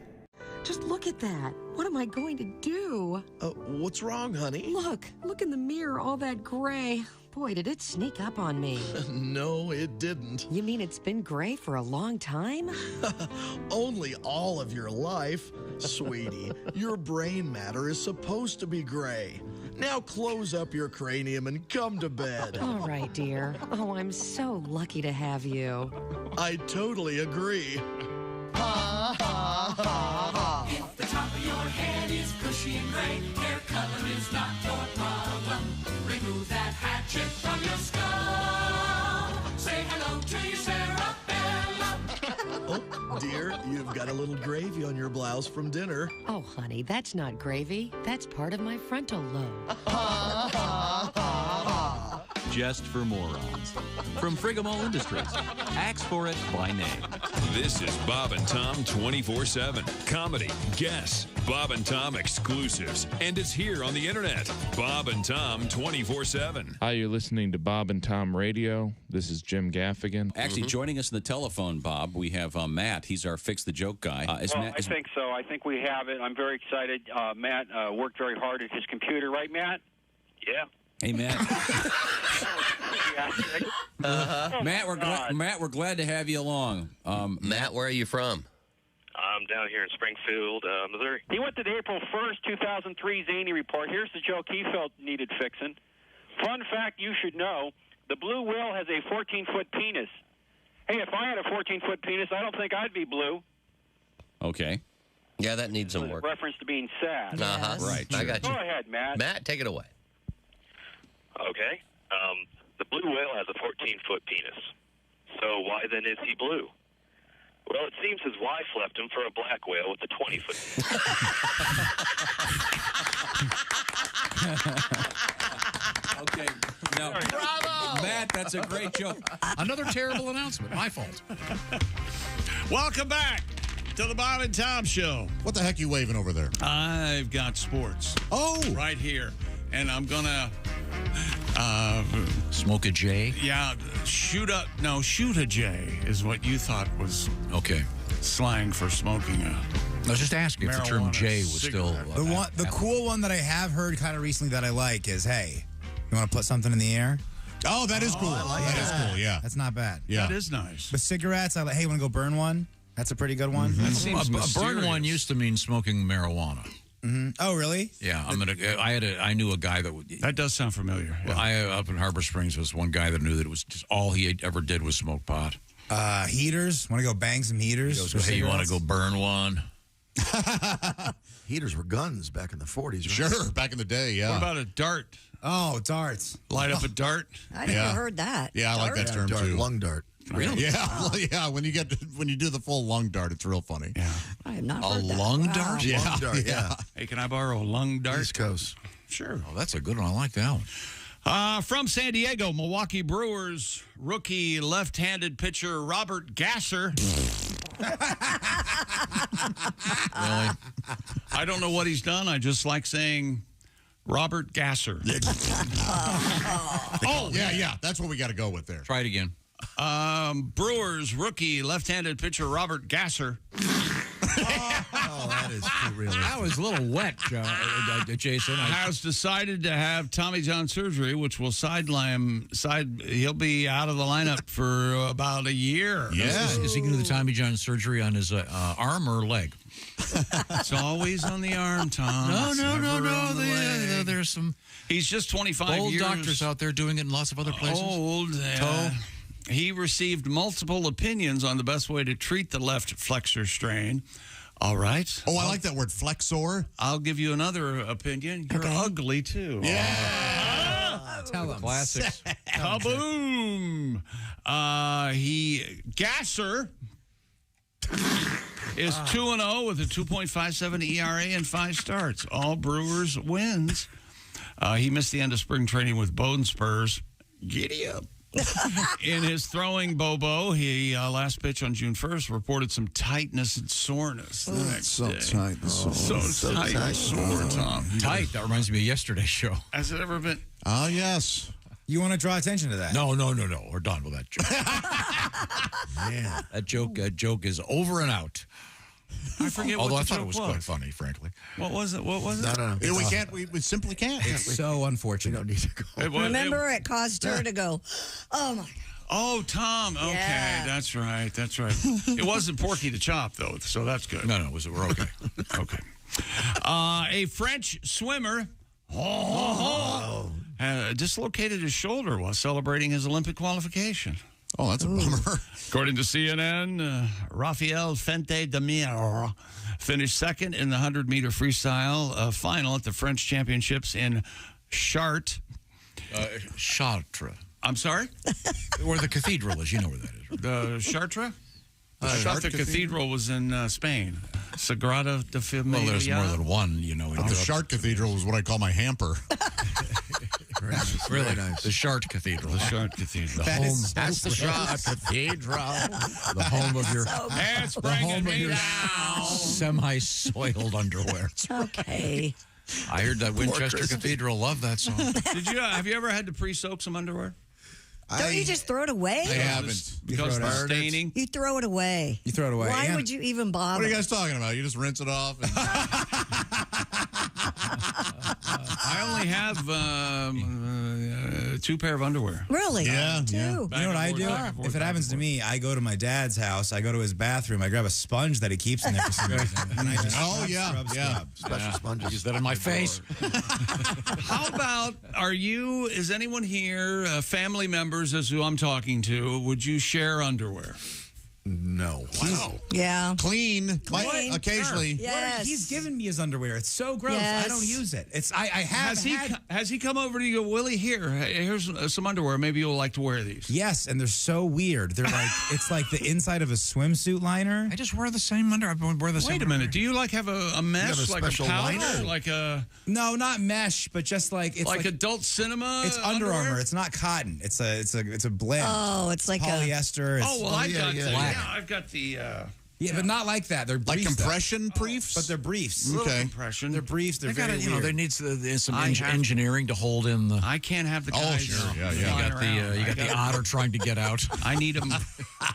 Just look at that. What am I going to do? What's wrong, honey? Look in the mirror, all that gray. Boy, did it sneak up on me. No, it didn't. You mean it's been gray for a long time? Only all of your life. Sweetie, your brain matter is supposed to be gray. Now close up your cranium and come to bed. All right, dear. Oh, I'm so lucky to have you. I totally agree. Ha, ha, ha, ha. If the top of your head is bushy and gray, hair color is not your problem. Remove that hatchet from your skull. Say hello to your cerebellum. Oh, dear, you've got a little gravy on your blouse from dinner. Oh, honey, that's not gravy. That's part of my frontal lobe. Ha, ha, ha, ha. Just for morons. From Frigamall Industries. Ask for it by name. This is Bob and Tom 24/7. Comedy, guests, Bob and Tom exclusives, and it's here on the internet. Bob and Tom 24/7. Hi, you're listening to Bob and Tom Radio. This is Jim Gaffigan. Actually, joining us on the telephone, Bob, we have Matt. He's our Fix the Joke guy. I think so. I think we have it. I'm very excited. Matt worked very hard at his computer, right, Matt? Yeah. Hey, Matt. Matt, we're glad to have you along. Matt, where are you from? I'm down here in Springfield, Missouri. He went to the April 1st, 2003 Zany report. Here's the joke he felt needed fixing. Fun fact you should know, the blue whale has a 14-foot penis. Hey, if I had a 14-foot penis, I don't think I'd be blue. Okay. Yeah, that needs some work. Reference to being sad. Uh-huh. Right. I got you. Go ahead, Matt. Matt, take it away. Okay. The blue whale has a 14-foot penis. So why then is he blue? Well, it seems his wife left him for a black whale with a 20-foot penis. Okay. Now, bravo! Matt, that's a great joke. Another terrible announcement. My fault. Welcome back to the Bob and Tom Show. What the heck are you waving over there? I've got sports. Oh! Right here. And I'm going to... Smoke a J? Yeah, shoot a J is what you thought was okay slang for smoking a... I was just asking if the term J was still... The cool one that I have heard kind of recently that I like is, hey, you want to put something in the air? Oh, that is cool. That is cool, yeah. That's not bad. Yeah. That is nice. But cigarettes, I like, hey, want to go burn one? That's a pretty good one. Mm-hmm. That seems a burn one used to mean smoking marijuana. Mm-hmm. Oh, really? Yeah, I knew a guy that does sound familiar. Well, up in Harbor Springs was one guy that knew that it was just all he ever did was smoke pot. Heaters? Want to go bang some heaters? Hey, you want to go burn one? Heaters were guns back in the 40s, right? Sure, back in the day, yeah. What about a dart? Oh, darts. Light up a dart? I never heard that. Yeah, I like that term, dart, too. Lung dart. Really? Yeah, yeah. When you do the full lung dart, it's real funny. Yeah. I have not A heard that. lung Wow. dart? Yeah. Lung dart, yeah. Hey, can I borrow a lung dart? East Coast. Sure. Oh, that's a good one. I like that one. From San Diego, Milwaukee Brewers rookie left-handed pitcher Robert Gasser. Really? I don't know what he's done. I just like saying Robert Gasser. Oh, yeah. That's what we got to go with there. Try it again. Brewers rookie left-handed pitcher Robert Gasser. Oh, that is too real. That was a little wet, Jason. Has decided to have Tommy John surgery, which will he'll be out of the lineup for about a year. Yeah. Is he going to do the Tommy John surgery on his arm or leg? It's always on the arm, Tom. No. There's some. He's just 25 old years. Doctors out there doing it in lots of other places. Old. Toe. He received multiple opinions on the best way to treat the left flexor strain. All right. Oh, I like that word, flexor. I'll give you another opinion. You're ugly, too. Yeah. Tell him. Classics. Kaboom. Gasser is 2-0 with a 2.57 ERA and 5 starts. All Brewers wins. He missed the end of spring training with bone spurs. Giddy up. In his throwing bobo, he last pitch on June 1st reported some tightness and soreness. So tight and sore. So tight and sore, Tom. Tight. That reminds me of yesterday's show. Has it ever been? Oh, yes. You want to draw attention to that? No. We're done with that joke. Yeah. That joke is over and out. I forget Although what I the thought it joke was quite funny, frankly. What was it? What was it? No. We can't. We simply can't. It's so unfortunate. We don't need to go. Remember, it caused her to go, oh, my God. Oh, Tom. Okay, Yeah. that's right. That's right. It wasn't Porky the Chop, though, so that's good. No, we're okay. Okay. A French swimmer dislocated his shoulder while celebrating his Olympic qualification. Oh, that's a bummer. According to CNN, Raphael Fente de Mir finished second in the 100-meter freestyle final at the French Championships in Chartres. Chartres. I'm sorry? Where the cathedral is. You know where that is. The Chartres? I thought the cathedral was in Spain. Sagrada de Familia. Well, there's more than one, you know. The Chartres Cathedral is what I call my hamper. Really nice. The Chartres Cathedral. The Chartres Cathedral. That's the Chartres Cathedral. The home of your, It's bringing me down. Semi-soiled underwear. Okay. I heard that Winchester Cathedral loved that song. Have you ever had to pre-soak some underwear? Don't you just throw it away? I haven't. Because of the staining? You throw it away. You throw it away. Why would you even bother? What are you guys talking about? You just rinse it off? And... I only have 2 pair of underwear. Really? Yeah. Two. You know what I do? If it happens to me, I go to my dad's house. I go to his bathroom. I grab a sponge that he keeps in there for some reason. And I just scrub. Special sponges. Use that in my face. How about, is anyone here, family members is who I'm talking to, would you share underwear? No. Wow. Yeah. Clean. Occasionally. Yes. He's given me his underwear. It's so gross. Yes. I don't use it. I have Has he come over to you, Willie? Here's some underwear. Maybe you'll like to wear these. Yes, and they're so weird. They're like it's like the inside of a swimsuit liner. I just wear the same underwear. I wear the same. Wait a minute. Do you have a mesh, like a powder, liner? like a? No, not mesh, but just like it's like adult cinema. It's Under Armour. It's not cotton. It's a blend. Oh, it's like polyester. I've got the. Yeah, but not like that. They're like briefs, compression briefs, but they're briefs. Okay, compression. They're briefs. They're very weird. There needs some engineering to hold in the. I can't have the guys. Oh, sure. Yeah. You got the otter trying to get out. I need them.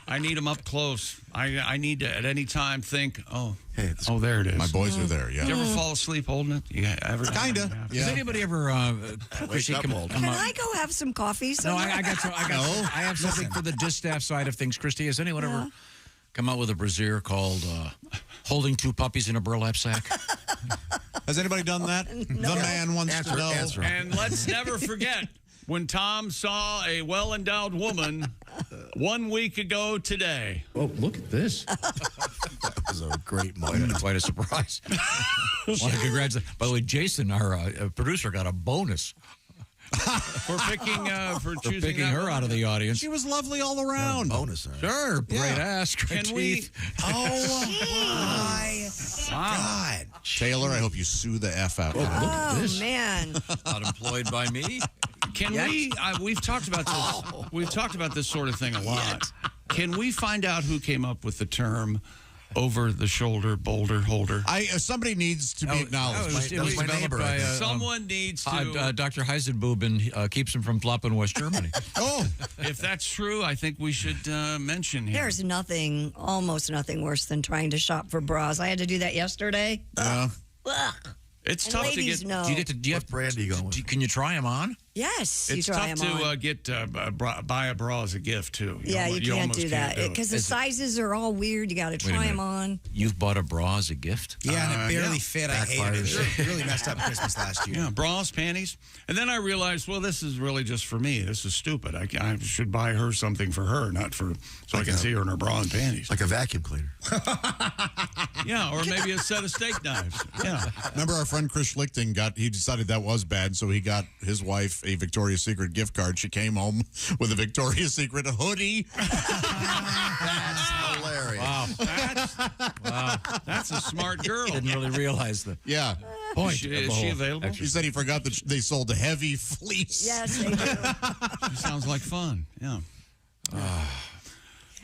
I need them up close. I need to at any time think. There it is. My boys are there. Yeah. Did you ever fall asleep holding it? You ever? Kinda. Yeah. Does anybody ever? Can I go have some coffee? No, I have something for the distaff side of things. Christy, has anyone ever come out with a brassiere called "Holding Two Puppies in a Burlap Sack"? Has anybody done that? No. The man wants to know. And let's never forget when Tom saw a well-endowed woman 1 week ago today. Oh, look at this. That was a great moment. Quite a surprise. Want to congratulate. By the way, Jason, our producer, got a bonus. For choosing her out of the audience. She was lovely all around. Bonus. Sure, great ass, great teeth. Oh my God, Taylor! I hope you sue the F out. Look at this. Man. Not employed by me. Can we? We've talked about this. We've talked about this sort of thing a lot. Can we find out who came up with the term over-the-shoulder boulder holder? Somebody needs to be acknowledged. It was developed by someone needs to. Dr. Heisenbuben keeps him from flopping West Germany. If that's true, I think we should mention him. There's almost nothing worse than trying to shop for bras. I had to do that yesterday. Yeah. It's And tough to ladies get. know. Do you have brand are you going with? Can you try them on? Yes, It's you try tough them on. to get buy a bra as a gift too. You can't almost do that because the sizes are all weird. You got to try them on. You've bought a bra as a gift? Yeah, and it barely fit. I hated it. It really messed up Christmas last year. Yeah, bras, panties. And then I realized, well, this is really just for me. This is stupid. I should buy her something for her, not for I can see her in her bra and panties. Like a vacuum cleaner. Yeah, or maybe a set of steak knives. Yeah. Remember our friend Chris Schlichting he decided that was bad, so he got his wife a Victoria's Secret gift card. She came home with a Victoria's Secret hoodie. That's hilarious. Wow. That's a smart girl. Didn't really realize that. Yeah. Is she available? She said he forgot that they sold heavy fleece. Yes, they do. Sounds like fun. Yeah.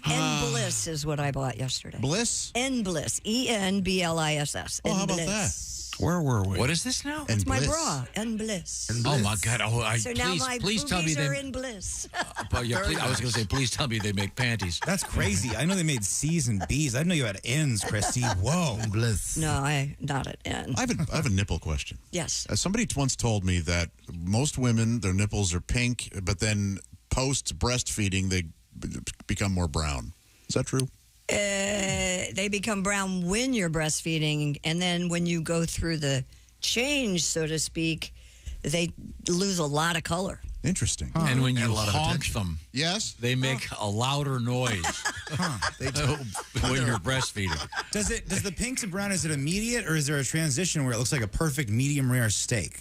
N-Bliss is what I bought yesterday. Bliss? N-Bliss. E-N-B-L-I-S-S. Oh, how about N-Bliss. Where were we? What is this now? It's my bra and bliss. Oh my God! So now my tell me boobies are in bliss. I was going to say, please tell me they make panties. That's crazy. I know they made C's and B's. I didn't know you had N's, Christy. Whoa. Bliss. No, not an N. I have a nipple question. Yes. Somebody once told me that most women, their nipples are pink, but then post breastfeeding, they become more brown. Is that true? They become brown when you're breastfeeding, and then when you go through the change, so to speak, they lose a lot of color. Interesting. And when you honk them, yes, they make a louder noise. They do when you're breastfeeding. Does the pink to brown, is it immediate, or is there a transition where it looks like a perfect medium rare steak?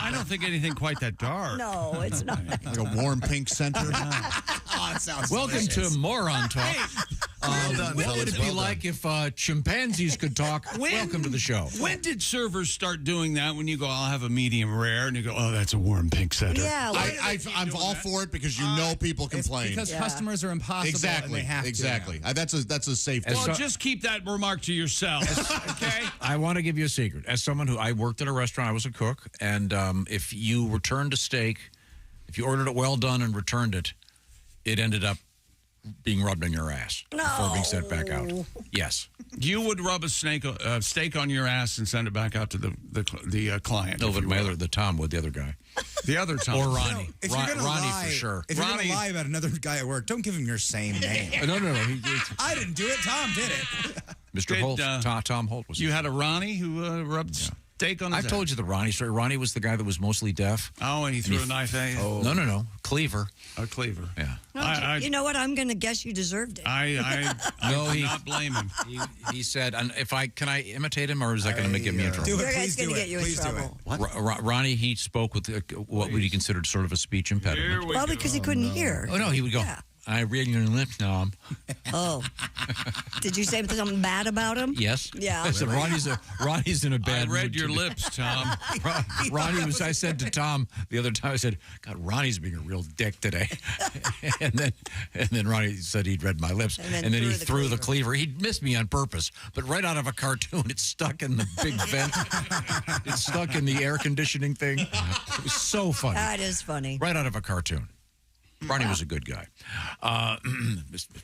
I don't think anything quite that dark. No, it's not. Like a warm pink center. Oh, it sounds Welcome delicious. to Moron Talk. done, What fellas, would it be well like if chimpanzees could talk? Welcome to the show. When did servers start doing that? When you go, I'll have a medium rare, and you go, oh, that's a warm pink center. Yeah. I'm all for it because you know people complain. Because customers are impossible. Exactly. And they have exactly. to. That's a safe. Well, just keep that remark to yourself, okay? I want to give you a secret. As someone who I worked at a restaurant, I was a cook, and if you returned a steak, if you ordered it well done and returned it, it ended up being rubbed in your ass before being sent back out. Yes. You would rub a steak on your ass and send it back out to the client. No, but the Tom would, the other guy. The other Tom. Or Ronnie. If you're gonna Ronnie lie, for sure. If you're going to lie about another guy at work, don't give him your same name. No. I didn't do it. Tom did it. Mr. Holt. Tom Holt was. You had a Ronnie who rubbed steak on his I've ass. told you the Ronnie story. Ronnie was the guy that was mostly deaf. Oh, and he threw a knife at you? Oh. No. Cleaver. A cleaver. Yeah. No, you know what? I'm going to guess you deserved it. I do not blame him. He said, can I imitate him, or is that going to get me in trouble? Do it. It's going to get you in trouble. Ronnie, he spoke with what would he consider sort of a speech impediment. Well, because he couldn't hear. Oh, no, he would go, I read your lips, Tom. Oh. Did you say something bad about him? Yes. Yeah. I said, Ronnie's in a bad mood. I read your lips, Tom. I said to Tom the other time, I said, God, Ronnie's being a real dick today. and then Ronnie said he'd read my lips. And then he threw the cleaver. He missed me on purpose, but right out of a cartoon. It stuck in the big vent. It stuck in the air conditioning thing. It was so funny. That is funny. Right out of a cartoon. Ronnie was a good guy.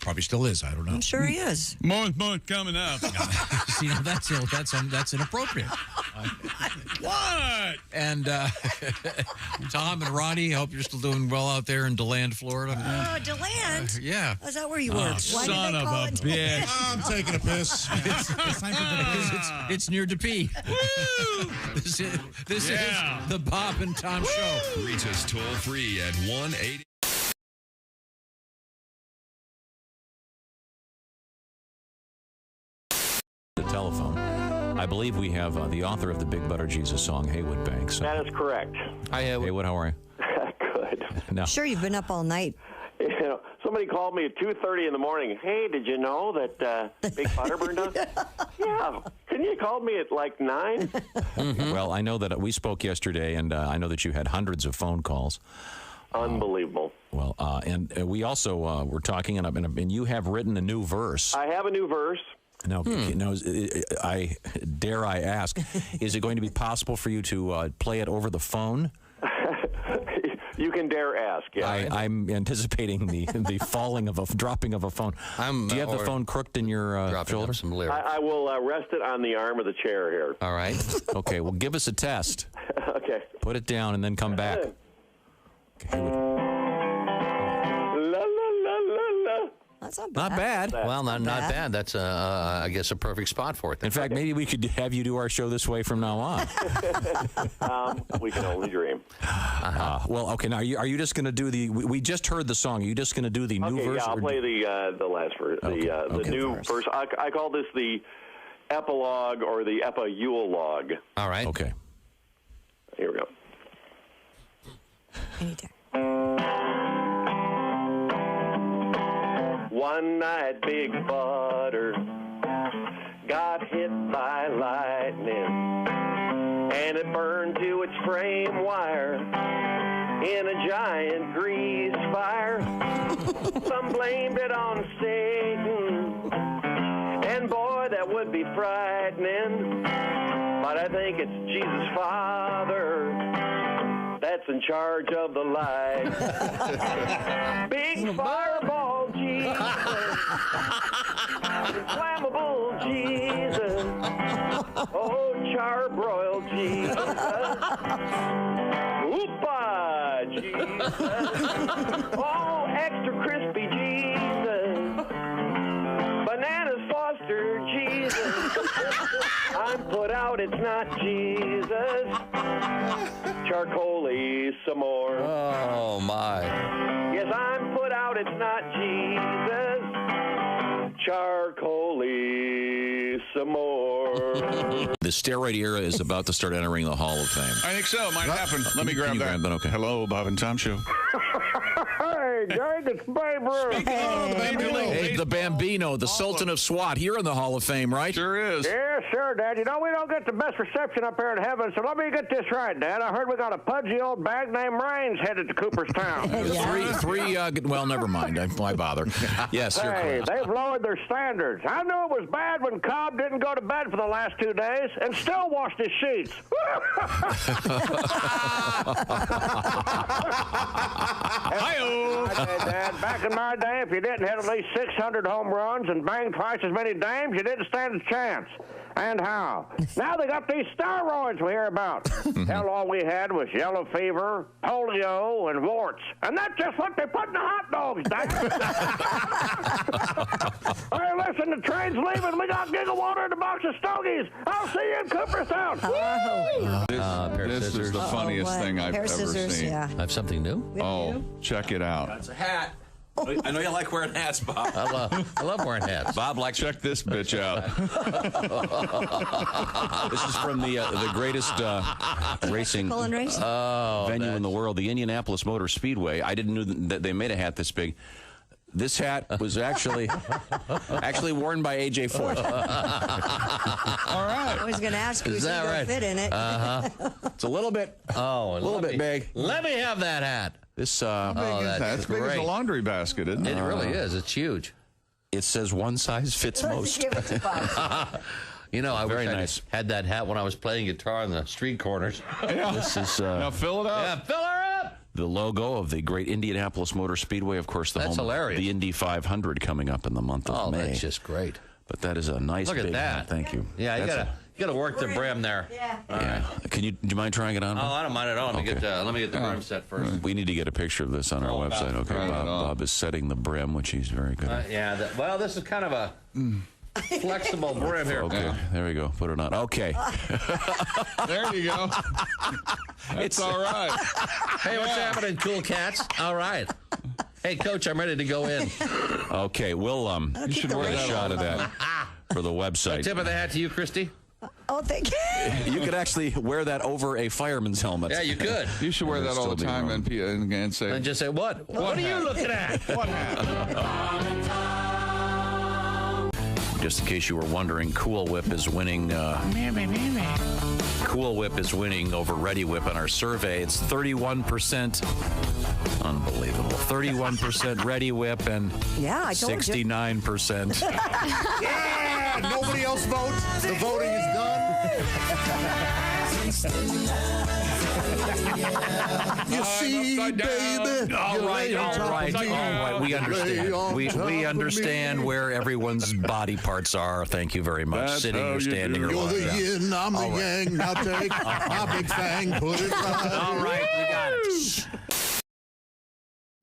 Probably still is. I don't know. I'm sure he is. More coming up. See, now that's inappropriate. What? And Tom and Ronnie, I hope you're still doing well out there in DeLand, Florida. Oh, DeLand? Yeah. Is that where you work? Why son of a bitch. I'm taking a piss. It's near DePee. This is the Bob and Tom Show. Reach us toll free at 1-800. The telephone. I believe we have the author of the Big Butter Jesus song, Haywood Banks. That is correct. Hi, Haywood. How are you? Good. No. Sure, you've been up all night. You know, somebody called me at 2:30 in the morning. Hey, did you know that Big Butterburn does? Yeah. Couldn't you call me at like 9? Mm-hmm. Well, I know that we spoke yesterday, and I know that you had hundreds of phone calls. Unbelievable. Well, and we also were talking, and you have written a new verse. I have a new verse. Now, I dare I ask, is it going to be possible for you to play it over the phone? You can dare ask. Yeah. I'm anticipating the dropping of a phone. Do you have the phone crooked in your shoulder? Some lyrics. I will rest it on the arm of the chair here. All right. Okay. Well, give us a test. Okay. Put it down and then come back. Okay. La la la la la. That's not Not bad. Well, not bad. That's, I guess, a perfect spot for it. In fact, maybe we could have you do our show this way from now on. We can only dream. Well, okay. Now, are you just going to do the? We just heard the song. Are you just going to do the new verse? Yeah, I'll play the last verse. The new verse. I call this the epilogue or the epilogue. All right. Okay. Here we go. Anytime. One night, Big Butter got hit by lightning, and it burned to its frame wire in a giant grease fire. Some blamed it on Satan and boy, that would be frightening. But I think it's Jesus Father that's in charge of the light. Big fireball Jesus, inflammable Jesus, oh charbroiled Jesus, oopa Jesus, oh extra crispy Jesus, bananas Foster Jesus, I'm put out, it's not Jesus. Charcoal-y some more. Oh, my. Yes, I'm put out, it's not Jesus. Charcoal-y some more. The steroid era is about to start entering the Hall of Fame. I think so. Might happen. Let me grab that. Okay. Hello, Bob and Tom Show. Hey, Greg, it's Babe Ruth. Hey, the Bambino, the Sultan of SWAT, here in the Hall of Fame, right? Sure is. Yeah, sure, Dad. You know, we don't get the best reception up here in heaven, so let me get this right, Dad. I heard we got a pudgy old bag named Rains headed to Cooperstown. Three, well, never mind. Why bother? Yes, you're Hey, correct. they've lowered their standards. I knew it was bad when Cobb didn't go to bed for the last 2 days and still washed his sheets. Hi-oh. Dad, back in my day, if you didn't hit at least 600 home runs and bang twice as many dames, you didn't stand a chance. And how? Now they got these steroids we hear about. Hell, all we had was yellow fever, polio, and warts. And that's just what they put in the hot dogs, Dad. Hey, listen, the train's leaving. We got Gigawater and a box of stogies. I'll see you in Cooperstown. This is the funniest thing I've ever seen. Yeah. I have something new. Oh, check it out. It's a hat. I know you like wearing hats, Bob. I love wearing hats. Bob likes. Check this bitch out. This is from the greatest racing venue in the world, the Indianapolis Motor Speedway. I didn't know that they made a hat this big. This hat was actually worn by A.J. Foyt. All right. I was going to ask you, Is that right? fit in it. It's a little bit, big. Let me have that hat. This, That's big as a laundry basket, isn't it? It really is. It's huge. It says one size fits most. Give it to Bob. You know, I Very wish nice. I had that hat when I was playing guitar in the street corners. Yeah. This is Now fill it up. Yeah, fill her up. the logo of the great Indianapolis Motor Speedway. Of course, the That's home hilarious. of the Indy 500 coming up in the month of May. Oh, that's just great. But that is a nice Look at big that. hat. Thank you. Yeah, you That's gotta work the brim there. Yeah. Do you mind trying it on? Oh, I don't mind at all. Let me get the brim set first. We need to get a picture of this on our website. Okay, Bob is setting the brim, which he's very good at. Yeah. Well, this is kind of a flexible brim here. Okay, there we go. Put it on. Okay. There you go. It's all right. Hey, what's happening, cool cats? All right. Hey, Coach, I'm ready to go in. Okay, we'll You should wear get a that shot of that for the website. Tip of the hat to you, Christy. Oh, thank you. You could actually wear that over a fireman's helmet. Yeah, you could. You should wear that all the time and say. And just say, what? What are you looking at? What happened? Just in case you were wondering, Cool Whip is winning. Cool Whip is winning over Ready Whip on our survey. It's 31%. Unbelievable. 31% Ready Whip and Yeah, I told you. 69%. Yeah! Nobody else votes. The voting is done. You see, baby. All right. We understand. We understand where everyone's body parts are. Thank you very much. That's Sitting how or you standing do or it. You're what. the Yeah. yin, I'm the yang. Now take my big fang, put it right. All right, we got it.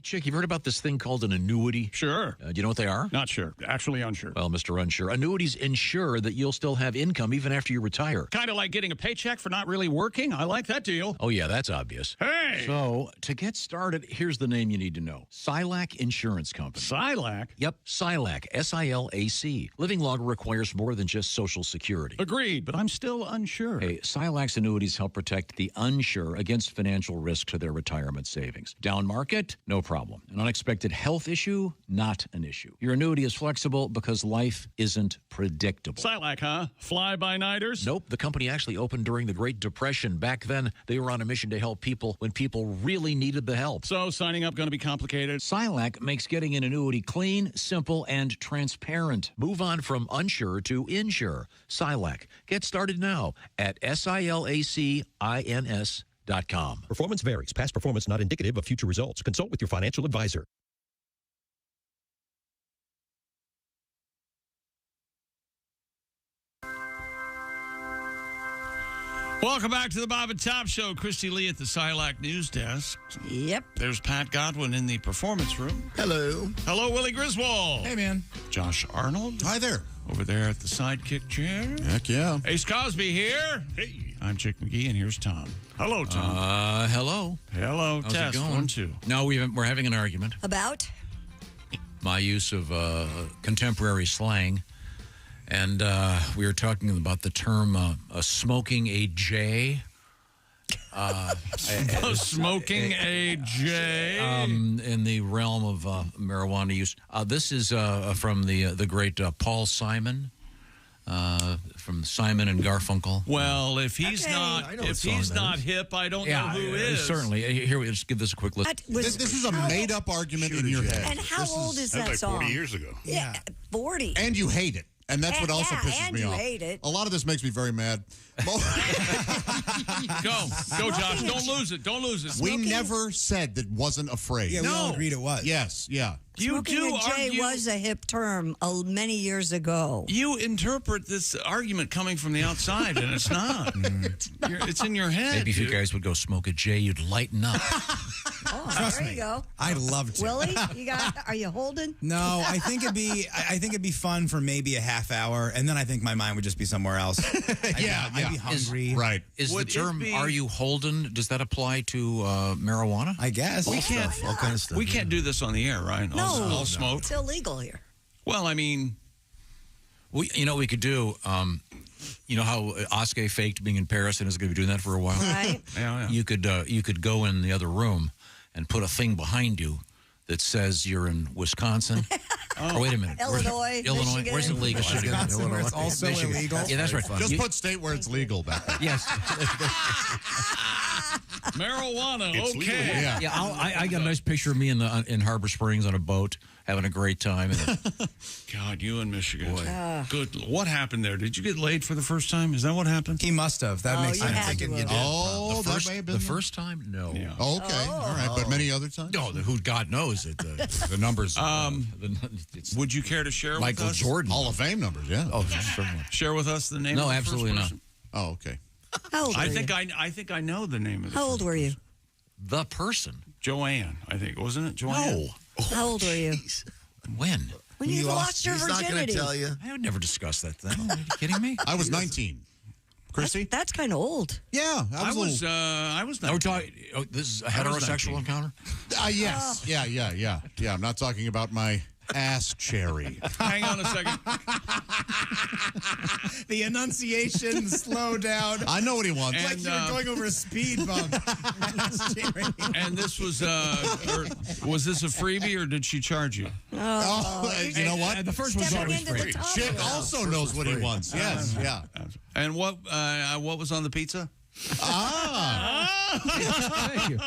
Chick, you've heard about this thing called an annuity? Sure. Do you know what they are? Not sure. Actually unsure. Well, Mr. Unsure, annuities ensure that you'll still have income even after you retire. Kind of like getting a paycheck for not really working. I like that deal. Oh, yeah, that's obvious. Hey! So, to get started, here's the name you need to know. Silac Insurance Company. Silac? Yep, Silac, S-I-L-A-C. Living longer requires more than just Social Security. Agreed, but I'm still unsure. Hey, Silac's annuities help protect the unsure against financial risk to their retirement savings. Down market, no problem. problem. An unexpected health issue, not an issue. Your annuity is flexible because life isn't predictable. Silac, huh? Fly-by-nighters? Nope. The company actually opened during the Great Depression. Back then, they were on a mission to help people when people really needed the help. So signing up going to be complicated? Silac makes getting an annuity clean, simple, and transparent. Move on from unsure to insure. Silac. Get started now at SILACINS.com. Performance varies. Past performance not indicative of future results. Consult with your financial advisor. Welcome back to the Bob and Tom Show. Christy Lee at the Silac News Desk. Yep. There's Pat Godwin in the performance room. Hello. Hello, Willie Griswold. Hey, man. Josh Arnold. Hi there. Over there at the sidekick chair. Heck yeah. Ace Cosby here. Hey. I'm Chick McGee, and here's Tom. Hello, Tom. Hello. Hello. How's Test. it going? 1, 2. No, we're having an argument. About? My use of contemporary slang. And we were talking about the term smoking a J. Smoking a J. In the realm of marijuana use. This is from the great Paul Simon. From Simon and Garfunkel. Well, if he's not hip, I don't know who is. Certainly. Here, let's give this a quick listen. This is a made-up argument in your head. And how old is that song? 40 years ago. Yeah, 40. And you hate it. And that's what also pisses me off. Hate it. A lot of this makes me very mad. Go, Josh. Don't lose it. Don't lose it. We never said that wasn't a phrase. Yeah, we all agreed it was. Yes, yeah. Smoking a J was a hip term many years ago. You interpret this argument coming from the outside, and it's not. It's in your head. Maybe if you guys would go smoke a J, you'd lighten up. Trust there me. you go. I'd love to. Willie, are you holding? No, I think it'd be fun for maybe a half hour, and then I think my mind would just be somewhere else. I'd be hungry. Right. Is the term "Are you holden"? Does that apply to marijuana? I guess. We can't. All kind of stuff. We can't do this on the air, right? No, smoke. It's illegal here. Well, I mean, we could do. You know how Oskay faked being in Paris and is going to be doing that for a while. Right. Yeah. You could go in the other room and put a thing behind you that says you're in Wisconsin. Oh, wait a minute. Illinois. Illinois. Where's it legal? Wisconsin, where it's also illegal. Yeah, that's right. Just put state where it's legal back there. Yes. Marijuana. It's okay. legal. Yeah. I got a nice picture of me in Harbor Springs on a boat having a great time. God, you in Michigan. Good. What happened there? Did you get laid for the first time? Is that what happened? He must have. That makes sense. Had to have. Oh, that may have been the first time? No. Yeah. Oh, okay. All right. But many other times? No, who God knows it. The numbers. Would you care to share Michael with us? Jordan. Hall of Fame numbers, yeah. Oh, certainly. Share with us the name No, of the absolutely first not. person? Oh, okay. How old were you? I think I know the name of the How old were you? The person. Joanne, I think. Wasn't it Joanne? No. How old were you? When? When you lost your He's virginity. not going to tell you. I would never discuss that thing. Are you kidding me? I was 19. Chrissy? That's kind of old. Yeah. I was We're 19. talking, this is a heterosexual encounter? Yes. Yeah. I'm not talking about my ass cherry. Hang on a second. The enunciation slow down. I know what he wants. Like you were going over a speed bump. And this was this a freebie or did she charge you? You know what? The first one's always free. Chick also knows what he wants. Yes, yeah. And what was on the pizza? Thank you.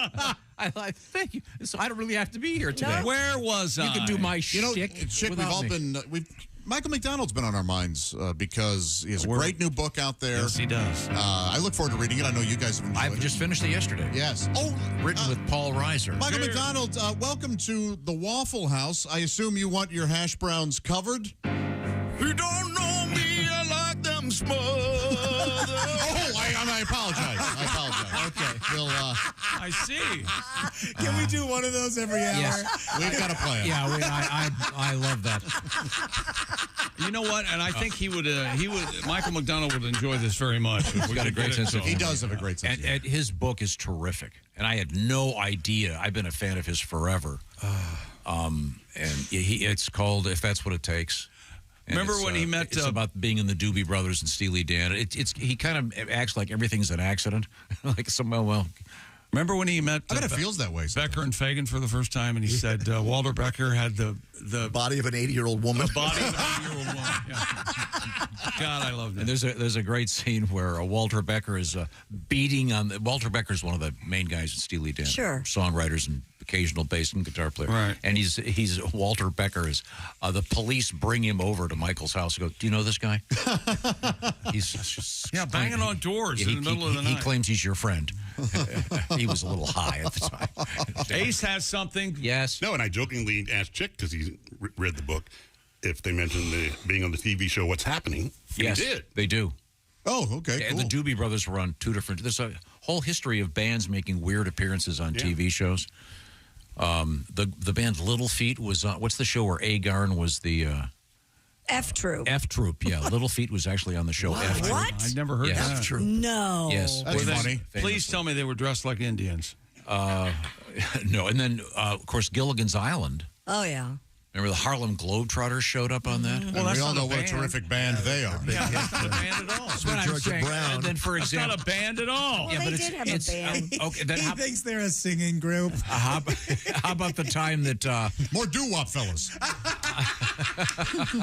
Thank you. So I don't really have to be here today. Where was I? You can do my shtick. Chick, we've all me. been. Michael McDonald's been on our minds because he has a great new book out there. Yes, he does. I look forward to reading it. I know you guys have enjoyed it. I've just finished it yesterday. Yes. Oh, written with Paul Reiser. Michael McDonald, welcome to the Waffle House. I assume you want your hash browns covered? You don't know me, I like them smothered. I apologize. Okay. We'll, I see. Can we do one of those every hour? Yes. We've got a plan. Yeah, I love that. You know what? And I think he would. Michael McDonald would enjoy this very much. He's got a great sense of humor. He does have a great sense of humor. And his book is terrific. And I had no idea. I've been a fan of his forever. And it's called If That's What It Takes. And remember when he met? It's about being in the Doobie Brothers and Steely Dan. He kind of acts like everything's an accident. Like Remember when he met? I bet it feels that way. Becker and Fagan for the first time, and he said Walter Becker had the body of an 80-year-old woman. The body of an 80-year-old woman. Yeah. God, I love that. And there's a great scene where Walter Becker is beating on. Walter Becker is one of the main guys in Steely Dan. Sure. Songwriters and occasional bass and guitar player. Right. And he's Walter Becker is. The police bring him over to Michael's house and go, "Do you know this guy?" He's just banging on doors in the middle of the night. He claims he's your friend. He was a little high at the time. Ace has something. Yes. No, and I jokingly asked Chick, because he read the book, if they mentioned being on the TV show What's Happening. Yes, he did. They do. Oh, okay, And the Doobie Brothers were on two different. There's a whole history of bands making weird appearances on TV shows. The band Little Feat was on. What's the show where Agarn was the F Troop? F Troop, yeah. Little Feat was actually on the show. F Troop. What? I'd never heard that. F Troop. No. Yes. That's Famous- funny. famous. Please tell me they were dressed like Indians. No, and then of course Gilligan's Island. Oh yeah. Remember the Harlem Globetrotters showed up on that? Well, we all know what a terrific band they are. Yeah, that's not a band at all. That's what I'm saying. And then, for That's example, not a band at all. Well, they did have a band. Okay, then He how, thinks they're a singing group. how about the time that More doo-wop, fellas.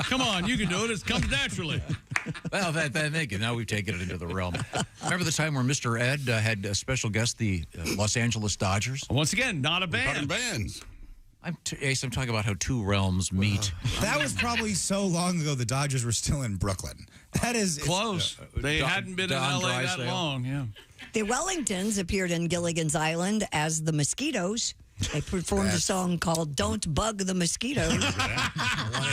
Come on, you can do it. It comes naturally. well, thank you. Now we've taken it into the realm. Remember the time where Mr. Ed had a special guest, the Los Angeles Dodgers? Once again, not a Talking band. bands. Ace, I'm talking about how two realms meet. That was probably so long ago the Dodgers were still in Brooklyn. That is Close. They hadn't been in Don L.A. that Drysdale. long, yeah. The Wellingtons appeared in Gilligan's Island as the Mosquitoes. They performed a song called "Don't Bug the Mosquitoes." Want to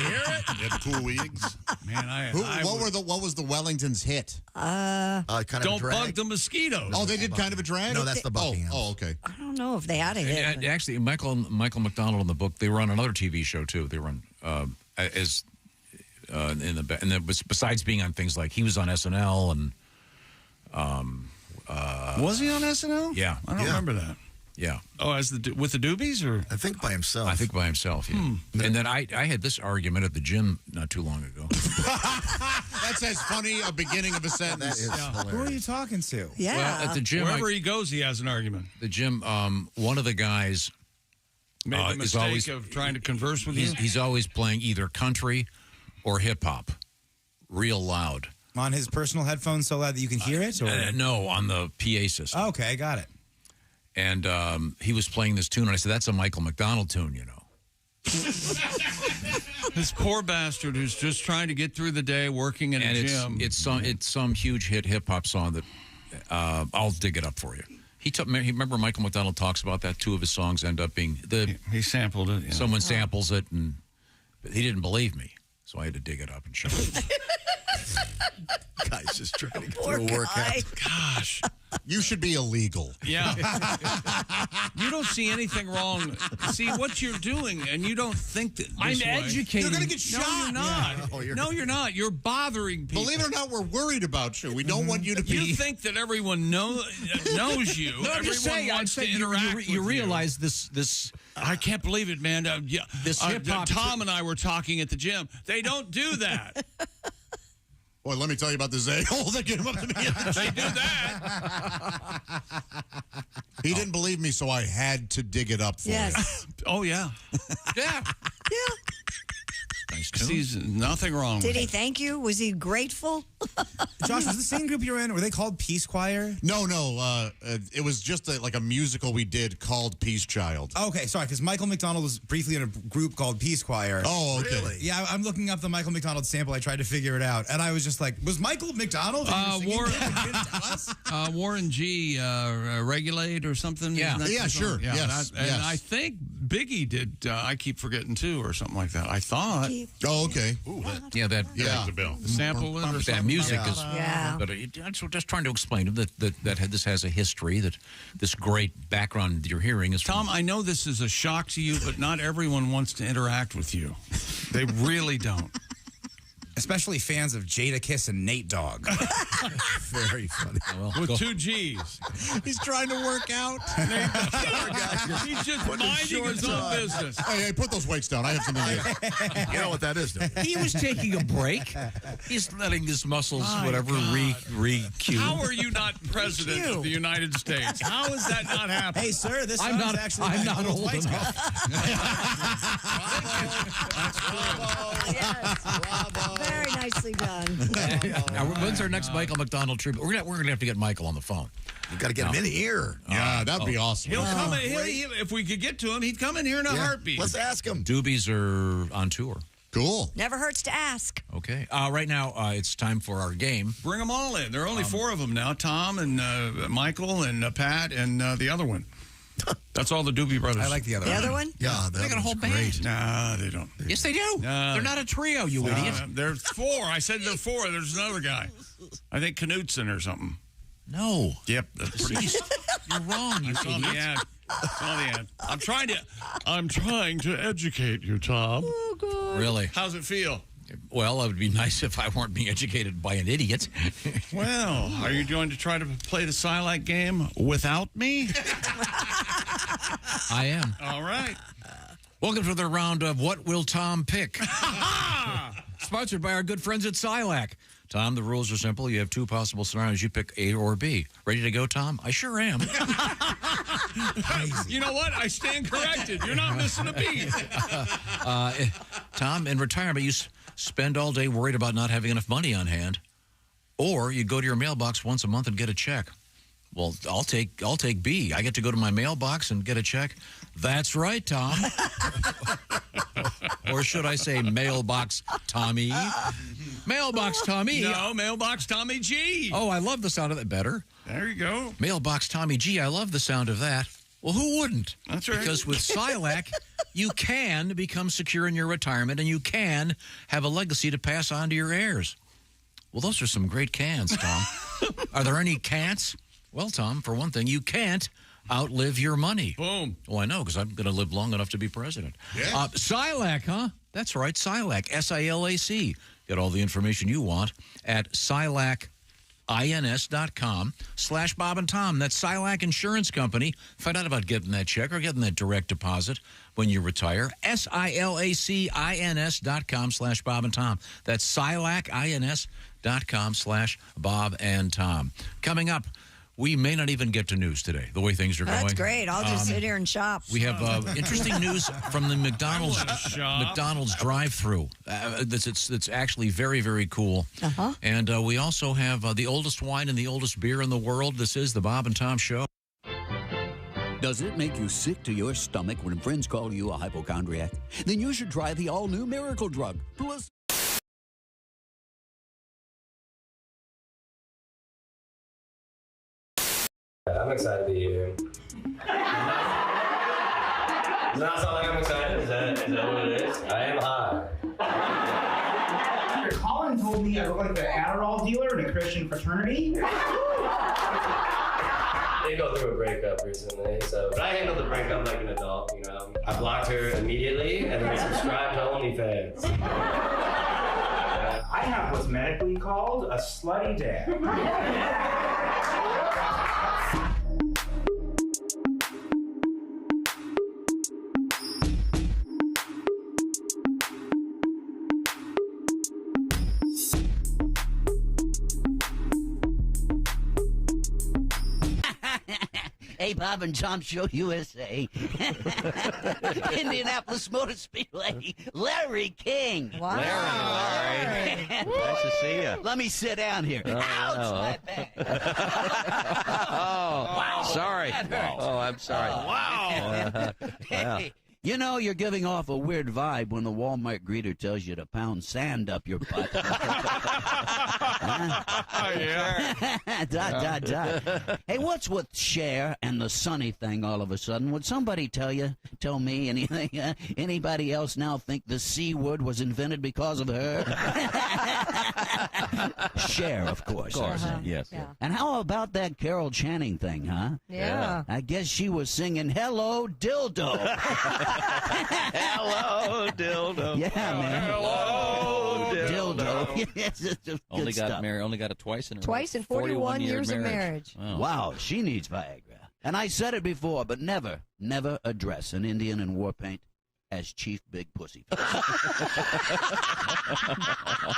hear it? They had cool wigs. Man, What was the Uh, Wellingtons hit? Kind of Don't a drag. bug the mosquitoes. Oh, they did Kind of a Drag? No, that's the Buckingham. Oh, okay. I don't know if they had a hit. And actually, Michael McDonald in the book, they were on another TV show too. They were on and then besides being on things like he was on SNL and was he on SNL? Yeah, I don't remember that. Yeah. Oh, with the Doobies, or I think by himself. I think by himself. Yeah. And then I had this argument at the gym not too long ago. That's as funny a beginning of a sentence. Who are you talking to? Yeah. Well, at the gym, wherever he goes, he has an argument. The gym. One of the guys Made the is mistake always of trying to converse with you. he's always playing either country or hip hop, real loud. On his personal headphones so loud that you can hear it? Or? No, on the PA system. Oh, okay, got it. And he was playing this tune, and I said, "That's a Michael McDonald tune, you know." This poor bastard who's just trying to get through the day working in And a gym. it's some huge hit hip hop song that I'll dig it up for you. He remember Michael McDonald talks about that. Two of his songs end up being he sampled it. Yeah. Someone samples it, and he didn't believe me, so I had to dig it up and show him. Guy's just trying to get Poor through a workout. guy. Gosh. You should be illegal. Yeah. You don't see anything wrong. See what you're doing, and you don't think that I'm this way. educating. You're going to get shot. No, you're not. Yeah. No, you're not. You're bothering people. Believe it or not, we're worried about you. We don't want you to be. You think that everyone knows you. No, I'm just saying. Wants I'm to saying interact with you realize this. I can't believe it, man. This hip-hop Tom and I were talking at the gym. They don't do that. Boy, let me tell you about this a-hole that came up to me. They do that. He didn't believe me, so I had to dig it up for him. Yes. Oh, yeah. Yeah. Yeah. Nice tune. Sees nothing wrong Did with he it. thank you? Was he grateful? Josh, was the same group you were in? Were they called Peace Choir? No. It was just like a musical we did called Peace Child. Okay, sorry, because Michael McDonald was briefly in a group called Peace Choir. Oh, okay. Really? Yeah, I'm looking up the Michael McDonald sample. I tried to figure it out, and I was just like, was Michael McDonald? Warren G. Regulate or something? Yeah. Isn't that Yeah, the sure. song? Yeah, Yes, and yes. I think Biggie did I Keep Forgetting Too or something like that. I thought. Oh, okay. Yeah, that Rings a bell. The sample it or that something. music is. Yeah. But I'm just trying to explain that this has a history. That this great background you're hearing is from Tom, I know this is a shock to you, but not everyone wants to interact with you. They really don't. Especially fans of Jada Kiss and Nate Dogg. Very funny. With two G's. He's trying to work out. He's just minding his own business. Hey, put those weights down. I have something to do. You know what that is, don't you? He was taking a break. He's letting his muscles, My whatever, God. re-cue. How are you not president of the United States. How is that not happening? Hey, sir, this I'm song's not. actually I'm by not Old old White enough. Yes. Very nicely done. Now, when's our next Michael McDonald tribute? We're gonna have to get Michael on the phone. You got to get him in here. Yeah, that'd be awesome. He'll come in. If we could get to him, he'd come in here in a heartbeat. Let's ask him. Doobies are on tour. Cool. Never hurts to ask. Okay. Right now, it's time for our game. Bring them all in. There are only 4 of them now. Tom and Michael and Pat and the other one. That's all the Doobie Brothers. I like the other one. The other one? Yeah, They got a whole band. Nah, they don't. Yes, they do. They're not a trio, you idiot. There's 4. I said there are 4. There's another guy. I think Knutson or something. No. Yep. That's pretty. You're wrong, you I saw the idiot. ad. Saw the ad. I'm trying to educate you, Tom. Oh, God. Really? How's it feel? Well, it would be nice if I weren't being educated by an idiot. Well, are you going to try to play the Silac game without me? I am. All right. Welcome to the round of What Will Tom Pick? Sponsored by our good friends at Silac. Tom, the rules are simple. You have 2 possible scenarios. You pick A or B. Ready to go, Tom? I sure am. You know what? I stand corrected. You're not missing a beat. Tom, in retirement, you spend all day worried about not having enough money on hand, or you go to your mailbox once a month and get a check. Well, I'll take B. I get to go to my mailbox and get a check. That's right, Tom. Or should I say mailbox Tommy? Mailbox Tommy. No, mailbox Tommy G. Oh, I love the sound of that. Better. There you go. Mailbox Tommy G. I love the sound of that. Well, who wouldn't? That's right. Because with Silac, you can become secure in your retirement, and you can have a legacy to pass on to your heirs. Well, those are some great cans, Tom. Are there any cants? Well, Tom, for one thing, you can't outlive your money. Boom. Well, I know, because I'm going to live long enough to be president. Yeah. Silac, huh? That's right, Silac, S-I-L-A-C. Get all the information you want at SilacINS.com/Bob and Tom. That's Silac Insurance Company. Find out about getting that check or getting that direct deposit when you retire. SilacINS.com/Bob and Tom. That's SilacINS.com/Bob and Tom. Coming up, we may not even get to news today, the way things are going. That's great. I'll just sit here and shop. We have interesting news from the McDonald's drive-thru. It's actually very, very cool. Uh-huh. And we also have the oldest wine and the oldest beer in the world. This is the Bob and Tom Show. Does it make you sick to your stomach when friends call you a hypochondriac? Then you should try the all-new Miracle Drug. Plus... I'm excited to be here. Does that sound like I'm excited? Is that what it is? I am high. Colin told me I look like an Adderall dealer in a Christian fraternity. They go through a breakup recently, but I handled the breakup like an adult, you know. I blocked her immediately and then subscribed to OnlyFans. I have what's medically called a slutty dad. Hey, Bob and Tom Show USA. Indianapolis Motor Speedway, Larry King. Wow. Larry. Nice to see you. Let me sit down here. Ouch, my back. Wow. Sorry. Oh, I'm sorry. Wow. Hey, you know you're giving off a weird vibe when the Walmart greeter tells you to pound sand up your butt. Yeah. Hey, what's with Cher and the Sunny thing all of a sudden? Would somebody tell me anything? Anybody else now think the C word was invented because of her? Cher, of course. Yes. Yeah. And how about that Carol Channing thing, huh? Yeah. I guess she was singing Hello Dildo. Hello, dildo. Yeah, man. Hello, dildo. Yes, it's just Only good got stuff. married. Only got it twice in a Twice in 41 years of marriage. Oh. Wow, she needs Viagra. And I said it before, but never address an Indian in war paint as Chief Big Pussy.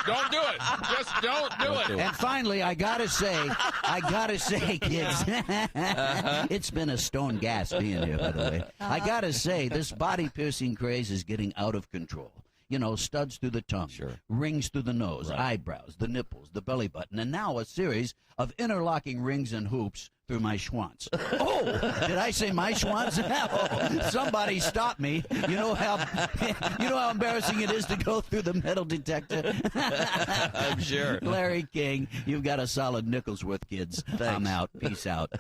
Don't do it. Just don't do it. And finally, I gotta say, kids, it's been a stone gas being here, by the way. I gotta say, this body piercing craze is getting out of control. You know, studs through the tongue, rings through the nose, eyebrows, the nipples, the belly button, and now a series of interlocking rings and hoops through my schwanz. Oh, did I say my schwanz? Oh, somebody stop me. You know how embarrassing it is to go through the metal detector? I'm sure. Larry King, you've got a solid nickel's worth, kids. Thanks. I'm out. Peace out.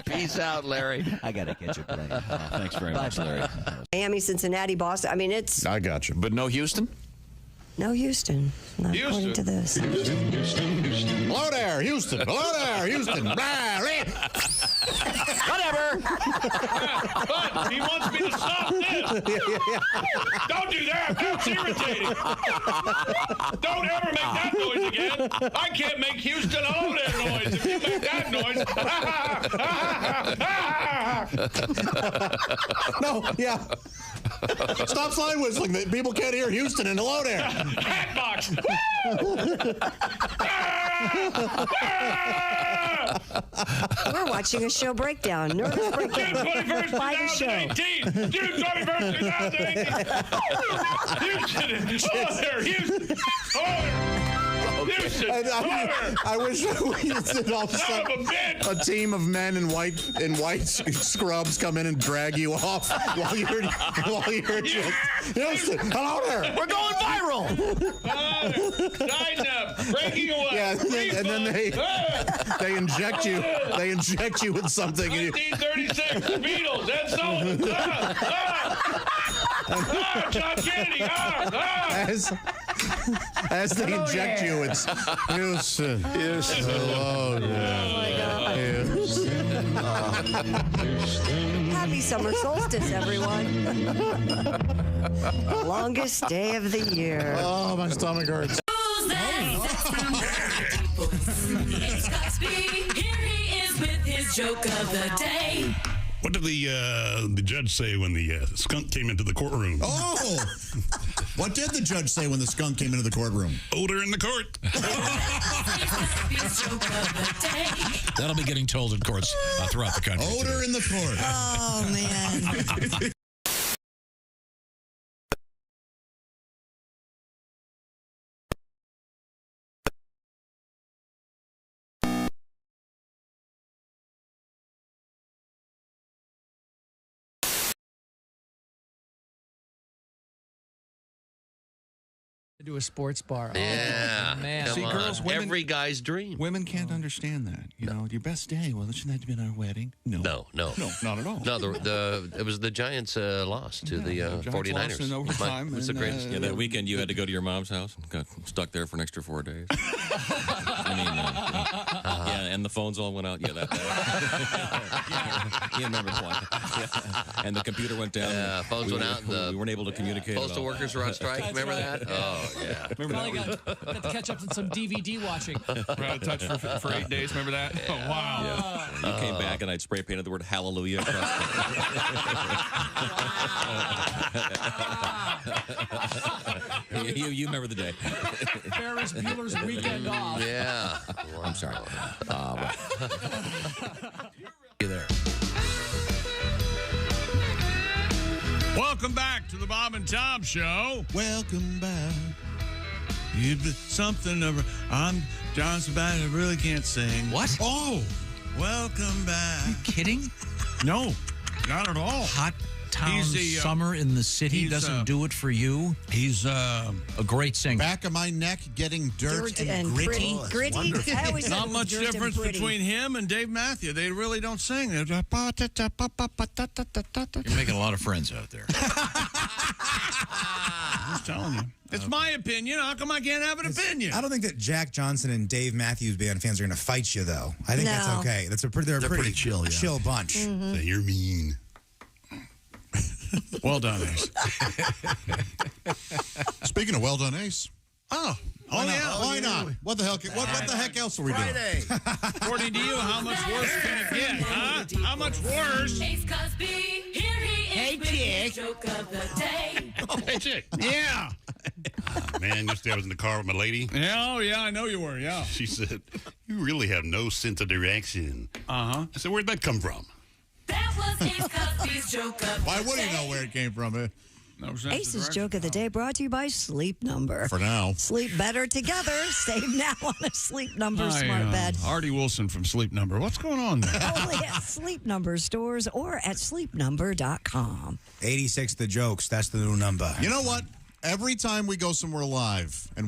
Peace out, Larry. I got to catch a plane. Thanks very much, Larry. Miami, Cincinnati, Boston. I mean, it's I got you. But no Houston? no Houston, not according to this. Hello there, Houston. Hello there, Houston. Whatever. But he wants me to stop this. Don't do that. That's irritating. Don't ever make that noise again. I can't make Houston all that noise. If you make that noise. No, yeah. Stop slide whistling. People can't hear Houston and hello there. Hatbox. We're watching a show breakdown. Nervous breakdown. June 21st, By the show. 2018. June 21st, 2018. Houston. Oh, there. Houston. Oh, Houston. I wish we did all of a sudden a team of men in white scrubs come in and drag you off while you're just Houston. Hello there. We're going viral. Tighten up. Breaking away. Yeah, and then they inject you. They inject you with something. 1936. Beatles. Ed Sullivan. John Kennedy. As they inject you, it's Houston. Houston. Hello there. Oh, my God. Happy summer solstice, everyone. Longest day of the year. Oh, my stomach hurts. It's Cosby. Here he is with his joke of the day. What did the judge say when the skunk came into the courtroom? Oh! What did the judge say when the skunk came into the courtroom? Odor in the court. That'll be getting told in courts throughout the country. Odor in the court. Oh, man. To a sports bar. Yeah. Oh, man. See, girls, women, every guy's dream. Women can't understand that. You know, your best day. Well, shouldn't that have been our wedding? No. No, not at all. No, it was the Giants' loss to the 49ers. In overtime. It was the greatest. Yeah, that weekend you had to go to your mom's house and got stuck there for an extra 4 days. Yeah, and the phones all went out. Yeah, that. You remember one. Yeah. And the computer went down. Yeah, phones went out. We weren't able to communicate. Postal workers were on strike. Remember that? Oh, yeah. Finally got to catch up on some DVD watching. We're out of touch for 8 days. Remember that? Yeah. Oh, wow. Yeah. You came back and I'd spray painted the word hallelujah across you remember the day. Ferris Bueller's Weekend Off. Yeah. I'm sorry. You there. Welcome back to the Bob and Tom Show. Welcome back. Something over. I'm John Sabat. I really can't sing. What? Oh, welcome back. Are you kidding? No, not at all. Hot town summer in the city doesn't do it for you. He's a great singer. Back of my neck getting dirt and gritty. Gritty. I always not much difference between him and Dave Matthews. They really don't sing. You're making a lot of friends out there. I'm just telling you. It's my opinion. How come I can't have an opinion? I don't think that Jack Johnson and Dave Matthews Band fans are going to fight you, though. I think that's okay. They're pretty chill, chill bunch. Mm-hmm. You're mean. Well done, Ace. Speaking of well done, Ace. Why not? What the hell? What the heck else are we doing? According to you, how much worse can it get? Huh? How much worse? Ace Cosby, here he Hey, Chick. Joke of the day. Oh, hey, Chick. Yeah. Man, yesterday I was in the car with my lady. Yeah, I know you were, yeah. She said, you really have no sense of direction. Uh-huh. I said, where'd that come from? That was Ace Cosby's joke of the Why day. would he know where it came from? No sense of Ace's direction. joke of the day brought to you by Sleep Number. For now. Sleep better together. Save now on a Sleep Number smart bed. Artie Wilson from Sleep Number. What's going on there? Only at Sleep Number stores or at sleepnumber.com. 86 the jokes. That's the new number. You know what? Every time we go somewhere live and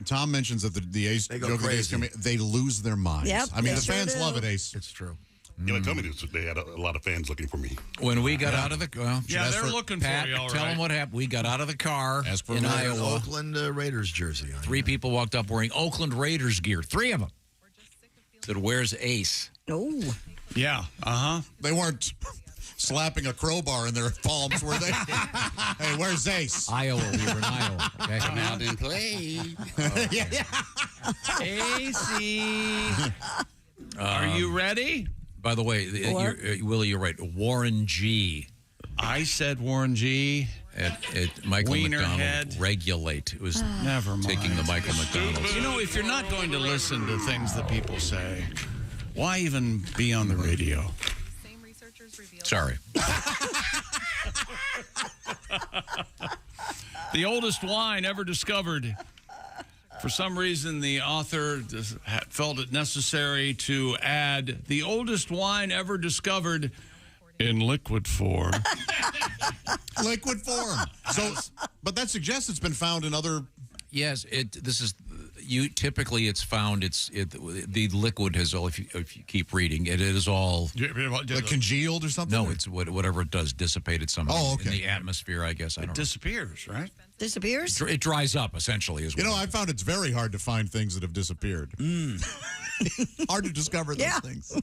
Tom mentions that the Ace They go joke of the Ace crazy. coming, they lose their minds. Yep, I mean, they the sure fans do. love it, Ace. It's true. Yeah, they told me this. They had a lot of fans looking for me. When we got out of the Yeah, they're looking Pat, for you, all tell right. them what happened. We got out of the car As per in my Iowa. Oakland Raiders jersey on. 3 people walked up wearing Oakland Raiders gear. 3 of them. Said, "Where's Ace?" Oh. Yeah, uh-huh. They weren't slapping a crowbar in their palms, were they? Hey, where's Ace? Iowa. We were in Iowa. Okay. Come out and play. AC. Are you ready? By the way, Willie, you're right. Warren G. I said Warren G. At Michael Wiener McDonald. head. Regulate. It was Never mind. taking the Michael McDonald. You know, if you're not going to listen to things that people say, why even be on the radio? Sorry. The oldest wine ever discovered. For some reason, the author felt it necessary to add the oldest wine ever discovered in liquid form. Liquid form. So, but that suggests it's been found in other. Yes, typically it's found. The liquid has all. If you keep reading, it is all Like congealed or something? No, it's whatever it does, dissipated somehow Oh, okay. in the atmosphere. I guess I It don't know. disappears, right? Disappears? It dries up essentially. Is You know, I found it's very hard to find things that have disappeared. Hard to discover those things.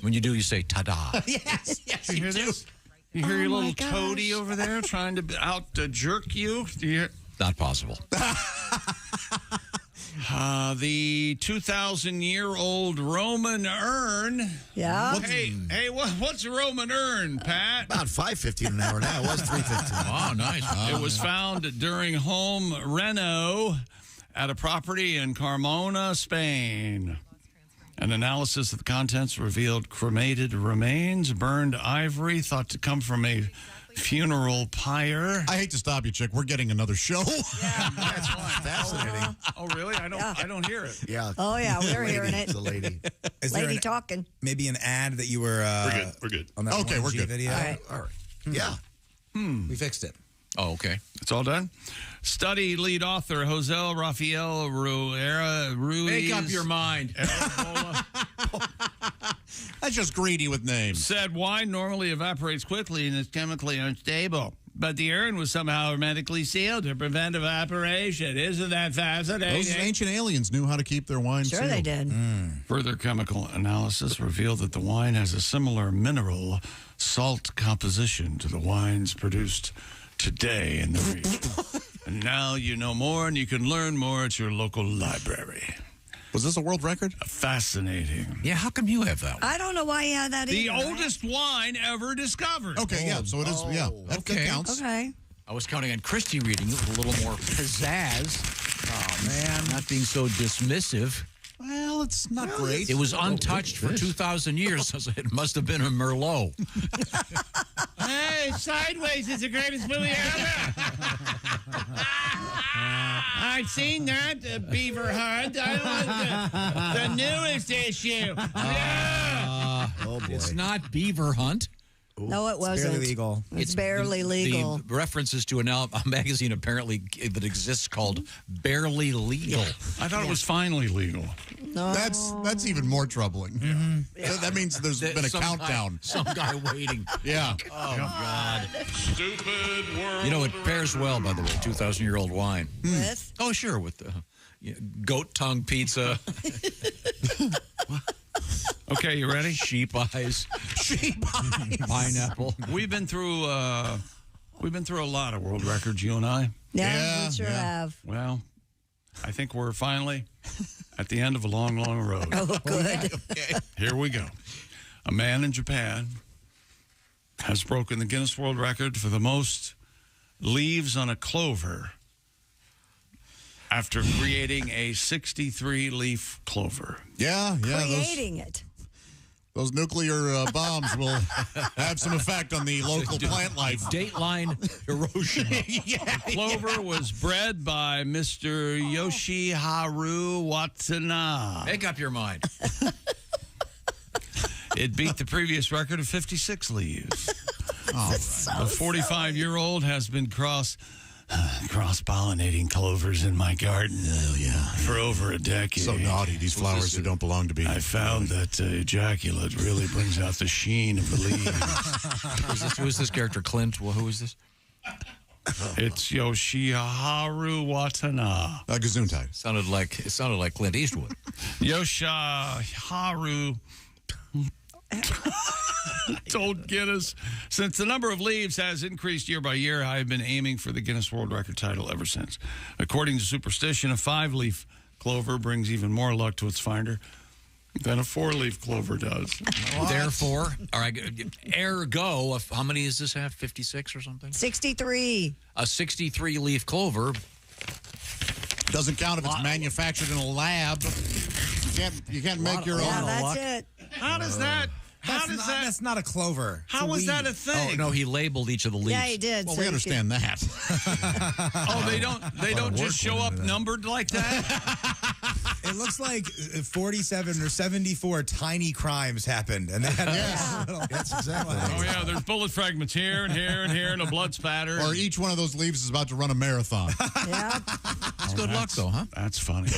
When you do, you say "ta-da." Yes, Do you hear this? You hear your my little gosh. toady over there trying to jerk you? Do you hear? Not possible. The 2,000-year-old Roman urn. Yeah. Hey, what's a Roman urn, Pat? About 5:15 an hour now. It was 3:15. Oh, nice. It was found during home reno at a property in Carmona, Spain. An analysis of the contents revealed cremated remains, burned ivory, thought to come from a funeral pyre. I hate to stop you, Chick. We're getting another show. That's fascinating. Oh, really? I don't hear it. Yeah. Oh, yeah, we're hearing it. It's a lady. Is there Lady an- talking. maybe an ad that you were We're good. on that Okay, Warren we're G good. video? All right. All right. Yeah. We fixed it. Oh, okay. It's all done. Study lead author Jose Rafael Ruiz. Make up your mind. That's just greedy with names. Said wine normally evaporates quickly and is chemically unstable. But the urn was somehow hermetically sealed to prevent evaporation. Isn't that fascinating? Those ancient aliens knew how to keep their wine Sure sealed. they did. Further chemical analysis revealed that the wine has a similar mineral salt composition to the wines produced today in the region. And now you know more and you can learn more at your local library. Was this a world record? Fascinating. Yeah, how come you have that one? I don't know why you had that The either. oldest wine ever discovered. Okay, yeah. So it is. Yeah, that counts. Okay. I was counting on Christy reading it with a little more pizzazz. Oh, man. Not being so dismissive. Well, it's not great. It was untouched for 2,000 years, so it must have been a Merlot. Hey, Sideways is the greatest movie ever. I've seen that, Beaver Hunt. I want the newest issue. Oh, boy. It's not Beaver Hunt. No, it wasn't. Barely legal. It's barely legal. The references to a magazine apparently that exists called Barely Legal. I thought it was finally legal. No. That's even more troubling. That means there's been a countdown. Some guy waiting. Yeah. Oh, God. Stupid world. You know, it pairs well, by the way, 2,000-year-old wine. With? Oh, sure, with the goat tongue pizza. Okay, you ready? Sheep eyes. Sheep eyes. Pineapple. We've been through a lot of world records, you and I. Yeah, we sure have. Well, I think we're finally at the end of a long, long road. Oh, good. Here we go. A man in Japan has broken the Guinness World Record for the most leaves on a clover after creating a 63-leaf clover. Yeah. Creating it. Those nuclear bombs will have some effect on the local plant life. Dateline erosion. The clover was bred by Mr. Yoshiharu Watanabe. Make up your mind. It beat the previous record of 56 leaves. The 45-year-old has been cross-pollinating clovers in my garden for over a decade. So naughty, these flowers that don't belong to be. I found that ejaculate really brings out the sheen of the leaves. Who is this character, Clint? Well, who is this? It's Yoshiharu Watanabe. Gesundheit. It sounded like Clint Eastwood. Yoshiharu told Guinness, since the number of leaves has increased year by year, I have been aiming for the Guinness World Record title ever since. According to superstition, a 5-leaf clover brings even more luck to its finder than a 4-leaf clover does. Therefore, all right, ergo, how many does this have? 56 or something? 63. A 63-leaf clover. Doesn't count if it's manufactured in a lab. You can't make your own. Yeah, that's it. How does that? That's not a clover. How was that a thing? Oh no, he labeled each of the leaves. Yeah, he did. Well, so we you understand that. Oh, they don't just show up numbered like that? It looks like 47 or 74 tiny crimes happened, and they had That's exactly. Oh yeah, there's bullet fragments here and here and here and a blood spatter. Or each one of those leaves is about to run a marathon. Yeah. It's good luck, though, huh? That's funny.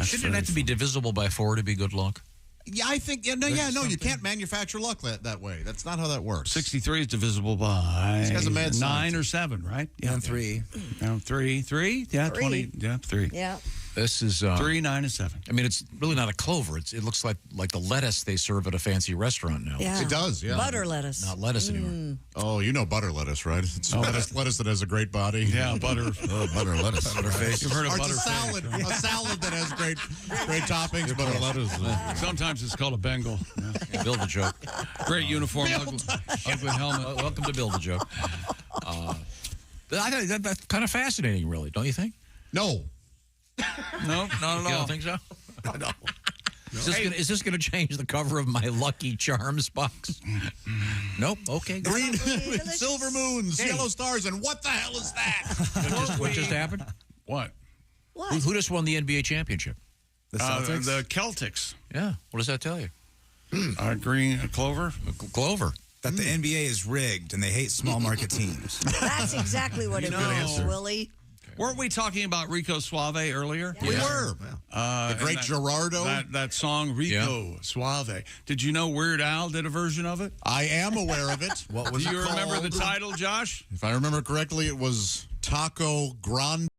Shouldn't it have to be divisible by 4 to be good luck? Yeah, I think. No, you can't manufacture luck that way. That's not how that works. 63 is divisible by This guy's a mad 9 scientist. or 7, right? Yeah, 3. No, 3. Yeah, 20. Yeah, 3. Yeah. This is 3, 9, and 7. I mean, it's really not a clover. It looks like the lettuce they serve at a fancy restaurant now. Yeah. It does, yeah. Butter lettuce. Not lettuce anymore. Oh, you know butter lettuce, right? It's lettuce that has a great body. Yeah, butter. Butter lettuce. Butterface. You've heard of Or butter it's a salad. A salad that has great toppings. Butter lettuce. Sometimes it's called a Bengal. Yeah. Build a joke. Great uniform, ugly helmet. Welcome to Build a Joke. I think that's kind of fascinating, really, don't you think? No. No, not at all. You don't think so? No. Is this going to change the cover of my Lucky Charms box? Nope. Okay. Green, silver moons, yellow stars, and what the hell is that? What just happened? What? Who just won the NBA championship? The Celtics? The Celtics. Yeah. What does that tell you? Green clover. Clover. That the NBA is rigged and they hate small market teams. That's exactly what it means, Willie. Weren't we talking about Rico Suave earlier? We were. The great Gerardo. That song, Rico Suave. Did you know Weird Al did a version of it? I am aware of it. What was Do it you remember called? the title, Josh? If I remember correctly, it was Taco Grande.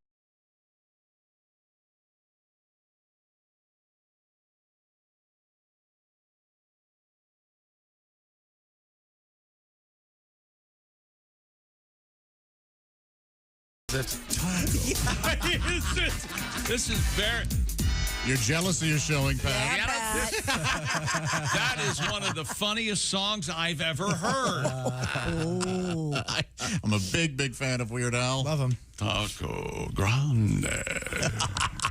This is very... You're jealous of your showing, Pat. That is one of the funniest songs I've ever heard. I'm a big fan of Weird Al. Love him. Taco Grande.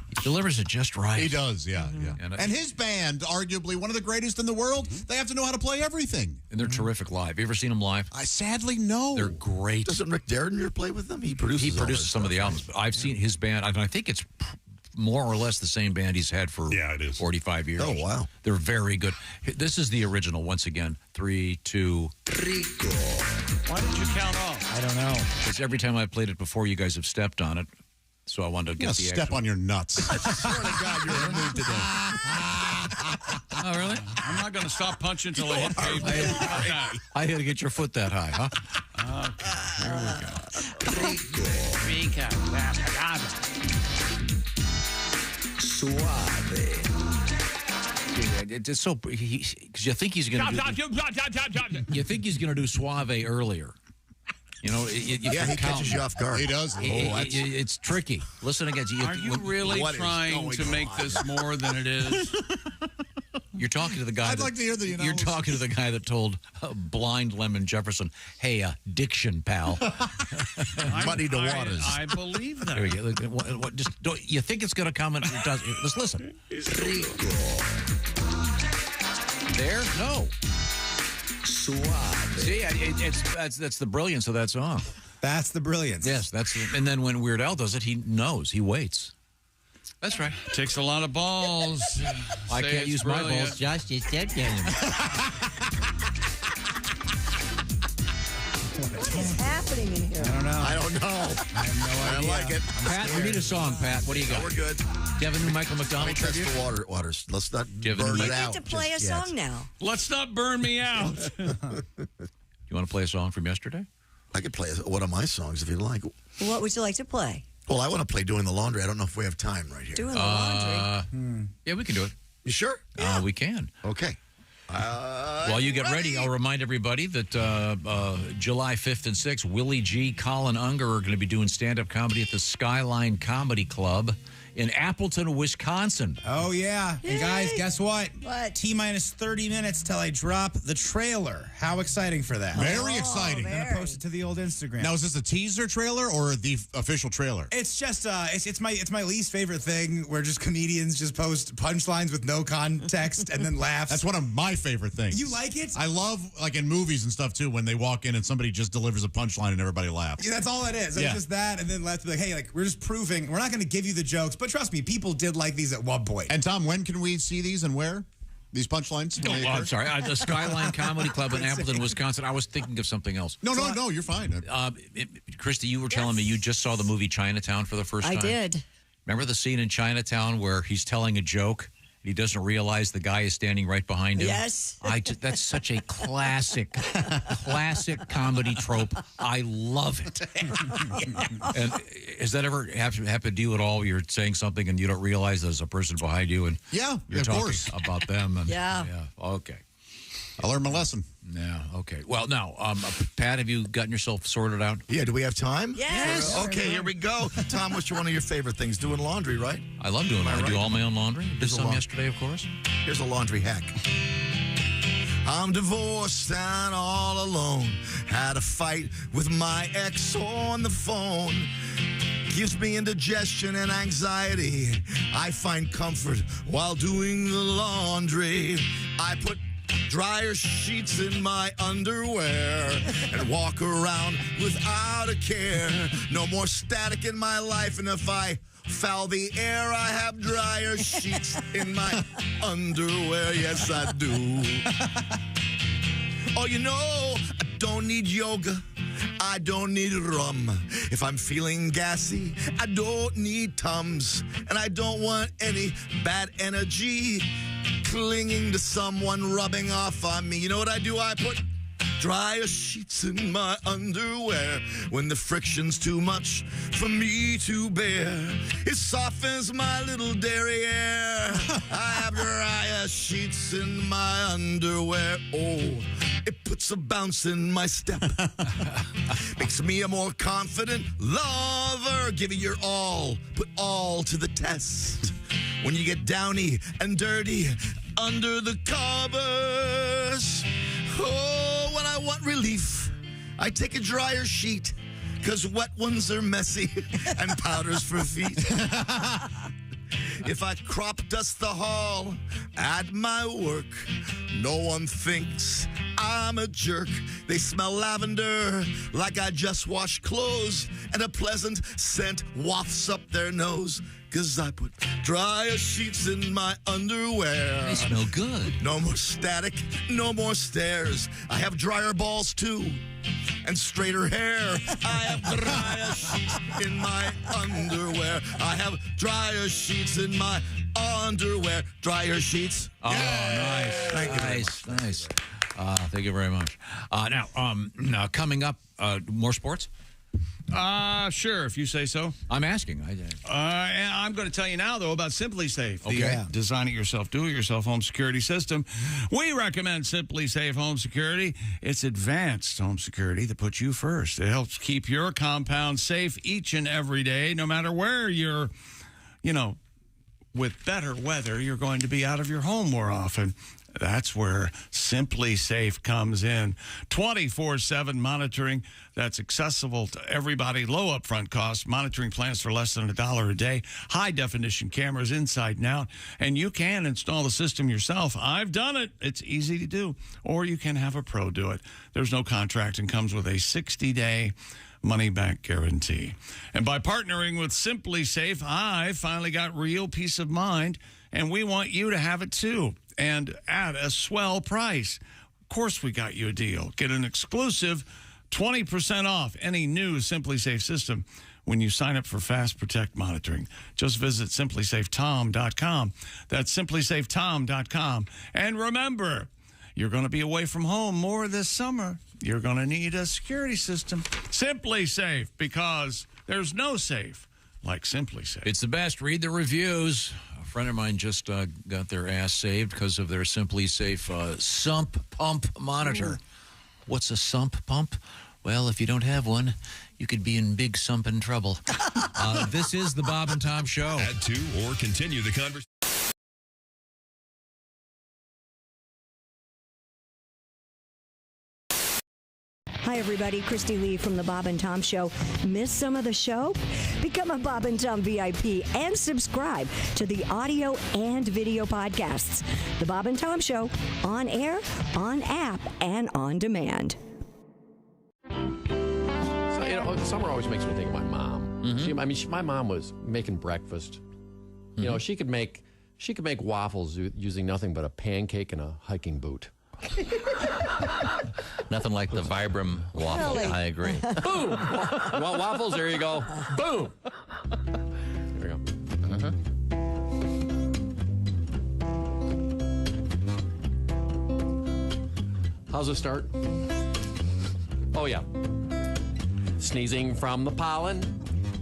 He delivers it just right. He does, yeah. And his band, arguably one of the greatest in the world, they have to know how to play everything. And they're terrific live. Have you ever seen them live? I sadly no. They're great. Doesn't Rick Derringer play with them? He produces some of the albums. But I've seen his band. I think it's more or less the same band he's had for 45 years. Oh, wow. They're very good. This is the original, once again. 3, 2... Rico. Why did you count off? I don't know. Because every time I've played it before, you guys have stepped on it. So I wanted to get the step on your nuts. I swear to God, you're in a mood today. Oh, really? I'm not going to stop punching until I hit pavement. I had to get your foot that high, huh? Okay, here we go. Rico. Suave. It's so because you think he's going to you think he's going to do Suave earlier. You know, he catches you off guard. He does. It's tricky. Listen again. Are you really trying to make this more than it is? You're talking to the guy. I'd like to hear the You're talking to the guy that told blind Lemon Jefferson, "Hey, diction, pal." Muddy the waters. I believe that. There we go. Look, just don't, you think it's going to come? And it does. Let's listen. There, no. Suave. See, that's the brilliance of that song. That's the brilliance. Yes, and then when Weird Al does it, he knows. He waits. That's right. Takes a lot of balls. I can't use my balls. Just dead game. What is happening in here? I don't know. I have no idea. I like it. Pat, we need a song, Pat. What do you got? No, we're good. Do you have a new Michael McDonald Test tribute? the waters. Let's not burn it We out. need to play a song now. Let's not burn me out. You want to play a song from yesterday? I could play one of my songs if you'd like. What would you like to play? Well, I want to play Doing the Laundry. I don't know if we have time right here. Doing the laundry. Yeah, we can do it. You sure? We can. Okay. While you get ready, I'll remind everybody that July 5th and 6th, Willie G, Colin Unger are going to be doing stand-up comedy at the Skyline Comedy Club in Appleton, Wisconsin. Oh, yeah. Yay. And guys, guess what? What? T-minus 30 minutes till I drop the trailer. How exciting for that. Very exciting. I'm going to post it to the old Instagram. Now, is this a teaser trailer or the official trailer? It's just it's my least favorite thing where just comedians just post punchlines with no context and then laughs. That's one of my favorite things. You like it? I love, like in movies and stuff too, when they walk in and somebody just delivers a punchline and everybody laughs. Yeah, that's all it is. It's Yeah. just that, and then let's be like, hey, like we're just proving we're not going to give you the jokes, but trust me, people did like these at one point. And Tom, when can we see these and where? These punchlines? Oh, I'm sorry. The Skyline Comedy Club in Appleton, Wisconsin. I was thinking of something else. No, you're fine. Christy, you were telling me you just saw the movie Chinatown for the first time. I did. Remember the scene in Chinatown where he's telling a joke? He doesn't realize the guy is standing right behind him. Yes. That's such a classic comedy trope. I love it. And has that ever happened to you at all? You're saying something and you don't realize there's a person behind you, and yeah, you're of talking course. about them. And, Yeah. Okay. I learned my lesson. Yeah. Okay. Well, now, Pat, have you gotten yourself sorted out? Yeah, do we have time? Yes. Okay, here we go. Tom, what's one of your favorite things? Doing laundry, right? I love doing laundry. I do all my own laundry. Did Here's a some yesterday, of course. Here's a laundry hack. I'm divorced and all alone. Had a fight with my ex on the phone. Gives me indigestion and anxiety. I find comfort while doing the laundry. I put dryer sheets in my underwear and walk around without a care. No more static in my life, and if I foul the air, I have dryer sheets in my underwear. Yes, I do. Oh, you know, I don't need yoga. I don't need rum. If I'm feeling gassy, I don't need Tums. And I don't want any bad energy clinging to someone rubbing off on me. You know what I do? I put dryer sheets in my underwear when the friction's too much for me to bear. It softens my little derriere. I have dryer sheets in my underwear. Oh, it puts a bounce in my step. Makes me a more confident lover. Give it your all. Put all to the test. When you get downy and dirty under the covers. Oh, when I want relief, I take a dryer sheet, 'cause wet ones are messy and powder's for feet. If I crop dust the hall at my work, no one thinks I'm a jerk. They smell lavender like I just washed clothes, and a pleasant scent wafts up their nose. 'Cause I put dryer sheets in my underwear. They smell good. No more static, no more stairs. I have dryer balls too, and straighter hair. I have dryer sheets in my underwear. I have dryer sheets in my underwear. Dryer sheets. Oh, nice. Thank you. Nice. Thank you very much. Now coming up, more sports? Sure, if you say so. I'm asking. And I'm going to tell you now, though, about Simply Safe, the Okay. design it yourself, do it yourself home security system. We recommend Simply Safe Home Security. It's advanced home security that puts you first. It helps keep your compound safe each and every day, no matter where you're, with better weather, you're going to be out of your home more often. That's where Simply Safe comes in. 24/7 monitoring that's accessible to everybody. Low upfront costs. Monitoring plans for less than $1 a day. High-definition cameras inside and out. And you can install the system yourself. I've done it. It's easy to do. Or you can have a pro do it. There's no contract and comes with a 60-day money-back guarantee. And by partnering with Simply Safe, I finally got real peace of mind, and we want you to have it too. And at a swell price. Of course, we got you a deal. Get an exclusive 20% off any new Simply Safe system when you sign up for Fast Protect monitoring. Just visit simplysafetom.com. That's simplysafetom.com. And remember, you're going to be away from home more this summer. You're going to need a security system. Simply Safe, because there's no safe like Simply Safe. It's the best. Read the reviews. A friend of mine just got their ass saved because of their Simply Safe sump pump monitor. What's a sump pump? Well, if you don't have one, you could be in big sumpin' trouble. This is the Bob and Tom Show. Add to or continue the conversation. Hi, everybody. Christy Lee from the Bob and Tom Show. Miss some of the show? Become a Bob and Tom VIP and subscribe to the audio and video podcasts. The Bob and Tom Show, on air, on app, and on demand. So, summer always makes me think of my mom. Mm-hmm. My mom was making breakfast. Mm-hmm. You know, she could make waffles using nothing but a pancake and a hiking boot. Nothing like the Vibram waffle. Really? I agree. Boom! Well, waffles, there you go. Boom! There we go. How's it start? Oh, yeah. Sneezing from the pollen.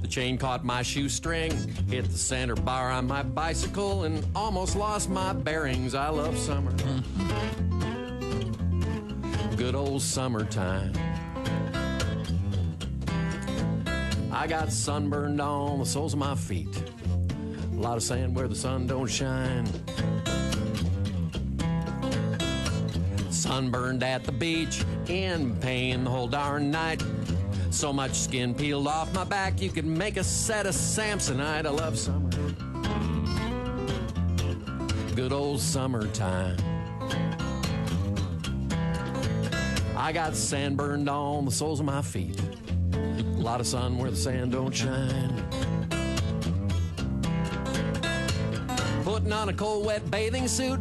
The chain caught my shoestring. Hit the center bar on my bicycle and almost lost my bearings. I love summer. Good old summertime. I got sunburned on the soles of my feet. A lot of sand where the sun don't shine. Sunburned at the beach, in pain the whole darn night. So much skin peeled off my back, you could make a set of Samsonite. I love summer. Good old summertime. I got sand burned on the soles of my feet. A lot of sun where the sand don't shine. Putting on a cold, wet bathing suit.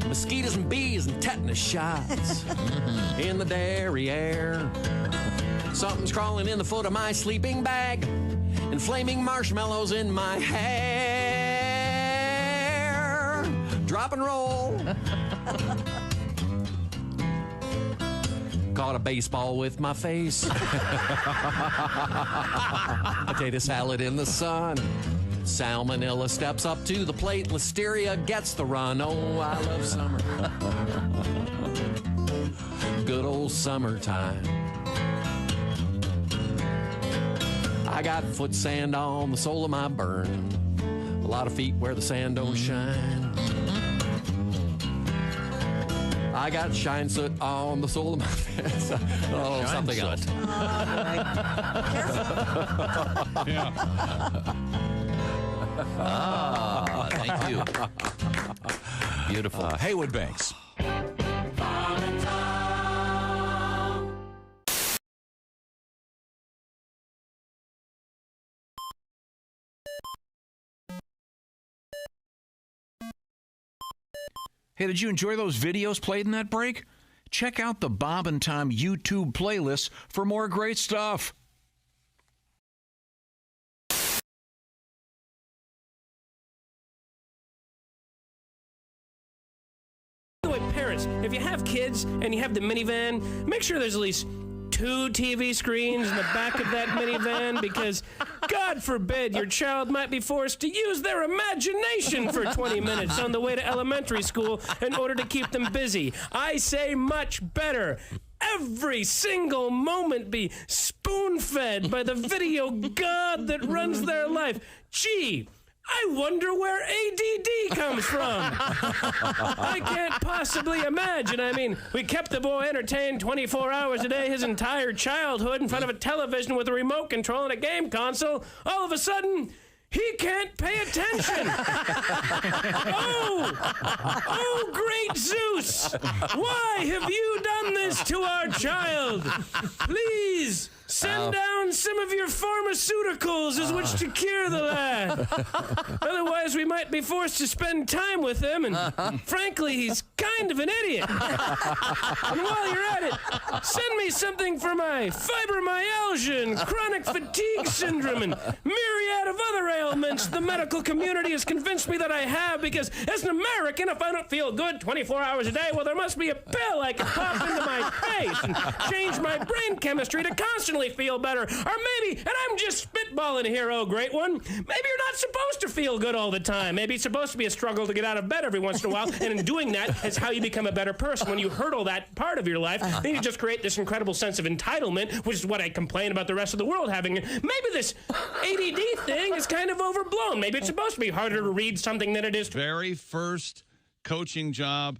Mosquitoes and bees and tetanus shots in the derriere. Something's crawling in the foot of my sleeping bag, and flaming marshmallows in my hair. Drop and roll. Caught a baseball with my face. Potato salad in the sun. Salmonella steps up to the plate. Listeria gets the run. Oh, I love summer. Good old summertime. I got foot sand on the sole of my burn. A lot of feet where the sand don't shine. I got shine soot on the sole of my fence. Oh, shine something soot. Else. Yeah. Ah, thank you. Beautiful. Haywood Banks. Hey, did you enjoy those videos played in that break? Check out the Bob and Tom YouTube playlist for more great stuff. Parents, if you have kids and you have the minivan, make sure there's at least 2 TV screens in the back of that minivan, because God forbid your child might be forced to use their imagination for 20 minutes on the way to elementary school in order to keep them busy. I say much better. Every single moment be spoon-fed by the video god that runs their life. Gee, I wonder where ADD comes from. I can't possibly imagine. I mean, we kept the boy entertained 24 hours a day his entire childhood in front of a television with a remote control and a game console. All of a sudden, he can't pay attention. Oh, great Zeus! Why have you done this to our child? Please send down some of your pharmaceuticals as which to cure the lad. Otherwise, we might be forced to spend time with him, and frankly, he's kind of an idiot. And while you're at it, send me something for my fibromyalgia and chronic fatigue syndrome and myriad of other ailments the medical community has convinced me that I have, because as an American, if I don't feel good 24 hours a day, well, there must be a pill I can pop into my face and change my brain chemistry to constantly feel better. Or maybe, and I'm just spitballing here, oh great one, maybe you're not supposed to feel good all the time. Maybe it's supposed to be a struggle to get out of bed every once in a while, and in doing that is how you become a better person. When you hurdle that part of your life, then you just create this incredible sense of entitlement, which is what I complain about the rest of the world having. Maybe this ADD thing is kind of overblown. Maybe it's supposed to be harder to read something than it is to... Very first coaching job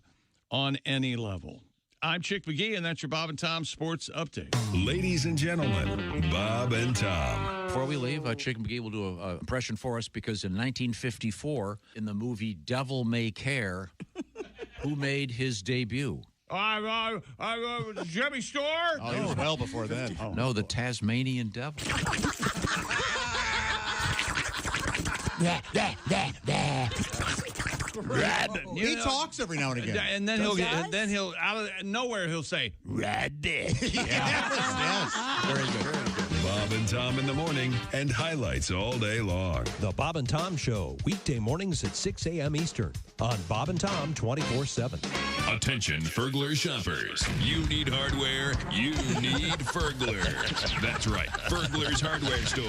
on any level. I'm Chick McGee, and that's your Bob and Tom Sports Update. Ladies and gentlemen, Bob and Tom. Before we leave, Chick McGee will do an impression for us, because in 1954, in the movie Devil May Care, who made his debut? Jimmy Store? Oh, he was well before then. No, the Tasmanian Devil. He talks every now and again. And then he'll out of nowhere he'll say, Yes. Very good. Bob and Tom in the morning, and highlights all day long. The Bob and Tom Show, weekday mornings at 6 a.m. Eastern on Bob and Tom 24/7. Attention, Fergler shoppers. You need hardware, you need Fergler. That's right, Fergler's hardware store.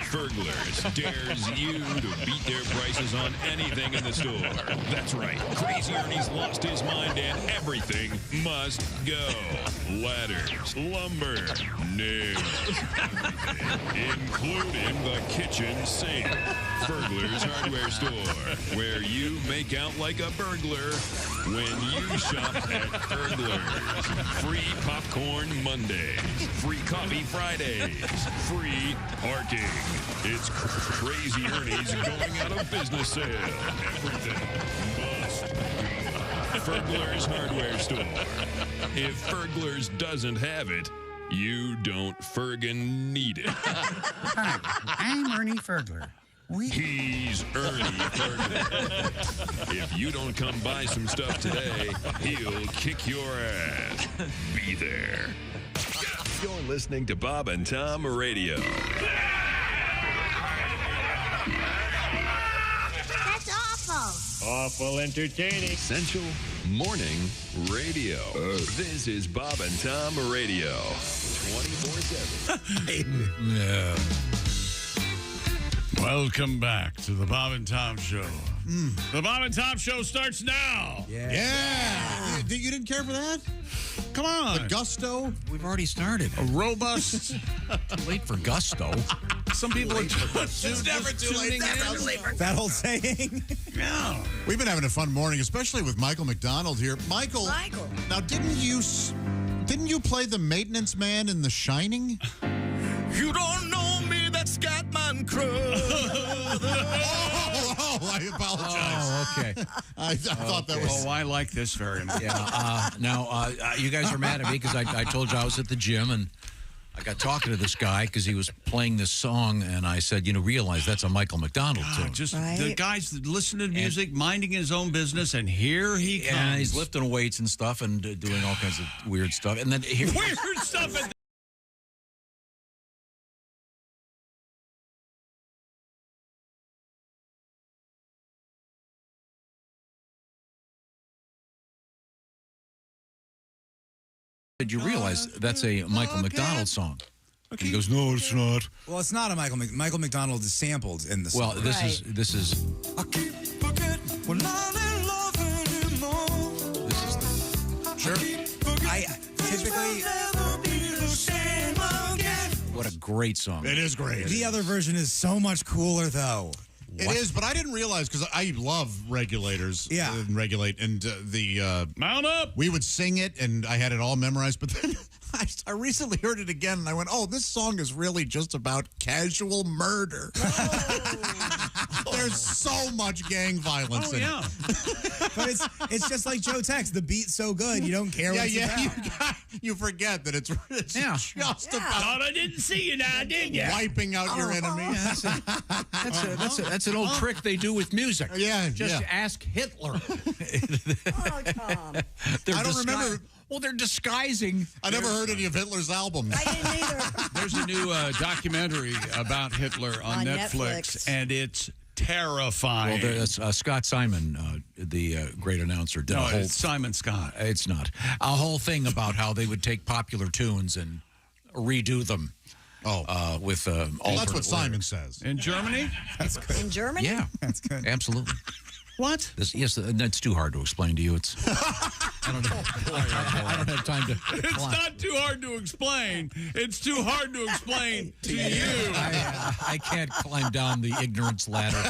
Fergler's dares you to beat their prices on anything in the store. That's right, Crazy Ernie's lost his mind and everything must go. Ladders, lumber, nails, including the kitchen sink. Fergler's hardware store, where you make out like a burglar when you shop at Fergler's. Free popcorn Mondays, free coffee Fridays, free parking. It's Crazy Ernie's going out of business sale. Everything must go. Fergler's hardware store. If Fergler's doesn't have it, you don't Fergin need it. Hi, I'm Ernie Fergler. He's Ernie Fergler. If you don't come buy some stuff today, he'll kick your ass. Be there. You're listening to Bob and Tom Radio. That's awful. Awful entertaining. Essential Morning Radio. This is Bob and Tom Radio. 24/7. Welcome back to the Bob and Tom Show. The Bob and Tom Show starts now. Yeah. You didn't care for that? Come on. The gusto. We've already started. A robust. Too late for gusto. Some people are It's never too late. That old saying. Yeah. We've been having a fun morning, especially with Michael McDonald here. Michael. Now, didn't you play the maintenance man in The Shining? You don't know me, that Scatman Crow. I apologize. Oh, okay. I thought that was... Oh, I like this very much. Yeah. Now, you guys are mad at me because I told you I was at the gym, and I got talking to this guy because he was playing this song, and I said, realize that's a Michael McDonald tune. Just the guy's listening to music, minding his own business, and here he comes. And he's lifting weights and stuff and doing all kinds of weird stuff. And then weird stuff. Did you realize that's a Michael McDonald song? Okay. He goes, no, it's not. Well, it's not a Michael McDonald is sampled in the song. Well, this is. I keep forgetting we're not in love anymore. This is sure. I typically. What a great song. It is great. The other version is so much cooler, though. It is, but I didn't realize because I love regulators. Yeah. And regulate and Mount up. We would sing it, and I had it all memorized. But then I recently heard it again, and I went, "Oh, this song is really just about casual murder." There's so much gang violence in it. But it's just like Joe Tex. The beat's so good, you don't care what it's about. You forget that it's just about. Thought I didn't see you now, did you? Wiping out your enemy. That's an old trick they do with music. Yeah, Just ask Hitler. Tom. I don't remember. Well, they're disguising. I never heard any of Hitler's albums. I didn't either. There's a new documentary about Hitler on Netflix, and it's terrifying. Well, there's Scott Simon, the great announcer, did a whole... it's Simon Scott. It's not. A whole thing about how they would take popular tunes and redo them. With that's what Simon says. In Germany? That's good. In Germany? Yeah. That's good. Absolutely. What? Yes, that's too hard to explain to you. It's I don't have time to. It's not too hard to explain. It's too hard to explain to you. I can't climb down the ignorance ladder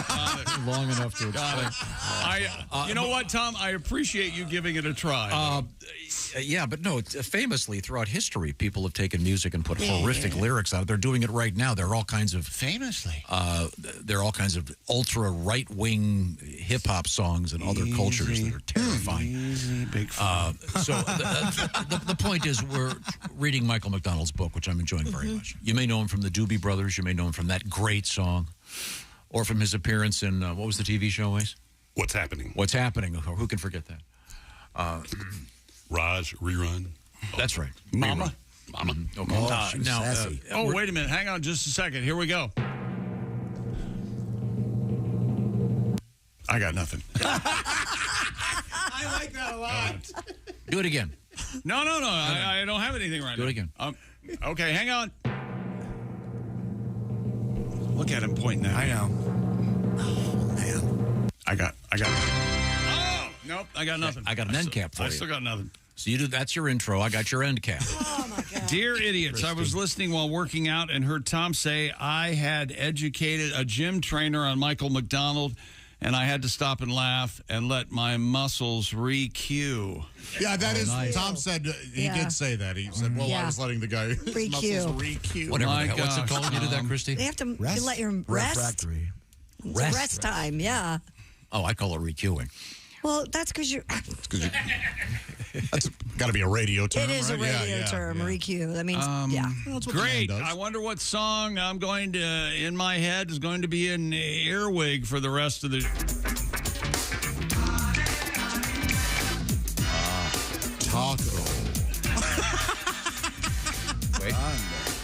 long enough to explain. You know what, Tom? I appreciate you giving it a try. Yeah, but no, famously throughout history, people have taken music and put horrific lyrics out. They're doing it right now. There are all kinds of there are all kinds of ultra right wing hip hop songs and other cultures that are terrifying. So the point is, we're reading Michael McDonald's book, which I'm enjoying very much. You may know him from the Doobie Brothers. You may know him from that great song, or from his appearance in what was the TV show, Ace? What's Happening? What's Happening? Who can forget that? Raj Rerun. That's right. Mama. Okay. Wait a minute. Hang on just a second. Here we go. I got nothing. I like that a lot. Do it again. No. I don't have anything right now. Do it again. Okay, hang on. Look at him pointing at me. I know. Man. I got Oh, nope, I got nothing. I got an end cap for you. I still got nothing. So that's your intro. I got your end cap. Oh, my God. Dear idiots, I was listening while working out and heard Tom say I had educated a gym trainer on Michael McDonald, and I had to stop and laugh and let my muscles re-cue. Yeah, that is. Nice. Tom said he did say that. He said, "Well, I was letting the guy his muscles re-cue." Whatever. My What's it gosh, called? You do that, Christy? They have to let your rest. Refractory. It's rest time, yeah. Oh, I call it re-cueing. Well, that's because you're... That's got to be a radio term. It is right? a radio term, re-cue. That means, Well, that's what Great. the man does. I wonder what song I'm going to, in my head, is going to be an earwig for the rest of the... Taco. Wait.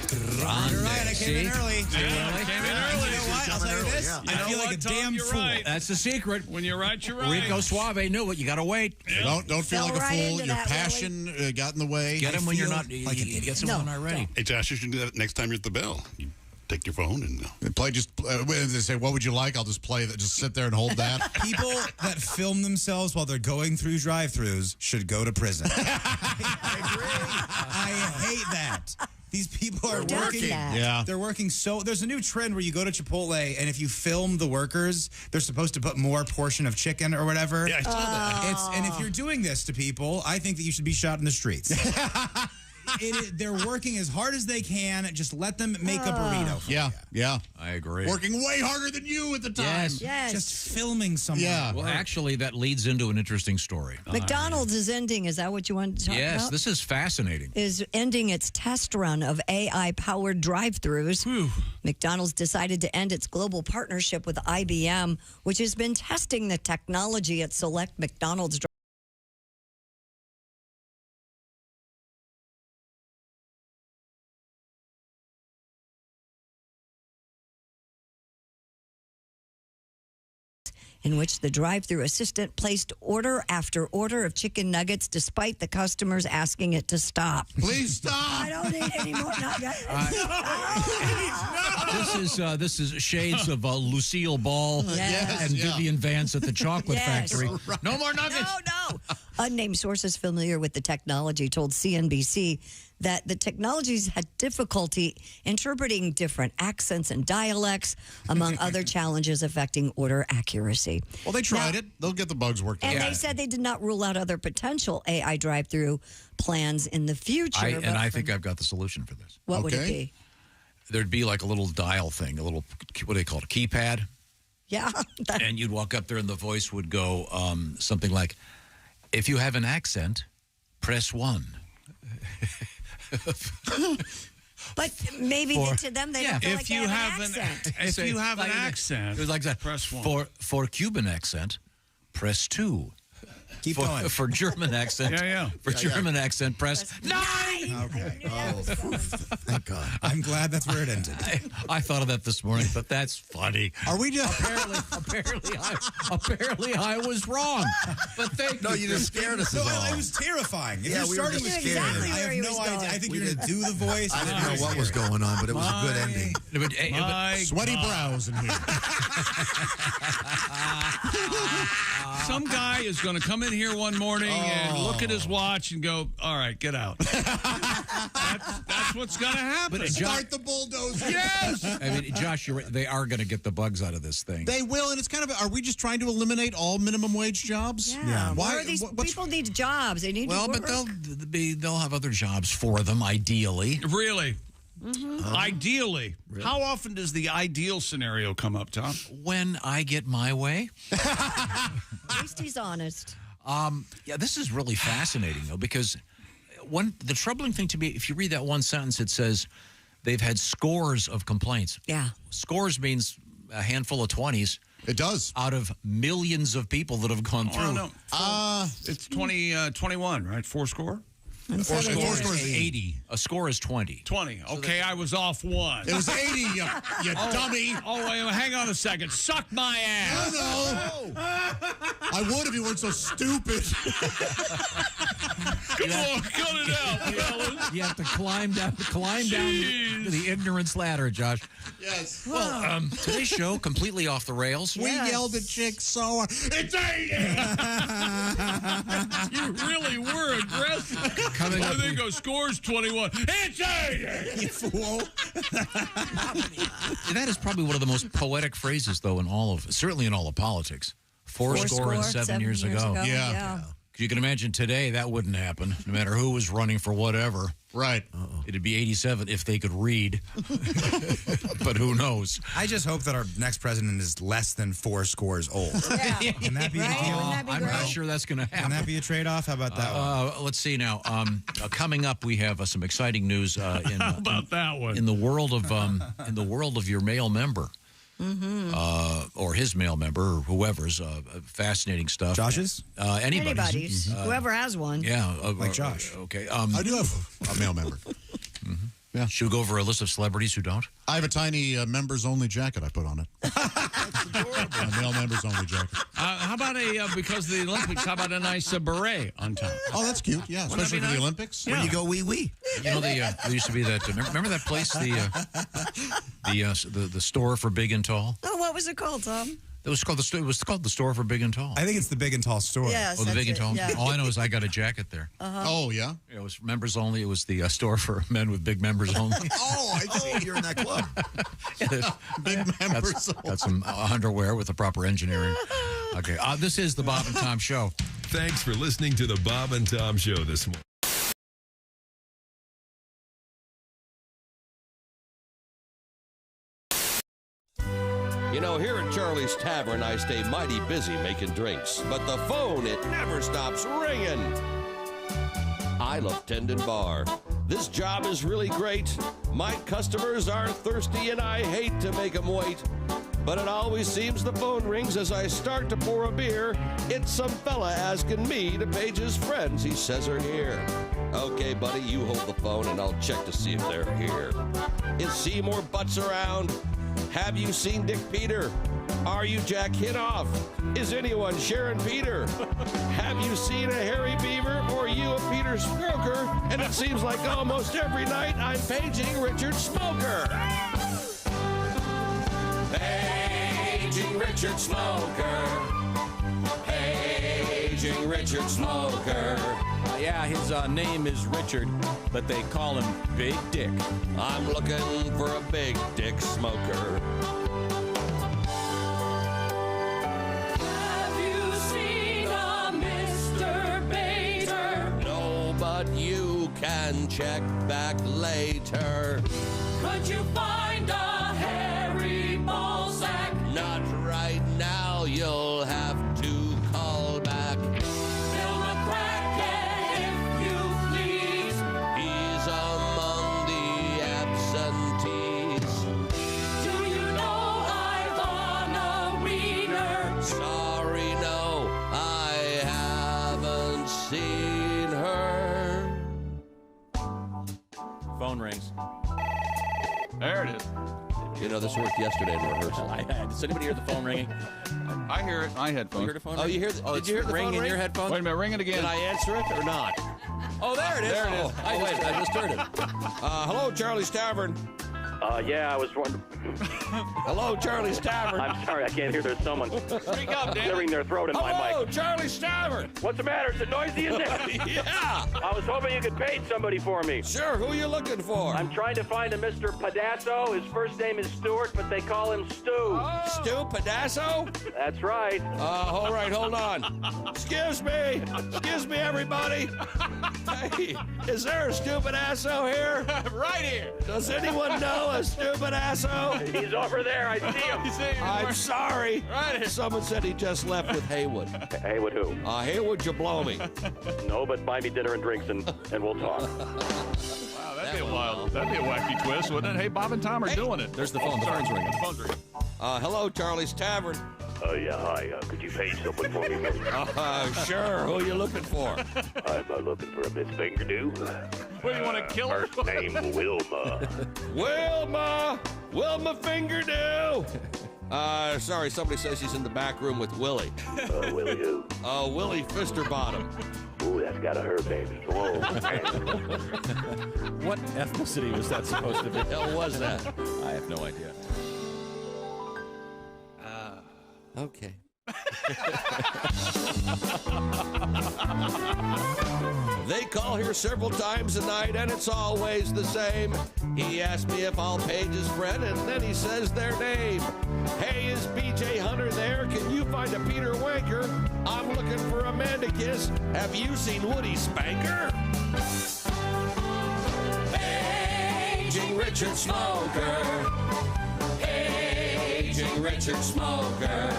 You're right. I came in early. Came in early. You know what? I'll tell you this. I feel like a damn you're fool. right. That's the secret. When you're right, you're right. Rico Suave knew it. You got to wait. Don't feel Fell like a right fool. into Your that, passion got in the way. Get him when you're feel not. like an You idiot. get someone not ready. Hey, Josh, you should do that next time you're at the Bell. You take your phone and Play just. They say, "What would you like?" I'll just play that. Just sit there and hold that. People that film themselves while they're going through drive-thrus should go to prison. I agree. I hate that. These people are working. Yeah. They're working so... There's a new trend where you go to Chipotle, and if you film the workers, they're supposed to put more portion of chicken or whatever. Yeah, I saw that. And if you're doing this to people, I think that you should be shot in the streets. They're working as hard as they can. Just let them make a burrito for you. Yeah. I agree. Working way harder than you at the time. Yes. Just filming someone. Yeah. Well, actually, that leads into an interesting story. McDonald's is ending. Is that what you wanted to talk about? Yes, this is fascinating. Is ending its test run of AI-powered drive-thrus. McDonald's decided to end its global partnership with IBM, which has been testing the technology at select McDonald's in which the drive-thru assistant placed order after order of chicken nuggets despite the customers asking it to stop. Please stop. I don't need any more nuggets. This is shades of Lucille Ball Yes. and Vivian Vance at the Chocolate Yes. Factory. No more nuggets. No. Unnamed sources familiar with the technology told CNBC that the technologies had difficulty interpreting different accents and dialects, among other challenges affecting order accuracy. Well, they tried it. They'll get the bugs worked out. And they said they did not rule out other potential AI drive-through plans in the future. I think I've got the solution for this. What would it be? There'd be like a little dial thing, a little, what do they call it, a keypad? Yeah. And you'd walk up there and the voice would go something like, if you have an accent, press 1. But maybe to them they don't feel like they have an accent. If you have an accent, it was like that. Press 1. For Cuban accent, press 2. Keep going. For German accent, German accent, press 9. Okay. Oh, thank God. I'm glad that's where it ended. I thought of that this morning, but that's funny. Are we just apparently I was wrong. But thank you. No, you just scared us. No, it was terrifying. If Yeah, you're we were starting just with scared. I have no idea. I think you're going to do the voice. I didn't know what was going on, but it was a good ending. Sweaty brows in here. Some guy is going to come in here one morning and look at his watch and go, all right, get out. That's what's going to happen. But Start the bulldozer. Yes. I mean, Josh, you're right. They are going to get the bugs out of this thing. They will, and it's kind of, are we just trying to eliminate all minimum wage jobs? Yeah. Why? Why these people need jobs? They need Well, to but work. they'll have other jobs for them, ideally. Really? Ideally. How often does the ideal scenario come up, Tom? When I get my way. At least he's honest. Yeah, this is really fascinating, though, because the troubling thing to me, if you read that one sentence, it says they've had scores of complaints. Yeah. Scores means a handful of 20s. It does. Out of millions of people that have gone through. No. It's 21, right? 4 score? Four scores is 80. A score is 20. 20. Okay, I was off 1. It was 80, you dummy. Oh, wait, hang on a second. Suck my ass. No. I would if you weren't so stupid. Come on, cut it out, fellas. You have to climb down the ignorance ladder, Josh. Yes. Well, today's show completely off the rails. We yelled at chicks so it's 80. You really were aggressive. They go, scores 21. It's 80! You fool. That is probably one of the most poetic phrases, though, certainly in all of politics. Four score and 7 years ago. Yeah. You can imagine today that wouldn't happen, no matter who was running for whatever. Right. It'd be 87 if they could read. But who knows? I just hope that our next president is less than 4 scores old. Yeah. Can that be a deal? I'm not sure that's going to happen. Can that be a trade-off? How about that one? Let's see now. Coming up, we have some exciting news. How about that one? In the world of your male member. Or his male member, or whoever's fascinating stuff. Josh's? Anybody's. Whoever has one. Yeah, like Josh. Okay. I do have a male member. Yeah. Should we go over a list of celebrities who don't? I have a tiny members-only jacket I put on it. A male members-only jacket. How about because of the Olympics, how about a nice beret on top? Oh, that's cute. Yeah, especially for the Olympics. When you go wee-wee. You know, there used to be that, remember that place, the store for big and tall? Oh, what was it called, Tom? It was called the store for big and tall. I think it's the big and tall store. Yes, Oh, the big and tall. Yeah. All I know is I got a jacket there. Oh, yeah? It was members only. It was the store for men with big members only. Oh, I see. You're in that club. Big members only. Got some underwear with the proper engineering. Okay, this is the Bob and Tom Show. Thanks for listening to the Bob and Tom Show this morning. You know, here at Charlie's Tavern, I stay mighty busy making drinks, but the phone, it never stops ringing. I love Tendon Bar. This job is really great. My customers are thirsty, and I hate to make them wait. But it always seems the phone rings as I start to pour a beer. It's some fella asking me to page his friends he says are here. Okay, buddy, you hold the phone, and I'll check to see if they're here. Is Seymour Butts around? Have you seen Dick Peter? Are you Jack Hinoff? Is anyone Sharon Peter? Have you seen a Harry Beaver or you a Peter Smoker? And it seems like almost every night I'm paging Richard Smoker. Paging Richard Smoker. Paging Richard Smoker. Yeah, his name is Richard, but they call him Big Dick. I'm looking for a big dick smoker. Have you seen a Mr. Bader? No, but you can check back later. Could you find a hairy ball sack? Not right now, you'll have to call back. Fill the crackhead if you please. He's among the absentees. Do you know Ivana Wiener? Sorry, no, I haven't seen her. Phone rings. There it is. You know, this worked yesterday in rehearsal. Does anybody hear the phone ringing? I hear it in my headphones. You heard a phone Oh, ring? you hear? Did you hear the ring phone in ring? your headphones? Wait a minute, ring it again. Did I answer it or not? Oh, there it is. There it is. Oh, wait, I just heard it. Hello, Charlie's Tavern. Yeah, I was wondering. Hello, Charlie's Tavern. I'm sorry, I can't hear. There's someone Speak up, Dan. clearing their throat in my Hello, mic. Charlie's Tavern. What's the matter? Is it noisy in there? Yeah. I was hoping you could paint somebody for me. Sure, who are you looking for? I'm trying to find a Mr. Padasso. His first name is Stuart, but they call him Stu. Stu Padasso? That's right. All right, hold on. Excuse me, everybody. Hey, is there a stupid asso here? Right here. Does anyone know a stupid asso? He's over there. I see him. I'm sorry. Right here. Someone said he just left with Haywood. Haywood who? Haywood Jablomi. No, but buy me dinner and drinks and we'll talk. Wow, that'd be a wild, that'd be a wacky twist, wouldn't it? Hey, Bob and Tom are doing it. There's the phone. The phone's ringing. The phone's ringing. Hello, Charlie's Tavern. Yeah, hi. Could you paint someone for me? Sure. Who are you looking for? I'm looking for a Miss Fingerdew. What, do you want to kill her? First name Wilma. Wilma Fingerdew. Sorry, somebody says he's in the back room with Willie. Willie who? Willie Fisterbottom. Ooh, that's gotta hurt, baby. Whoa. What ethnicity was that supposed to be? What the hell was that? I have no idea. Okay. They call here several times a night, and it's always the same. He asks me if I'll page his friend, and then he says their name. Hey, is BJ Hunter there? Can you find a Peter Wanker? I'm looking for a man to kiss. Have you seen Woody Spanker? Paging Richard Smoker. Paging Richard Smoker.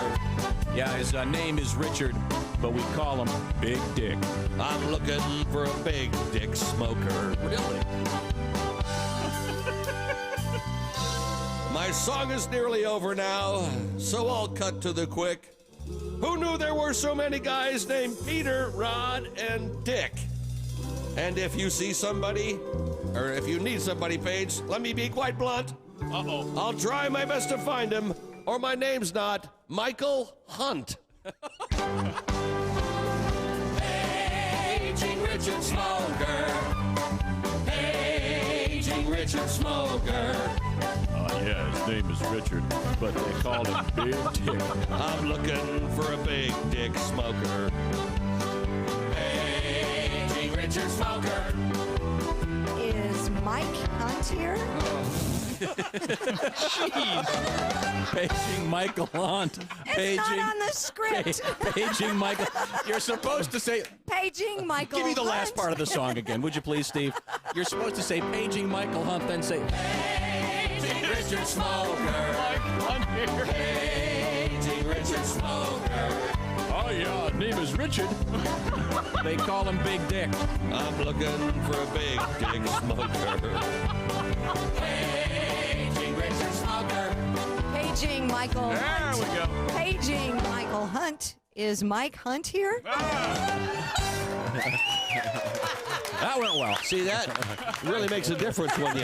Yeah, his name is Richard, but we call him Big Dick. I'm looking for a big dick smoker. Really? My song is nearly over now, so I'll cut to the quick. Who knew there were so many guys named Peter, Rod, and Dick? And if you see somebody, or if you need somebody, Paige, let me be quite blunt. Uh-oh. I'll try my best to find him, or my name's not Michael Hunt. Paging Richard Smoker. Paging Richard Smoker. Yeah, his name is Richard, but they call him Big Dick. I'm looking for a big dick smoker. Paging Richard Smoker. Is Mike Hunt here? Jeez. Paging Michael Hunt. It's not on the script. Paging Michael. You're supposed to say. Paging Michael Give me the Hunt. last part of the song again, would you please, Steve? You're supposed to say Paging Michael Hunt, then say Paging Richard Smoker. Paging Richard Smoker. Oh, yeah, name is Richard. They call him Big Dick. I'm looking for a big dick smoker. Paging Richard Smoker. Paging Michael There Hunt. we go. Paging Michael Hunt. Is Mike Hunt here? That went well. See, that really makes a difference when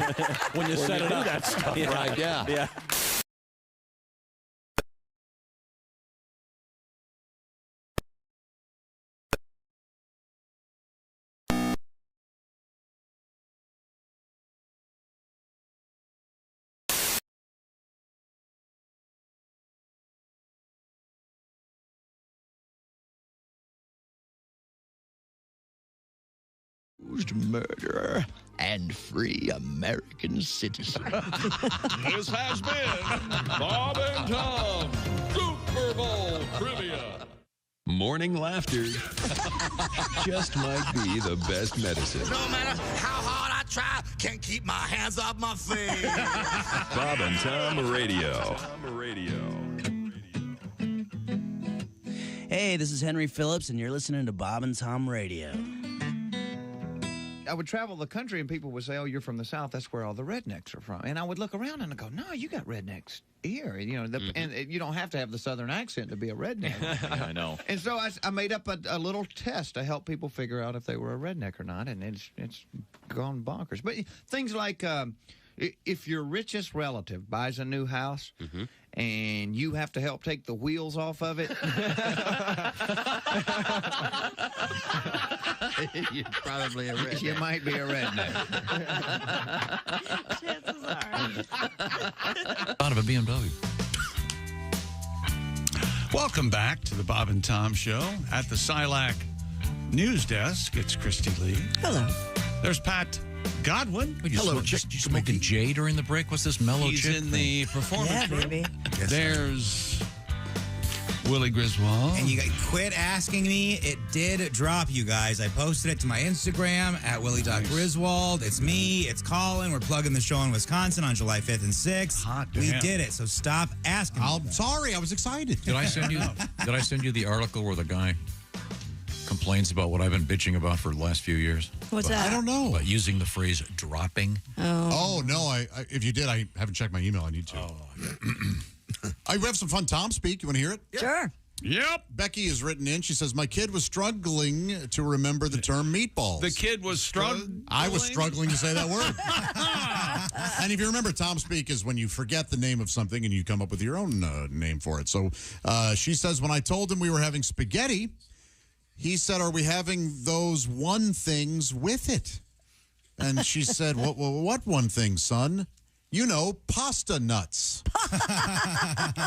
you set it do up. that stuff, right? Yeah. Yeah. accused murderer and free American citizen. This has been Bob and Tom Super Bowl Trivia. Morning laughter just might be the best medicine. No matter how hard I try, can't keep my hands off my face. Bob and Tom Radio. Hey, this is Henry Phillips, and you're listening to Bob and Tom Radio. I would travel the country and people would say, "Oh, you're from the South. That's where all the rednecks are from." And I would look around and I go, "No, you got rednecks here." And you don't have to have the Southern accent to be a redneck. I know. And so I made up a little test to help people figure out if they were a redneck or not, and it's gone bonkers. But things like if your richest relative buys a new house and you have to help take the wheels off of it. You're probably a redneck. You might be a redneck. Chances are. Out of a BMW. Welcome back to the Bob and Tom Show. At the Silac News Desk, it's Christy Lee. Hello. There's Pat Godwin. Hello, Chick. You smoking J during the break? What's this mellow He's chick in thing? the performance Yeah, room. baby. There's Willie Griswold. And you quit asking me. It did drop, you guys. I posted it to my Instagram at Willie.Griswold. It's me. It's Colin. We're plugging the show in Wisconsin on July 5th and 6th. We damn. did it. So stop asking. I'm sorry. I was excited. Did I send you the article where the guy complains about what I've been bitching about for the last few years? What's that? I don't know. About using the phrase dropping. Oh, no. I if you did, I haven't checked my email. I need to. I have some fun Tom speak. You want to hear it? Sure. Yep. Becky has written in. She says, my kid was struggling to remember the term meatballs. The kid was struggling? I was struggling to say that word. And if you remember, Tom speak is when you forget the name of something and you come up with your own name for it. So she says, when I told him we were having spaghetti, he said, are we having those one things with it? And she said, what one thing, son? You know, pasta nuts.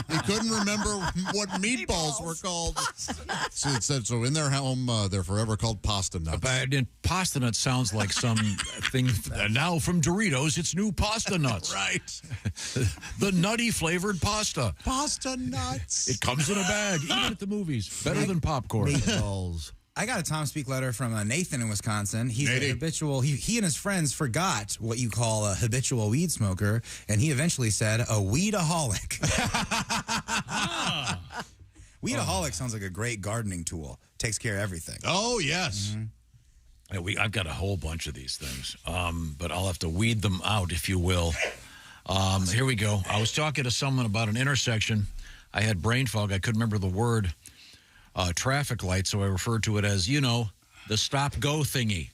He couldn't remember what meatballs were called. So it said, so in their home, they're forever called pasta nuts. And pasta nuts sounds like some thing. Now from Doritos, it's new pasta nuts. Right. The nutty flavored pasta. Pasta nuts. It comes in a bag, even at the movies. Better than popcorn. Meatballs. I got a Tom Speak letter from Nathan in Wisconsin. He's a habitual, he and his friends forgot what you call a habitual weed smoker, and he eventually said a weedaholic. Weedaholic sounds like a great gardening tool. Takes care of everything. Oh, yes. I've got a whole bunch of these things, but I'll have to weed them out, if you will. Here we go. I was talking to someone about an intersection. I had brain fog. I couldn't remember the word. Traffic light, so I referred to it as, the stop-go thingy.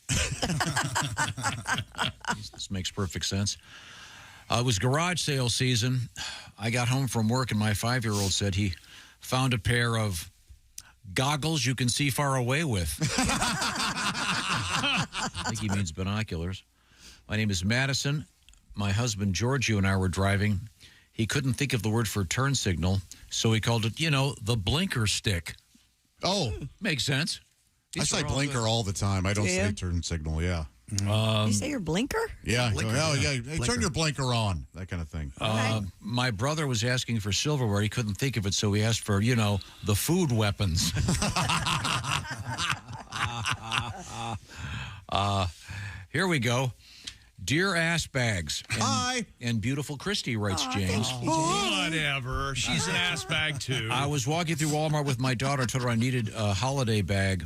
This makes perfect sense. It was garage sale season. I got home from work, and my 5-year-old said he found a pair of goggles you can see far away with. I think he means binoculars. My name is Madison. My husband, Giorgio, and I were driving. He couldn't think of the word for turn signal, so he called it, the blinker stick. Oh. Makes sense. I say blinker all the time. I don't say turn signal, yeah. You say your blinker? Yeah. Blinker. Hey, turn your blinker on, that kind of thing. My brother was asking for silverware. He couldn't think of it, so he asked for, the food weapons. Here we go. Dear ass bags. Hi. And beautiful Christy, writes James. Whatever. She's an ass bag, too. I was walking through Walmart with my daughter, told her I needed a holiday bag.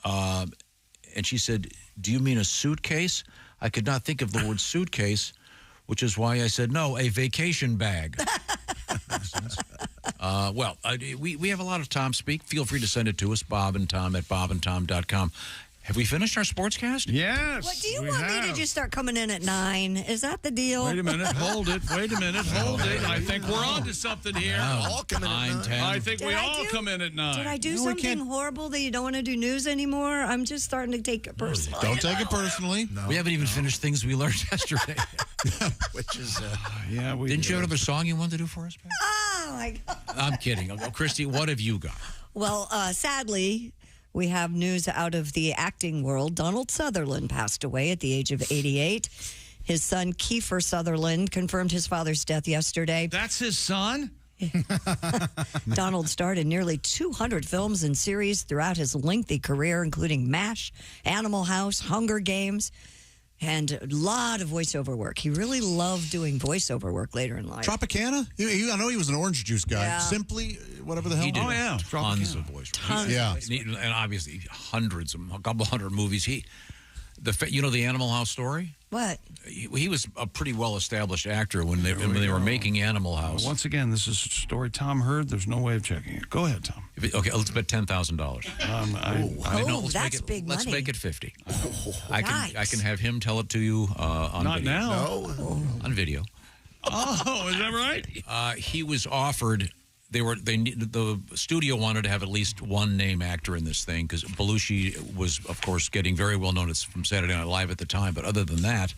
And she said, do you mean a suitcase? I could not think of the word suitcase, which is why I said, no, a vacation bag. Makes sense. We have a lot of Tom speak. Feel free to send it to us, Bob and Tom at bobandtom.com. Have we finished our sportscast? Yes. What, do you want me to just start coming in at 9? Is that the deal? Wait a minute. Hold it. Wait a minute. Hold it. I think we're on to something here. All come in at 9. 10. I think we all come in at 9. Did I do something horrible that you don't want to do news anymore? I'm just starting to take it personally. Don't take it personally. No, we haven't even finished things we learned yesterday. Which is, Didn't you have another song you wanted to do for us, babe? Oh, my God. I'm kidding. Christy, what have you got? Well, sadly, We have news out of the acting world. Donald Sutherland passed away at the age of 88. His son, Kiefer Sutherland, confirmed his father's death yesterday. That's his son? Donald starred in nearly 200 films and series throughout his lengthy career, including MASH, Animal House, Hunger Games, and a lot of voiceover work. He really loved doing voiceover work later in life. Tropicana? I know he was an orange juice guy. Yeah. Simply, whatever the hell. He did yeah. tons of voice. Yeah. And obviously hundreds, a couple hundred movies. The Animal House story? What? He was a pretty well-established actor when they were making Animal House. Well, once again, this is a story Tom heard. There's no way of checking it. Go ahead, Tom. Okay, let's bet $10,000. I know. That's big money. Let's make it 50. Yikes. I can have him tell it to you on Not video. now. On video. Oh, is that right? He was offered. The studio wanted to have at least one name actor in this thing because Belushi was, of course, getting very well known. It's from Saturday Night Live at the time, but other than that,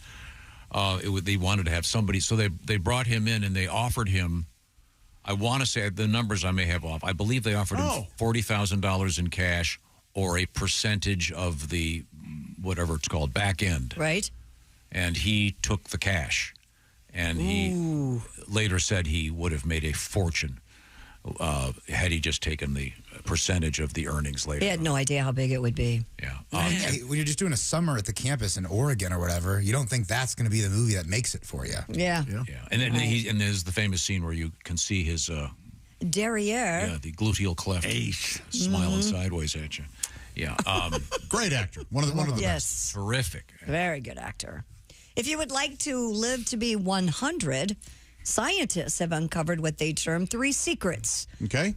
they wanted to have somebody. So they brought him in and they offered him. I want to say the numbers I may have off. I believe they offered him $40,000 in cash or a percentage of the whatever it's called back end. Right. And he took the cash, and he later said he would have made a fortune. Had he just taken the percentage of the earnings later. He had no idea how big it would be. Yeah. When you're just doing a summer at the campus in Oregon or whatever, you don't think that's going to be the movie that makes it for you. Yeah. And then there's the famous scene where you can see his derriere. Yeah, the gluteal cleft smiling sideways at you. Yeah. Great actor. One of the yes. best. Terrific. Very good actor. If you would like to live to be 100, scientists have uncovered what they term 3 secrets. Okay.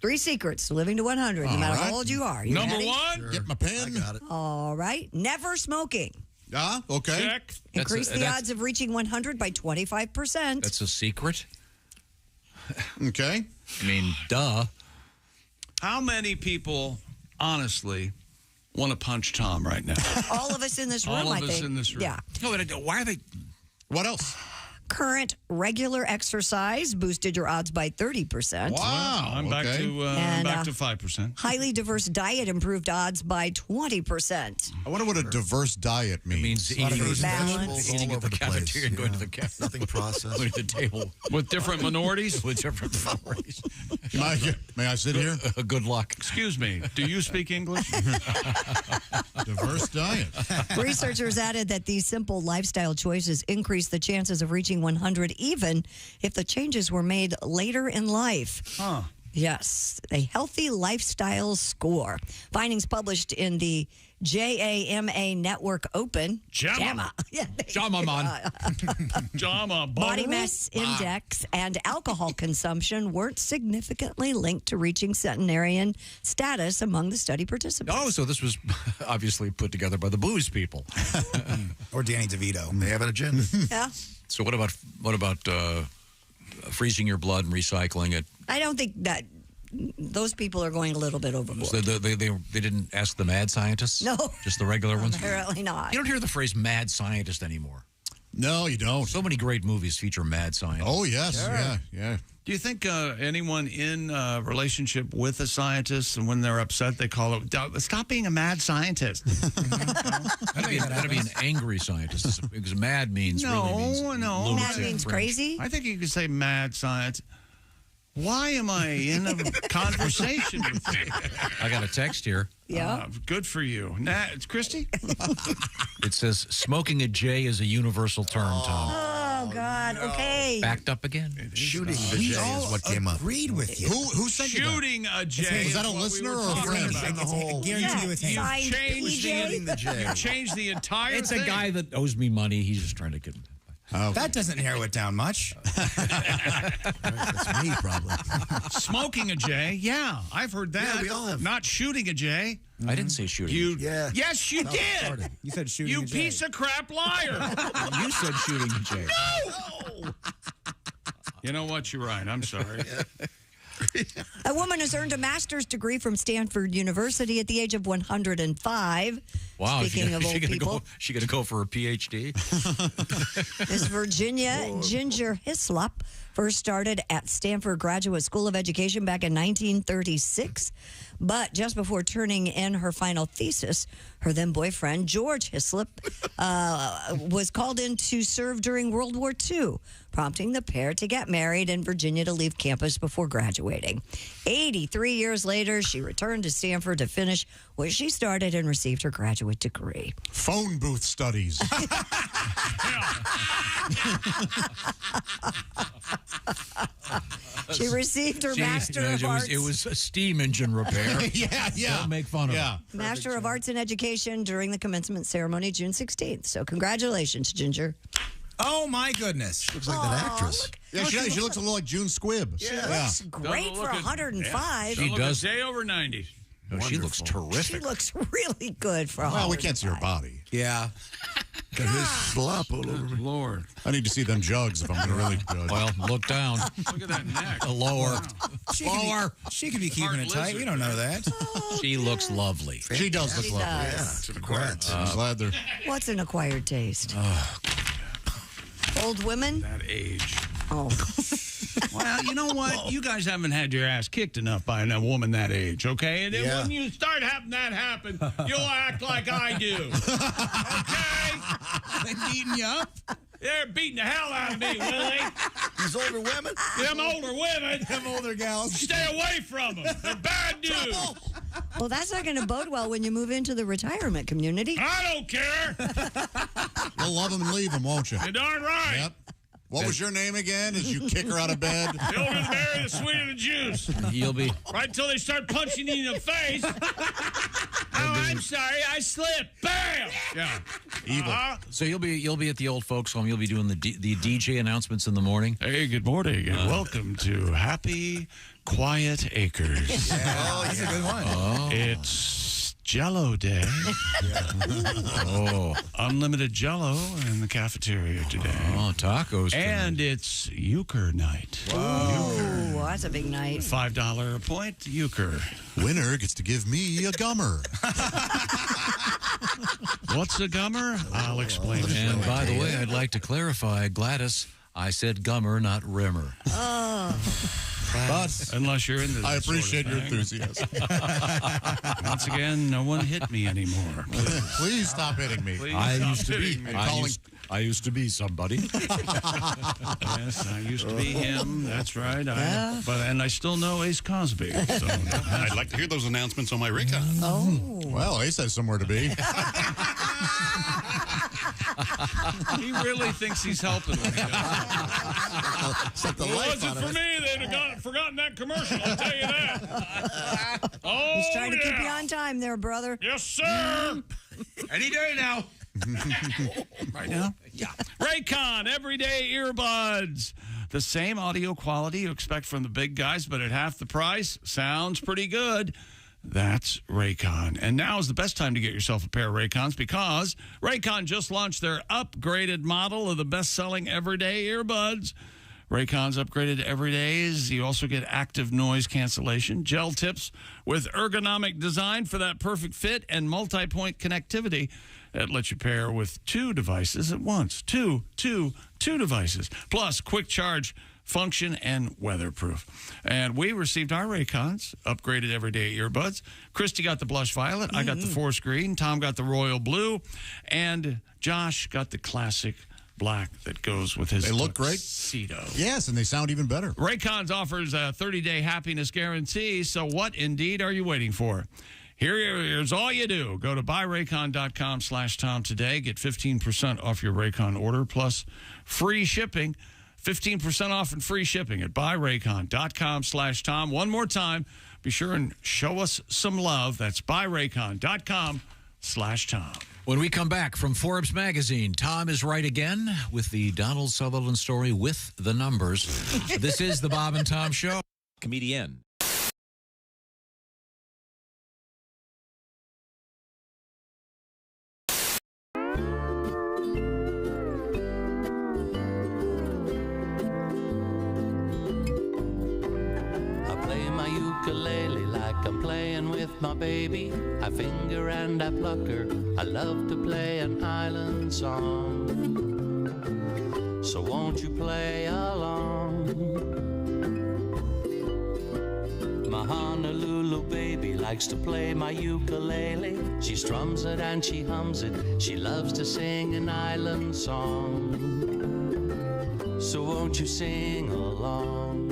3 secrets to living to 100, no matter how old you are. You Number ready? 1. Sure. Get my pen. I got it. All right. Never smoking. Okay. Check. Increase the odds of reaching 100 by 25%. That's a secret? Okay. I mean, duh. How many people, honestly, want to punch Tom right now? All of us in this room, All I of us think. in this room. Yeah. No, why are they... What else? Current regular exercise boosted your odds by 30%. Wow. I'm back to 5%. Highly diverse diet improved odds by 20%. I wonder what a diverse diet means. It means A lot of eating those balance. eating all at the over the place. cafeteria and going to the cafe. Nothing processed. Going to the table. With different minorities? With different minorities. May I sit here? Good luck. Excuse me. Do you speak English? Diverse diet. Researchers added that these simple lifestyle choices increase the chances of reaching 100 even if the changes were made later in life. Huh. Yes, a healthy lifestyle score. Findings published in the JAMA Network Open. JAMA. Yeah, JAMA, man. JAMA. Body mass index and alcohol consumption weren't significantly linked to reaching centenarian status among the study participants. Oh, so this was obviously put together by the booze people. Or Danny DeVito. They have an agenda. Yeah. So what about freezing your blood and recycling it? I don't think that those people are going a little bit overboard. So they didn't ask the mad scientists? No. Just the regular ones? Apparently not. You don't hear the phrase mad scientist anymore. No, you don't. So many great movies feature mad scientists. Oh, yes. Sure. Yeah. Do you think anyone in a relationship with a scientist, and when they're upset, they call it, stop being a mad scientist? That'd be an angry scientist, because mad means really means lunatic. Mad means crazy? I think you could say mad science. Why am I in a conversation with you? I got a text here. Yeah. Good for you. It's Christy? It says, smoking a J is a universal term, Tom. Oh, God. Okay. Backed up again. Shooting the J is what came up. Agreed with you. Who sent you that? Shooting a J. Is that a what we listener were or a talking friend? about. I guarantee you it's him. Signed Changed PJ. You changed the entire It's thing. a guy that owes me money. He's just trying to get... That doesn't narrow it down much. That's me, probably. Smoking a J, yeah, I've heard that. Yeah, we all have. Not shooting a J. I didn't say shooting. Yes, you did. You said shooting You a J. piece of crap liar. You said shooting a J. No. You know what? You're right. I'm sorry. A woman has earned a master's degree from Stanford University at the age of 105. Wow. Speaking of old people. She going to go for a PhD? Miss Virginia Ginger Hislop First started at Stanford Graduate School of Education back in 1936. But just before turning in her final thesis, her then boyfriend, George Hislop, was called in to serve during World War II, prompting the pair to get married and Virginia to leave campus before graduating. 83 years later, she returned to Stanford to finish what she started and received her graduate degree. Phone booth studies. She received her Master of Arts. It was a steam engine repair. yeah. Don't make fun of it. Master of Arts in Education during the commencement ceremony, June 16th. So congratulations, Ginger. Oh, my goodness. Looks like that actress. She looks a little like June Squibb. She looks great for 105. She does. Day over 90. Oh, she looks terrific. She looks really good for 105. Well, we can't see her body. Yeah. Got his slop all over me. Lord. I need to see them jugs if I'm going to really judge. Well, look down. Look at that neck. Lower. She could be keeping it tight. We don't know that. She looks lovely. She does look lovely. does. Yeah, it's an acquired taste. I'm glad they're... What's an acquired taste? Old women? That age. Oh. Well, you know what? You guys haven't had your ass kicked enough by a woman that age, okay? And then when you start having that happen, you'll act like I do. Okay? They beating you up? They're beating the hell out of me, Willie. These older women? Them older women. Them older gals. Stay away from them. They're bad dudes. Well, that's not going to bode well when you move into the retirement community. I don't care. You'll love them and leave them, won't you? You're darn right. Yep. What was your name again as you kick her out of bed? The older the berry, the sweeter the juice. You'll be... Right until they start punching you in the face. Oh, I'm sorry, I slipped. Bam! Yeah. Evil. So you'll be at the old folks' home. You'll be doing the DJ announcements in the morning. Hey, good morning, and welcome to Happy Quiet Acres. That's a good one. Oh. It's Jello Day. Oh, unlimited Jello in the cafeteria today. Oh, tacos. And it's euchre night. Oh, that's a big night. $5 a point, euchre. Winner gets to give me a gummer. What's a gummer? I'll explain it. And by the way, I'd like to clarify, Gladys, I said gummer, not rimmer. Oh. But unless you're into this I appreciate sort of your thing. enthusiasm. Once again, no one hit me anymore. Please stop hitting me. Please I stop used to be. hitting me. I used to be somebody. Yes, I used to be him. That's right. And I still know Ace Cosby. So. I'd like to hear those announcements on my Raycon. Oh. Well, Ace has somewhere to be. He really thinks he's helping me. Set the If it life wasn't on for it. me, they'd have forgotten that commercial, I'll tell you that. Oh, He's trying to keep you on time there, brother. Yes, sir. Any day now. Right now? Yeah. Raycon Everyday Earbuds. The same audio quality you expect from the big guys, but at half the price. Sounds pretty good. That's Raycon. And now is the best time to get yourself a pair of Raycons because Raycon just launched their upgraded model of the best-selling Everyday Earbuds. Raycon's upgraded Everydays. You also get active noise cancellation, gel tips with ergonomic design for that perfect fit, and multi-point connectivity that lets you pair with two devices at once. Two devices. Plus, quick charge function and weatherproof. And we received our Raycons, upgraded Everyday Earbuds. Christy got the blush violet. I got the forest green. Tom got the royal blue. And Josh got the classic black that goes with his They look great. tuxedo. Yes, and they sound even better. Raycons offers a 30-day happiness guarantee. So what indeed are you waiting for? Here's all you do. Go to buyraycon.com/Tom today. Get 15% off your Raycon order plus free shipping. 15% off and free shipping at buyraycon.com/Tom. One more time, be sure and show us some love. That's buyraycon.com/Tom. When we come back from Forbes magazine, Tom is right again with the Donald Sutherland story with the numbers. This is the Bob and Tom Show. Comedian. Ukulele like I'm playing with my baby. I finger and I pluck her. I love to play an island song. So won't you play along? likes to play my ukulele. She strums it and she hums it. She loves to sing an island song. So won't you sing along?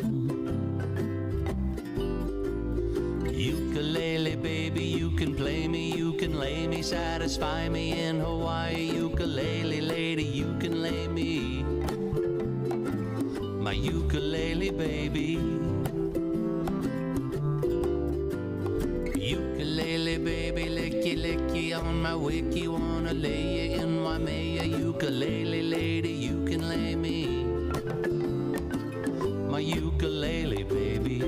Ukulele, baby, you can play me, you can lay me, satisfy me in Hawaii. Ukulele, lady, you can lay me. My ukulele, baby. Ukulele, baby, licky, licky on my wiki. Wanna lay you in Waimea. Ukulele, lady, you can lay me. My ukulele, baby.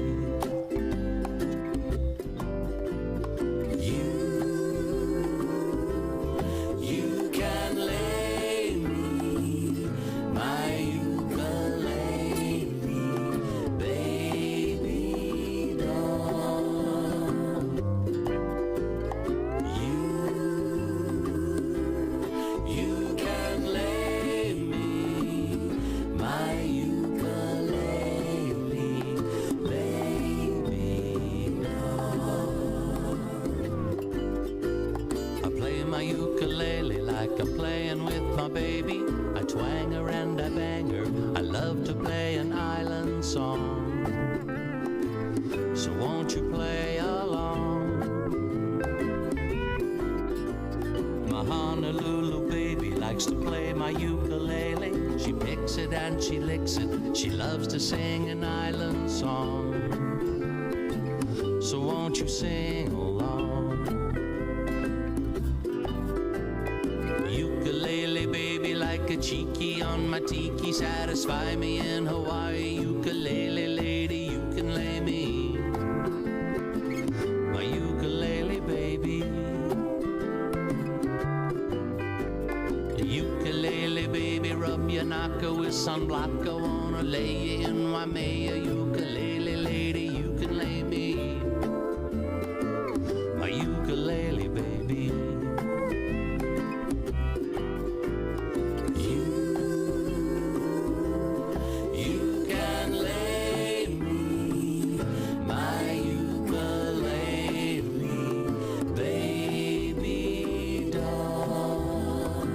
You can lay me, my ukulele, baby doll. You can lay me, my ukulele, baby doll. I play my ukulele like I'm playing with my baby. I twang her and I bang her. I love to play an island song. So won't you play along? My Honolulu baby likes to play my ukulele. She picks it and she licks it. She loves to sing an island song. So won't you sing along? Ukulele baby like a cheeky on my tiki. Satisfy me in Hawaii. Ukulele lady, you can lay me. My ukulele baby. Ukulele baby, rub your knocker with sunblock. I wanna lay you in Waimea. Ukulele lady, you can lay me. My ukulele baby. You can lay me, my ukulele, baby doll.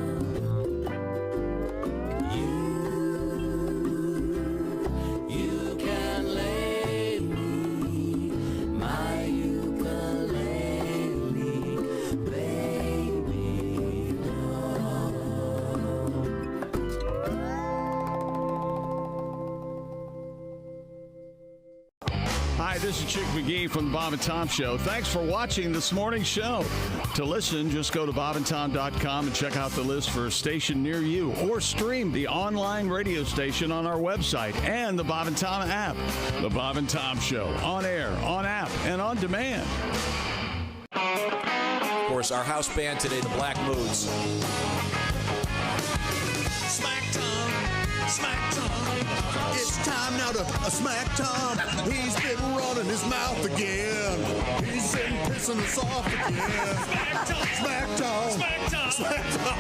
You can lay me, my ukulele, baby doll. Hi, this is Chick McGee from the Bob and Tom Show. Thanks for watching this morning's show. To listen, just go to bobandtom.com and check out the list for a station near you, or stream the online radio station on our website and the Bob and Tom app. The Bob and Tom Show, on air, on app, and on demand. Of course, our house band today, the Black Moods. Smack Tom, Smack Tom. It's time now to smack Tom. He's been running his mouth again. He's been pissing us off again. Smack Tom, Smack Tom, Smack Tom, Smack Tom.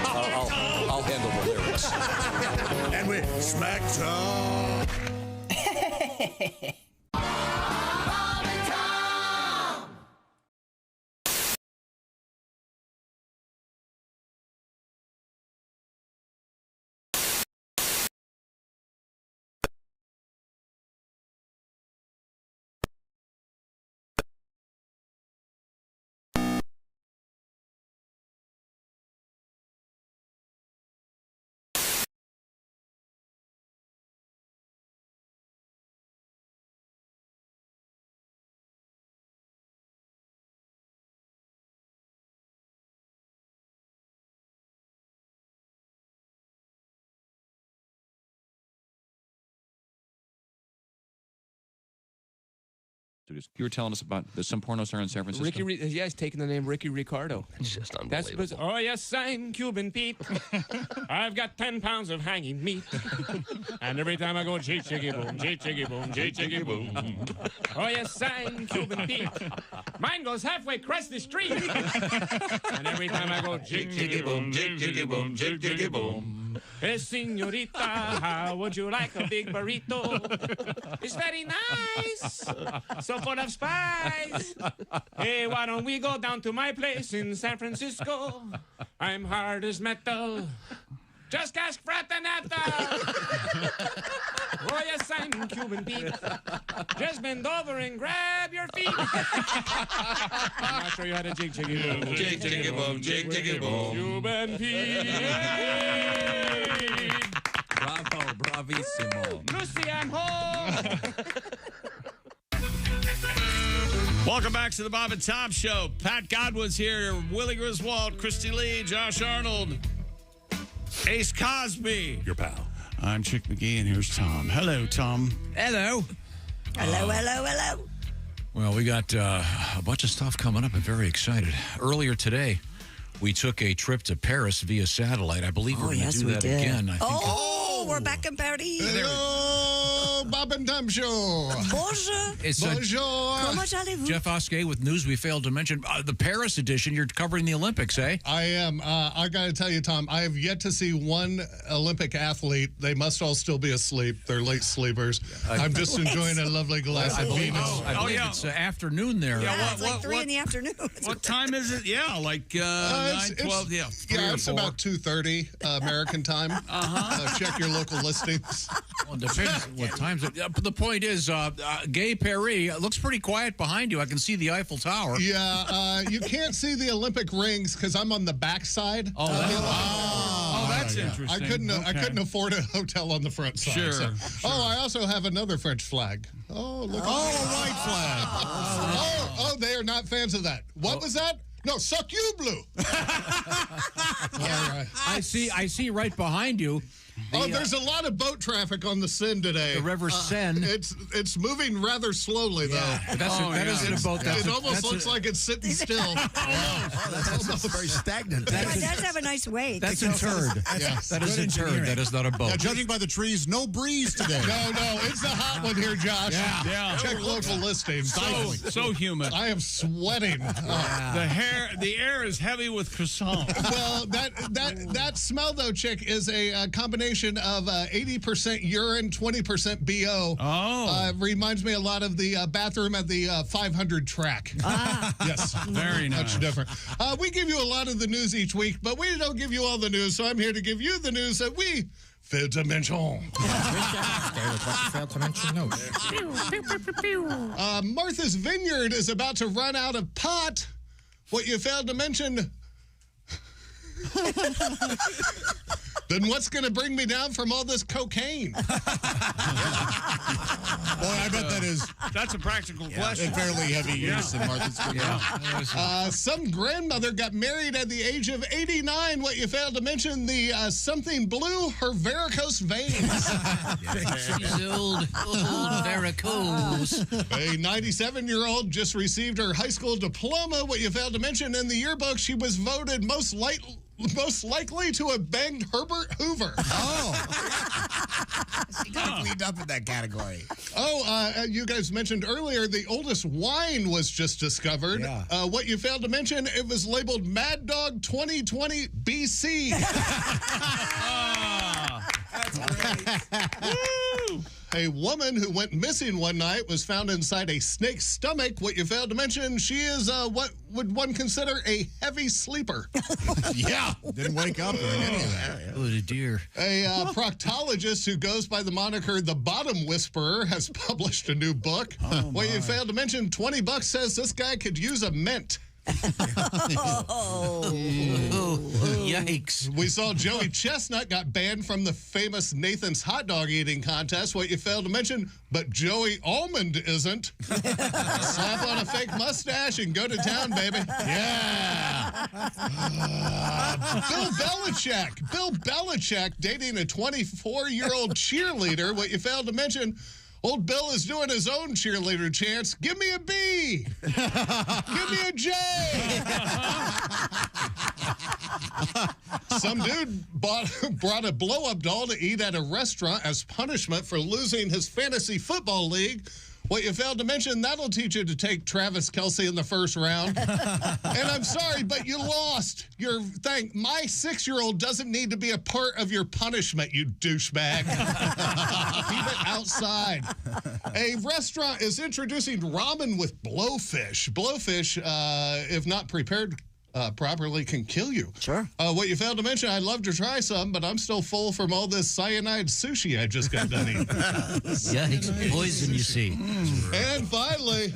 I'll handle the lyrics. And we smack Tom. You were telling us about some porno star in San Francisco. He's taking the name Ricky Ricardo. It's just unbelievable. Oh, yes, I'm Cuban Pete. I've got 10 pounds of hanging meat. And every time I go, jig, jiggy, boom, jig, jiggy, boom, jig, jiggy, boom. Oh, yes, I'm Cuban Pete. Mine goes halfway across the street. And every time I go, jig, jiggy, boom, jig, jiggy, boom, jig, jiggy, boom. Hey, senorita, how would you like a big burrito? It's very nice, so full of spice. Hey, why don't we go down to my place in San Francisco? I'm hard as metal. Just ask Fratanata. Oh, yes, I'm Cuban Pete. Just bend over and grab your feet. I'm not sure you had a jig, jiggy, boom. Jig, jiggy, boom, jig, jiggy, boom. Cuban Pete. Bravo, bravissimo. Lucy, I'm home. Welcome back to the Bob and Tom Show. Pat Godwin's here. Willie Griswold, Christy Lee, Josh Arnold, Ace Cosby. Your pal. I'm Chick McGee, and here's Tom. Hello, Tom. Hello. Hello. Well, we got a bunch of stuff coming up. I'm very excited. Earlier today, we took a trip to Paris via satellite. I believe we're going to do that again. I think we're back in Paris. Hello, Bob and Tom Show. Bonjour. It's Bonjour. Comment allez-vous? Jeff Oskay with news we failed to mention. The Paris edition, you're covering the Olympics, eh? I am. I got to tell you, Tom, I have yet to see one Olympic athlete. They must all still be asleep. They're late sleepers. I'm just enjoying a lovely glass of Venus. I believe it's afternoon there. Yeah, it's like 3 in the afternoon. What time is it? Yeah, like 9, 12, yeah. Yeah, it's about 2:30 American time. Check your local listings. Well, it depends what times. But the point is, Gay Paris looks pretty quiet behind you. I can see the Eiffel Tower. Yeah, you can't see the Olympic rings because I'm on the backside. That's interesting. I couldn't afford a hotel on the front side. Sure. Oh, I also have another French flag. Oh, look! a white flag. Oh, they are not fans of that. What was that? No, suck you, blue. All right. I see right behind you. There's a lot of boat traffic on the Seine today. The River Seine. It's moving rather slowly, though. That isn't a boat. It almost looks like it's sitting still. That's very stagnant. It does have a nice wake. That's interred. That is interred. That is not a boat. Yeah, judging by the trees, no breeze today. No, it's a hot one here, Josh. Yeah. Check local listings. So humid. I am sweating. The air is heavy with croissant. Well, that smell, though, Chick, is a combination of 80% urine, 20% BO. Reminds me a lot of the bathroom at the 500 track. Yes. Very nice. Much different. We give you a lot of the news each week, but we don't give you all the news, so I'm here to give you the news that we failed to mention. Martha's Vineyard is about to run out of pot. What you failed to mention... Then what's going to bring me down from all this cocaine? Boy, I bet that's a practical question. Fairly heavy use in Martha's Vineyard. Some grandmother got married at the age of 89. What you failed to mention, the something blew her varicose veins. She's old varicose. A 97-year-old just received her high school diploma. What you failed to mention, in the yearbook, she was voted most likely to have banged Herbert Hoover. She could have cleaned up in that category. You guys mentioned earlier the oldest wine was just discovered. Yeah. What you failed to mention, it was labeled Mad Dog 2020 BC. That's great. Woo! A woman who went missing one night was found inside a snake's stomach. What you failed to mention, she is what would one consider a heavy sleeper. Yeah, didn't wake up or any of that. Oh, dear. A proctologist who goes by the moniker The Bottom Whisperer has published a new book. What you failed to mention, $20 says this guy could use a mint. Yikes. We saw Joey Chestnut got banned from the famous Nathan's hot dog eating contest. What you failed to mention, but Joey Almond isn't. Slap on a fake mustache and go to town, baby. Yeah. Bill Belichick dating a 24-year-old cheerleader. What you failed to mention, old Bill is doing his own cheerleader chants. Give me a B. Give me a J. Some dude brought a blow-up doll to eat at a restaurant as punishment for losing his fantasy football league. What you failed to mention, that'll teach you to take Travis Kelce in the first round. And I'm sorry, but you lost your thing. My 6-year-old doesn't need to be a part of your punishment, you douchebag. Keep it outside. A restaurant is introducing ramen with blowfish. Blowfish, if not prepared properly, can kill you. Sure. What you failed to mention, I'd love to try some, but I'm still full from all this cyanide sushi I just got done eating. Yikes, poison, you see. And finally,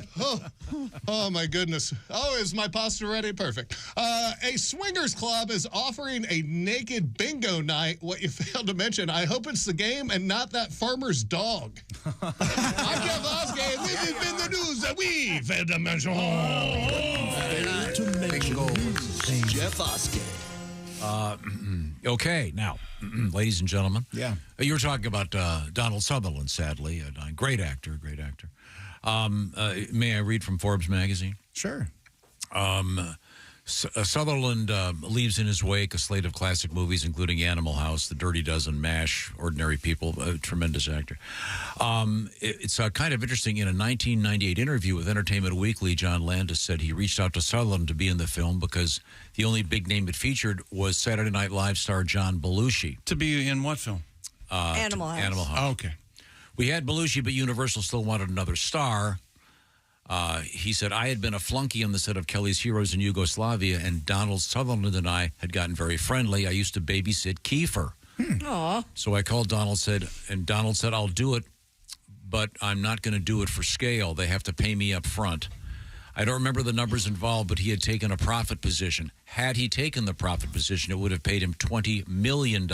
oh my goodness. Oh, is my pasta ready? Perfect. A swingers club is offering a naked bingo night. What you failed to mention, I hope it's the game and not that farmer's dog. I'm Jeff Oskay, and this has been the news that we failed to mention. Jeff Oskay. Okay, now, ladies and gentlemen. Yeah. You were talking about Donald Sutherland, sadly. A great actor, great actor. May I read from Forbes magazine? Sure. Sutherland leaves in his wake a slate of classic movies, including Animal House, The Dirty Dozen, MASH, Ordinary People, a tremendous actor. It's kind of interesting. In a 1998 interview with Entertainment Weekly, John Landis said he reached out to Sutherland to be in the film because the only big name it featured was Saturday Night Live star John Belushi. To be in what film? Animal House. Animal House. Oh, okay. We had Belushi, but Universal still wanted another star. He said, I had been a flunky on the set of Kelly's Heroes in Yugoslavia, and Donald Sutherland and I had gotten very friendly. I used to babysit Kiefer. Aw. So I called Donald, and Donald said, I'll do it, but I'm not going to do it for scale. They have to pay me up front. I don't remember the numbers involved, but he had taken a profit position. Had he taken the profit position, it would have paid him $20 million.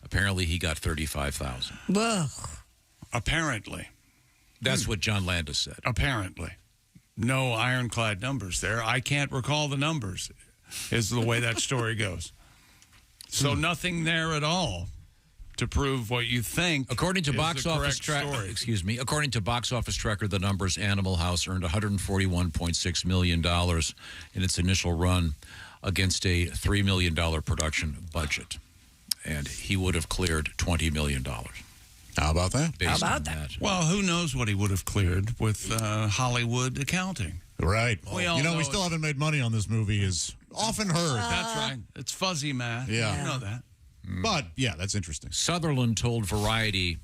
Apparently, he got $35,000. Whoa. Apparently. That's what John Landis said. Apparently. No ironclad numbers there. I can't recall the numbers, is the way that story goes. So nothing there at all to prove what you think. According to Box Office Tracker, according to Box Office Tracker, the numbers Animal House earned $141.6 million in its initial run against a $3 million production budget. And he would have cleared $20 million. How about that? How about that? Well, who knows what he would have cleared with Hollywood accounting. Right. We all know we still haven't made money on this movie is often heard. That's right. It's fuzzy math. Yeah. You know that. But, yeah, that's interesting. Sutherland told Variety,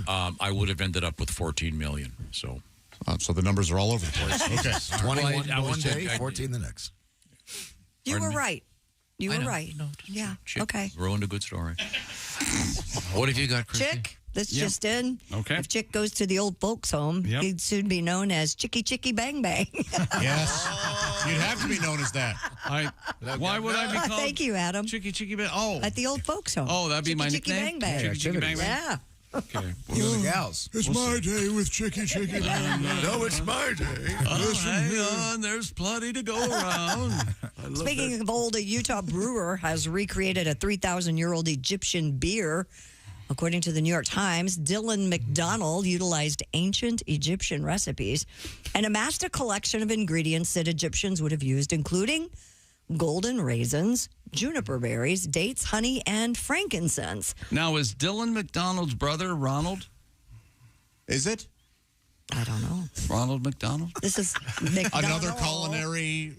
I would have ended up with $14 million. So the numbers are all over the place. Okay. 21 one day, 14 the next. You were right. You were right. Yeah. Chick Okay. ruined a good story. What have you got, Christy? Chick, that's just in. Okay. If Chick goes to the old folks' home, he'd soon be known as Chicky Chicky Bang Bang. Yes. You'd have to be known as that. Why would I be called? Thank you, Adam. Chicky Chicky Bang. Oh. At the old folks' home. Oh, that'd be my Chicky nickname? Bang Bang. Chicky Chicky Bang Bang? Yeah. Okay. You and the gals. It's my day with Chicky Chicky Bang Bang. No, it's my day. Oh, hang on. There's plenty to go around. Speaking of old, a Utah brewer has recreated a 3,000-year-old Egyptian beer. According to the New York Times, Dylan McDonald utilized ancient Egyptian recipes and amassed a collection of ingredients that Egyptians would have used, including golden raisins, juniper berries, dates, honey, and frankincense. Now, is Dylan McDonald's brother Ronald? Is it? I don't know. Ronald McDonald? This is McDonald. Another culinary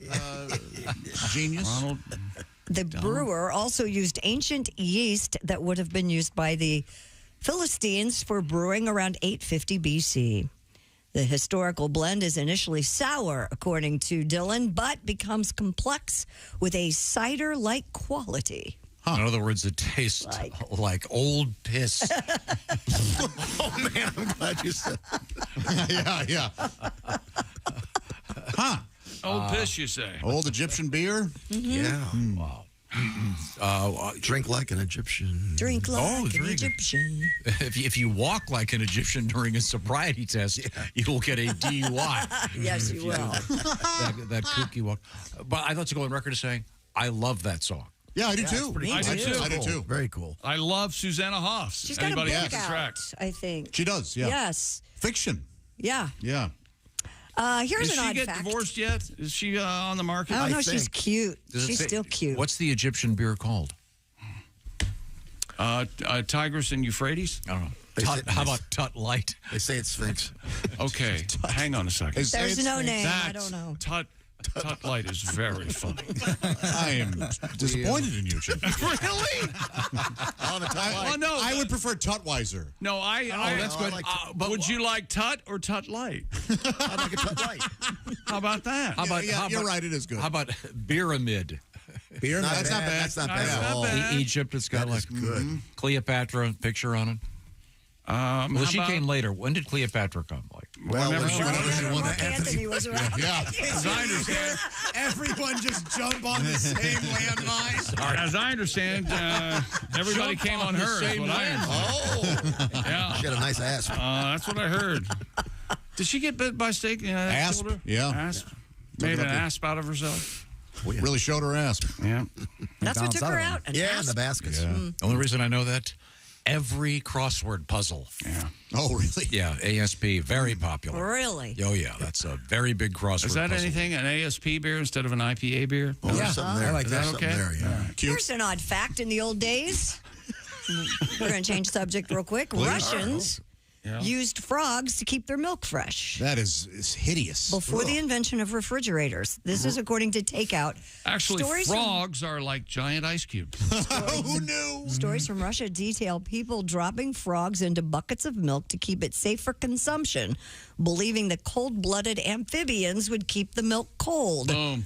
genius? Ronald. The brewer also used ancient yeast that would have been used by the Philistines for brewing around 850 BC. The historical blend is initially sour, according to Dylan, but becomes complex with a cider-like quality. In other words, it tastes like old piss. Oh, man, I'm glad you said that. Yeah. Huh. Old piss, you say? Old Egyptian beer? Yeah. Wow. Drink like an Egyptian. Drink like an Egyptian. If you walk like an Egyptian during a sobriety test, you'll get a DUI. Yes, you will. that kooky walk. But I'd like to go on record as saying, I love that song. Yeah, I do too. I do too. I do too. Very cool. I love Susanna Hoffs. She's got Anybody a else book track? out, I think. She does, yeah. Yes. Fiction. Yeah. Yeah. Here's Does an she odd get fact. divorced yet? Is she on the market? Oh, no, she's cute. Does it She's say- still cute. What's the Egyptian beer called? Tigris and Euphrates? I don't know. How about Tut Light? They say it's Sphinx. Okay, hang on a second. There's no name. I don't know. Tut Light is very funny. I am disappointed in you, Chip. Really? I would prefer Tutweiser. No, that's good. But would you like Tut or Tut Light? I like a Tut Light. How about that? You're right. It is good. How about Pyramid? Beer? That's not bad. That's not bad at all. Egypt, it's got like Cleopatra picture on it. Well, she came later. When did Cleopatra come? Like whenever she won Mark Anthony was around. Yeah. As I understand, everyone just jump on the same landmine. As I understand, everybody came on her. Is what I understand. Yeah. She had a nice asp. That's what I heard. Did she get bit by a snake? Asp. Yeah. Asp. Made an asp out of herself. Really showed her asp. Yeah. That's what took her out. Yeah, in the baskets. Yeah. The only reason I know that, every crossword puzzle. Yeah. Oh, really? Yeah, ASP, very popular. Really? Oh, yeah, that's a very big crossword Is that puzzle. anything, an ASP beer instead of an IPA beer? Oh, there's something there. I like that. Is that okay? There, yeah. Here's an odd fact. In the old days, we're going to change subject real quick. Russians used frogs to keep their milk fresh. That is hideous. Before the invention of refrigerators. This is according to Takeout. Actually, Stories frogs are like giant ice cubes. Who knew? Stories from Russia detail people dropping frogs into buckets of milk to keep it safe for consumption, believing that cold-blooded amphibians would keep the milk cold. Boom.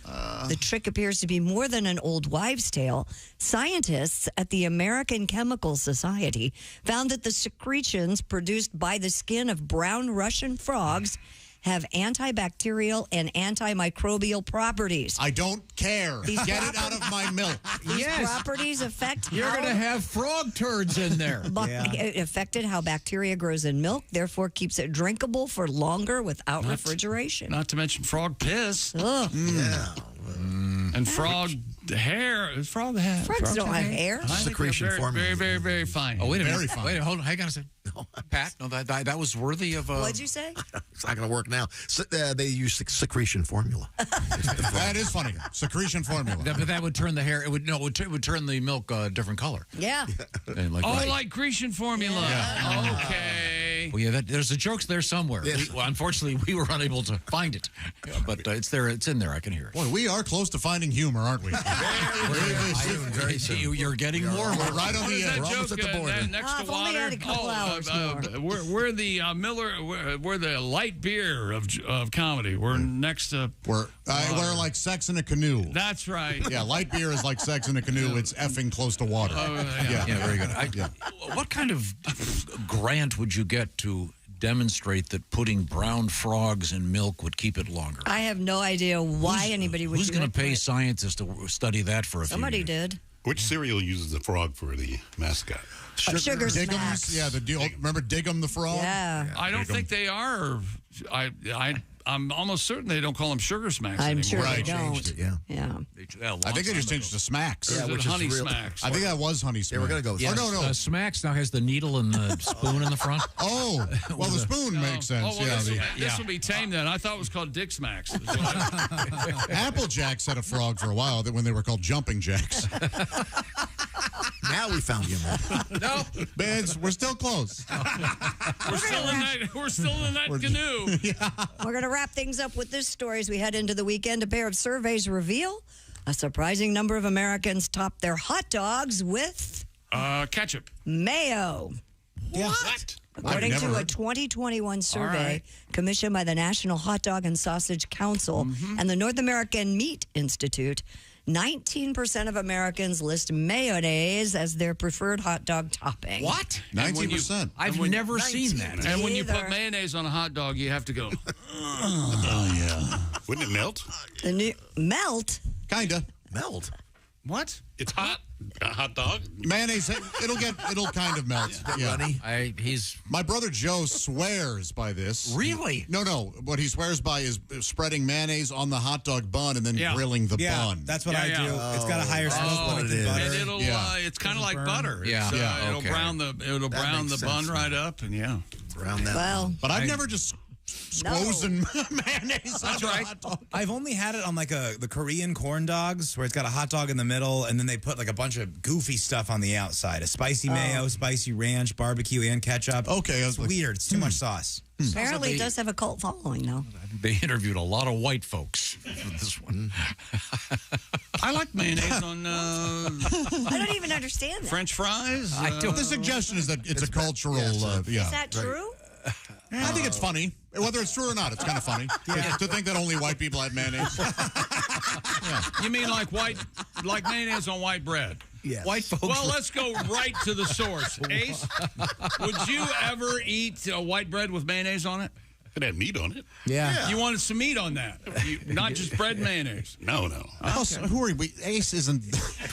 The trick appears to be more than an old wives' tale. Scientists at the American Chemical Society found that the secretions produced by the skin of brown Russian frogs have antibacterial and antimicrobial properties. I don't care. Get it out of my milk. These properties affect You're how... going to have frog turds in there. It affected how bacteria grows in milk, therefore keeps it drinkable for longer without refrigeration. Not to mention frog piss. Ugh. Yeah. And frog hair. Frog hair. Frogs don't have hair. Secretion very, formula. very, very, very fine. Oh, wait a minute. Very fine. Wait, hold on. Hang on a second. Pat, no, that was worthy of... What'd you say? It's not going to work now. They use secretion formula. That is funny. Secretion formula. But that would turn the hair... It would turn the milk a different color. Yeah. And like Grecian formula. Yeah. Okay. Well, yeah, there's a joke there somewhere. Yes. Unfortunately, we were unable to find it. But it's there. It's in there. I can hear it. Boy, we are close to finding humor, aren't we? Very soon. You're getting more. We're right on the edge. We're almost at the border. Next to if only I water. had a couple hours more. We're the we're the light beer of comedy. We're next to. We're like sex in a canoe. That's right. Yeah, light beer is like sex in a canoe. It's effing close to water. Yeah, very good. What kind of grant would you get to demonstrate that putting brown frogs in milk would keep it longer? I have no idea why anybody would Who's do going it, to pay but scientists to study that for a few somebody years? did. Which cereal uses the frog for the mascot? Sugar Smacks. Yeah, remember Diggum the frog? Yeah. I don't think they are. I'm almost certain they don't call them Sugar Smacks I'm anymore. sure they Right. don't. Yeah. Yeah. I think they just changed it to Smacks. Or is Yeah, it which is Honey real. Smacks? I think that was Honey Smacks. They were going to go with Yes, no. Smacks now has the needle and the spoon in the front. Oh, well, the spoon makes sense. Oh, well, yeah, this will be tame then. I thought it was called Dick Smacks. Apple Jacks had a frog for a while when they were called Jumping Jacks. Now we found humor. No, Bands, we're still close. we're still in that canoe. We're going to wrap things up with this story as we head into the weekend. A pair of surveys reveal a surprising number of Americans top their hot dogs with Ketchup. mayo. What? According to a 2021 survey commissioned by the National Hot Dog and Sausage Council and the North American Meat Institute, 19% of Americans list mayonnaise as their preferred hot dog topping. What? 19%. I've never seen that. And when you put mayonnaise on a hot dog, you have to go. Oh, yeah. Wouldn't it melt? Melt? Kinda. Melt. What? It's hot. A hot dog? Mayonnaise, it'll kind of melt. Yeah. My brother Joe swears by this. Really? No. What he swears by is spreading mayonnaise on the hot dog bun and then grilling the bun. That's what I do. It's got a higher smoke point than butter. And it'll, it's kind of like butter. Yeah. It'll brown the bun right up, and brown that. Well, but I've never just squoze and mayonnaise. That's right. I've only had it on like the Korean corn dogs where it's got a hot dog in the middle and then they put like a bunch of goofy stuff on the outside. A spicy mayo, spicy ranch, barbecue, and ketchup. Okay. It's weird. It's too much sauce. Apparently, it does have a cult following, though. They interviewed a lot of white folks for this one. I like mayonnaise on I don't even understand that. French fries. The suggestion is that it's a cultural. Is that true? I think it's funny. Whether it's true or not, it's kind of funny. To think that only white people have mayonnaise. You mean like mayonnaise on white bread? Yeah. White folks. Well, let's go right to the source. Ace, would you ever eat white bread with mayonnaise on it? It had meat on it. Yeah. You wanted some meat on that, not just bread mayonnaise. No. Okay. Who are we? Ace isn't.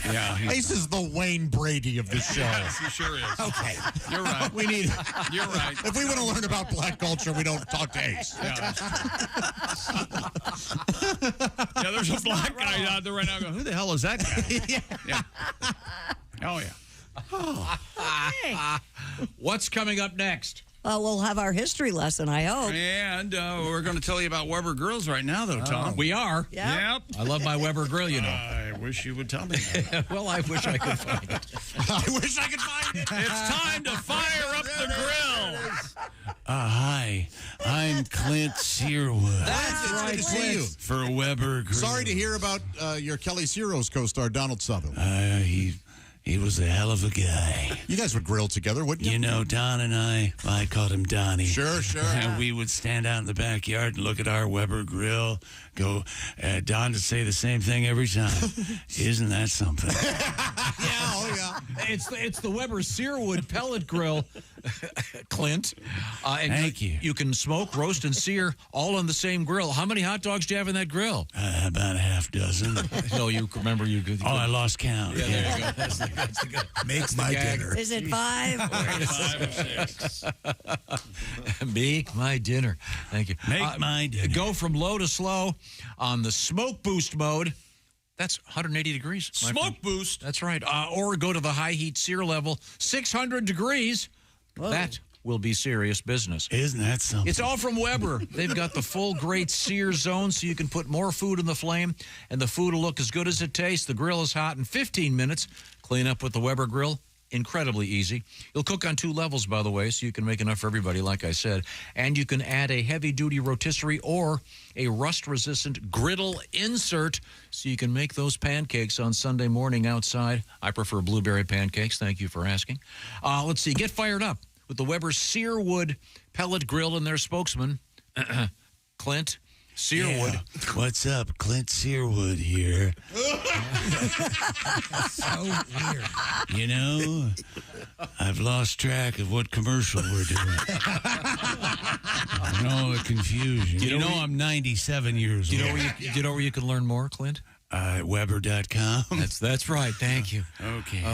Yeah, Ace is the Wayne Brady of this show. Yes, he sure is. Okay. You're right. We need. You're right. If we want to learn about black culture, we don't talk to Ace. Yeah, there's a black guy out there right now going, who the hell is that guy? Yeah. Oh, yeah. What's coming up next? We'll have our history lesson, I hope. And we're going to tell you about Weber Grills right now, though, Tom. We are. Yep. I love my Weber grill, you know. I wish you would tell me that. Well, I wish I could find it. I wish I could find it. It's time to fire up the grill. Hi, I'm Clint Searwood. That's right. Good to see you. For Weber Grills. Sorry to hear about your Kelly Ciro's co-star, Donald Sutherland. He was a hell of a guy. You guys would grill together, wouldn't you? You know, Don and I called him Donnie. Sure. And we would stand out in the backyard and look at our Weber grill. Don would say the same thing every time. Isn't that something? Yeah. It's the Weber Searwood pellet grill, Clint. And Thank you. You can smoke, roast, and sear all on the same grill. How many hot dogs do you have in that grill? About a half dozen. No, you remember you could. I lost count. Yeah, there you go. That's the good. Makes my dinner. Is it 5? 5 or 6. Make my dinner. Thank you. Make my dinner. Go from low to slow on the smoke boost mode. That's 180 degrees. Smoke boost. That's right. Or go to the high heat sear level, 600 degrees. Whoa. That will be serious business. Isn't that something? It's all from Weber. They've got the full great sear zone so you can put more food in the flame and the food will look as good as it tastes. The grill is hot in 15 minutes. Clean up with the Weber grill. Incredibly easy. You'll cook on 2 levels, by the way, so you can make enough for everybody, like I said. And you can add a heavy-duty rotisserie or a rust-resistant griddle insert so you can make those pancakes on Sunday morning outside. I prefer blueberry pancakes. Thank you for asking. Let's see. Get fired up with the Weber Searwood pellet grill and their spokesman, Clint Searwood. Yeah. What's up? Clint Searwood here. So weird. You know, I've lost track of what commercial we're doing. And all the confusion. You know I'm 97 years old. Do you know where you can learn more, Clint? Weber.com. That's right. Thank you.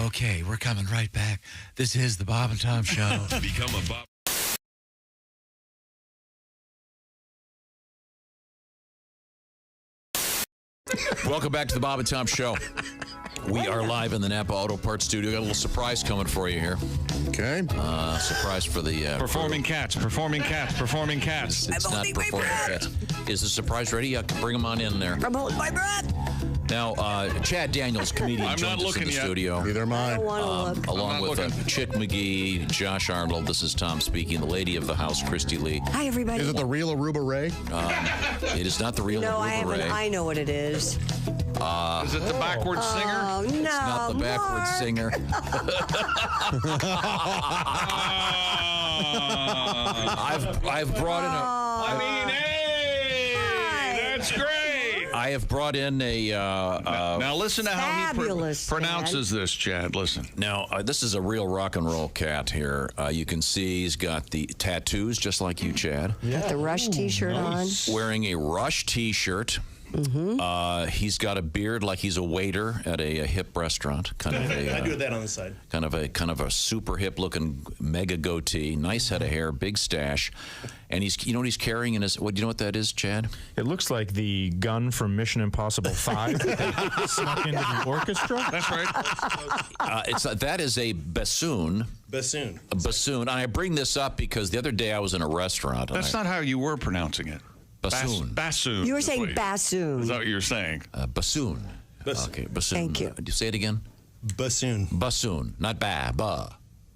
Okay, we're coming right back. This is the Bob and Tom Show. Become a Bob. Welcome back to the Bob and Tom Show. We are live in the Napa Auto Parts studio. Got a little surprise coming for you here. Okay. Surprise for the... Performing cats. It's not performing cats. Is the surprise ready? You can bring them on in there. I'm holding my breath. Now, Chad Daniels, comedian, I'm not joins us in looking the yet. studio. Neither am I. I don't want to look. Along I'm not with looking. Chick McGee, Josh Arnold. This is Tom speaking. The lady of the house, Christy Lee. Hi, everybody. Is it the real Aruba Ray? It is not the real No, I Aruba haven't. Ray. I know what it is. Is it the backwards singer? Oh, no. It's not the backwards singer. I've brought in a... Hey, that's great. I have brought in a... Now listen to how he Fabulous, pronounces this, Chad. Listen. Now, this is a real rock and roll cat here. You can see he's got the tattoos, just like you, Chad. Got the Rush T-shirt on. Wearing a Rush T-shirt. He's got a beard like he's a waiter at a hip restaurant. I do that on the side. Kind of a super hip looking mega goatee, nice head of hair, big stash, and you know what he's carrying in his? What do you know what that is, Chad? It looks like the gun from Mission Impossible 5 that they snuck into the orchestra. That's right. That is a bassoon. Bassoon. A bassoon. And I bring this up because the other day I was in a restaurant. That's not how you were pronouncing it. Bassoon. Bassoon. You were saying bassoon. Is that what you were saying? Bassoon. Okay, bassoon. Thank you. Do you say it again? Bassoon. Bassoon, not ba.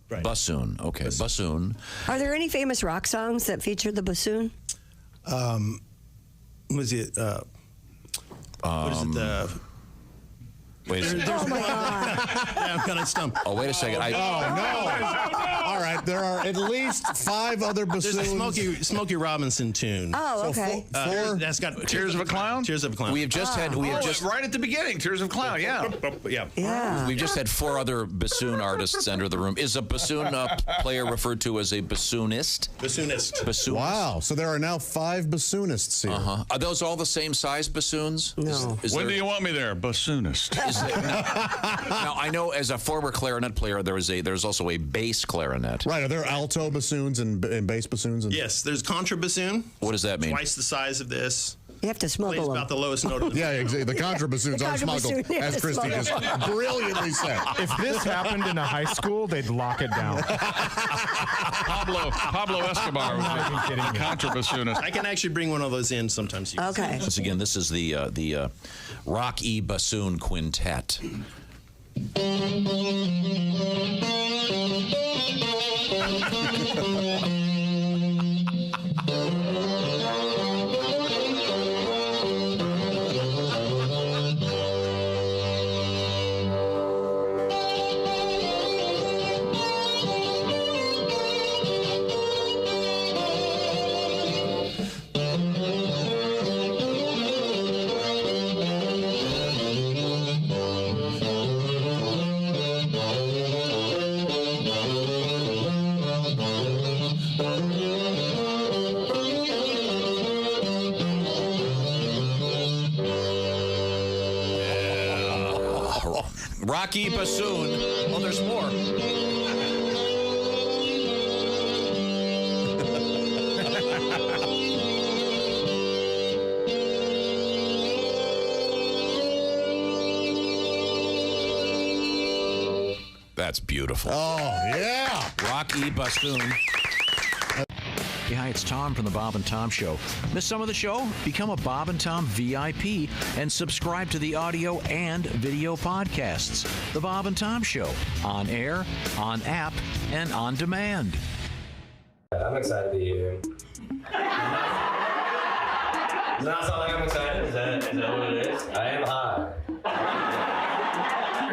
Right. Bassoon. Okay, bassoon. Are there any famous rock songs that feature the bassoon? Was it? What is it? Wait a second. Oh my God! I'm kind of stumped. Oh, wait a second. Oh, no. All right, there are at least 5 other bassoons. There's a Smokey Robinson tune. Oh, okay. Four. That's got Tears of a Clown? Tears of a Clown. We have just had. We have just right at the beginning. Tears of a Clown. Yeah. Yeah. We've just had 4 other bassoon artists enter the room. Is a bassoon player referred to as a bassoonist? Bassoonist. Bassoonist. Wow. So there are now 5 bassoonists here. Are those all the same size bassoons? No. When do you want me there? Bassoonist. Now, I know as a former clarinet player, there's also a bass clarinet. Right. Are there alto bassoons and bass bassoons? Yes, there's contrabassoon. What does that mean? Twice the size of this. You have to smuggle Plays them. about the lowest note of the Yeah, exactly. The contrabassoons are smuggled, as Christy just brilliantly said. If this happened in a high school, they'd lock it down. Pablo Escobar was the contrabassoonist. I can actually bring one of those in sometimes. Okay. Once again, this is the Rock E Bassoon Quintet. Rocky bassoon. Oh, there's more. That's beautiful. Oh, yeah. Rocky bassoon. Hey, hi, it's Tom from the Bob and Tom Show. Miss some of the show? Become a Bob and Tom VIP and subscribe to the audio and video podcasts. The Bob and Tom Show, on air, on app, and on demand. I'm excited to be here. Does that sound like I'm excited? Is that what it is? I am high.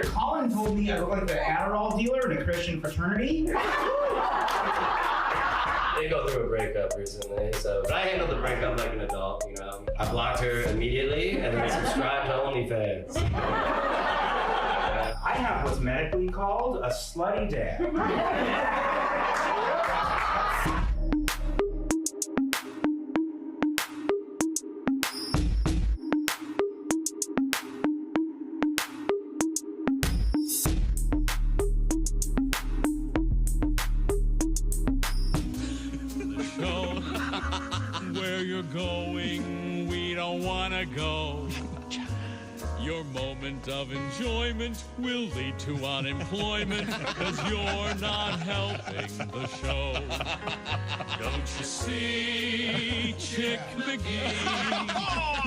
Colin told me I look like the Adderall dealer in a Christian fraternity. They go through a breakup recently, but I handled the breakup like an adult, you know. I blocked her immediately and then subscribed to OnlyFans. I have what's medically called a slutty dad. Where you're going, we don't want to go. Your moment of enjoyment will lead to unemployment because you're not helping the show. Don't you see, Chick McGee?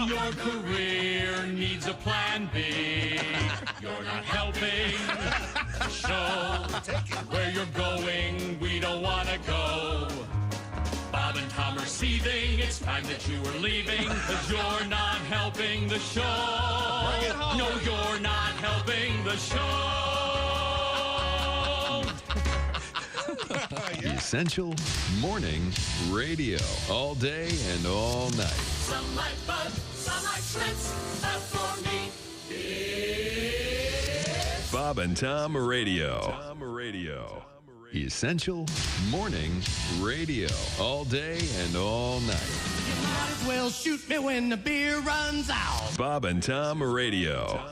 Your career needs a plan B. You're not helping the show. Where you're going, we don't want to go. Bob and Tom are seething. It's time that you are leaving because you're not helping the show. No, you're not helping the show. Essential Morning Radio. All day and all night. Some like Bud, some like Schmitz, but for me, it's Bob and Tom Radio. Essential Morning Radio. All day and all night. You might as well shoot me when the beer runs out. Bob and Tom Radio.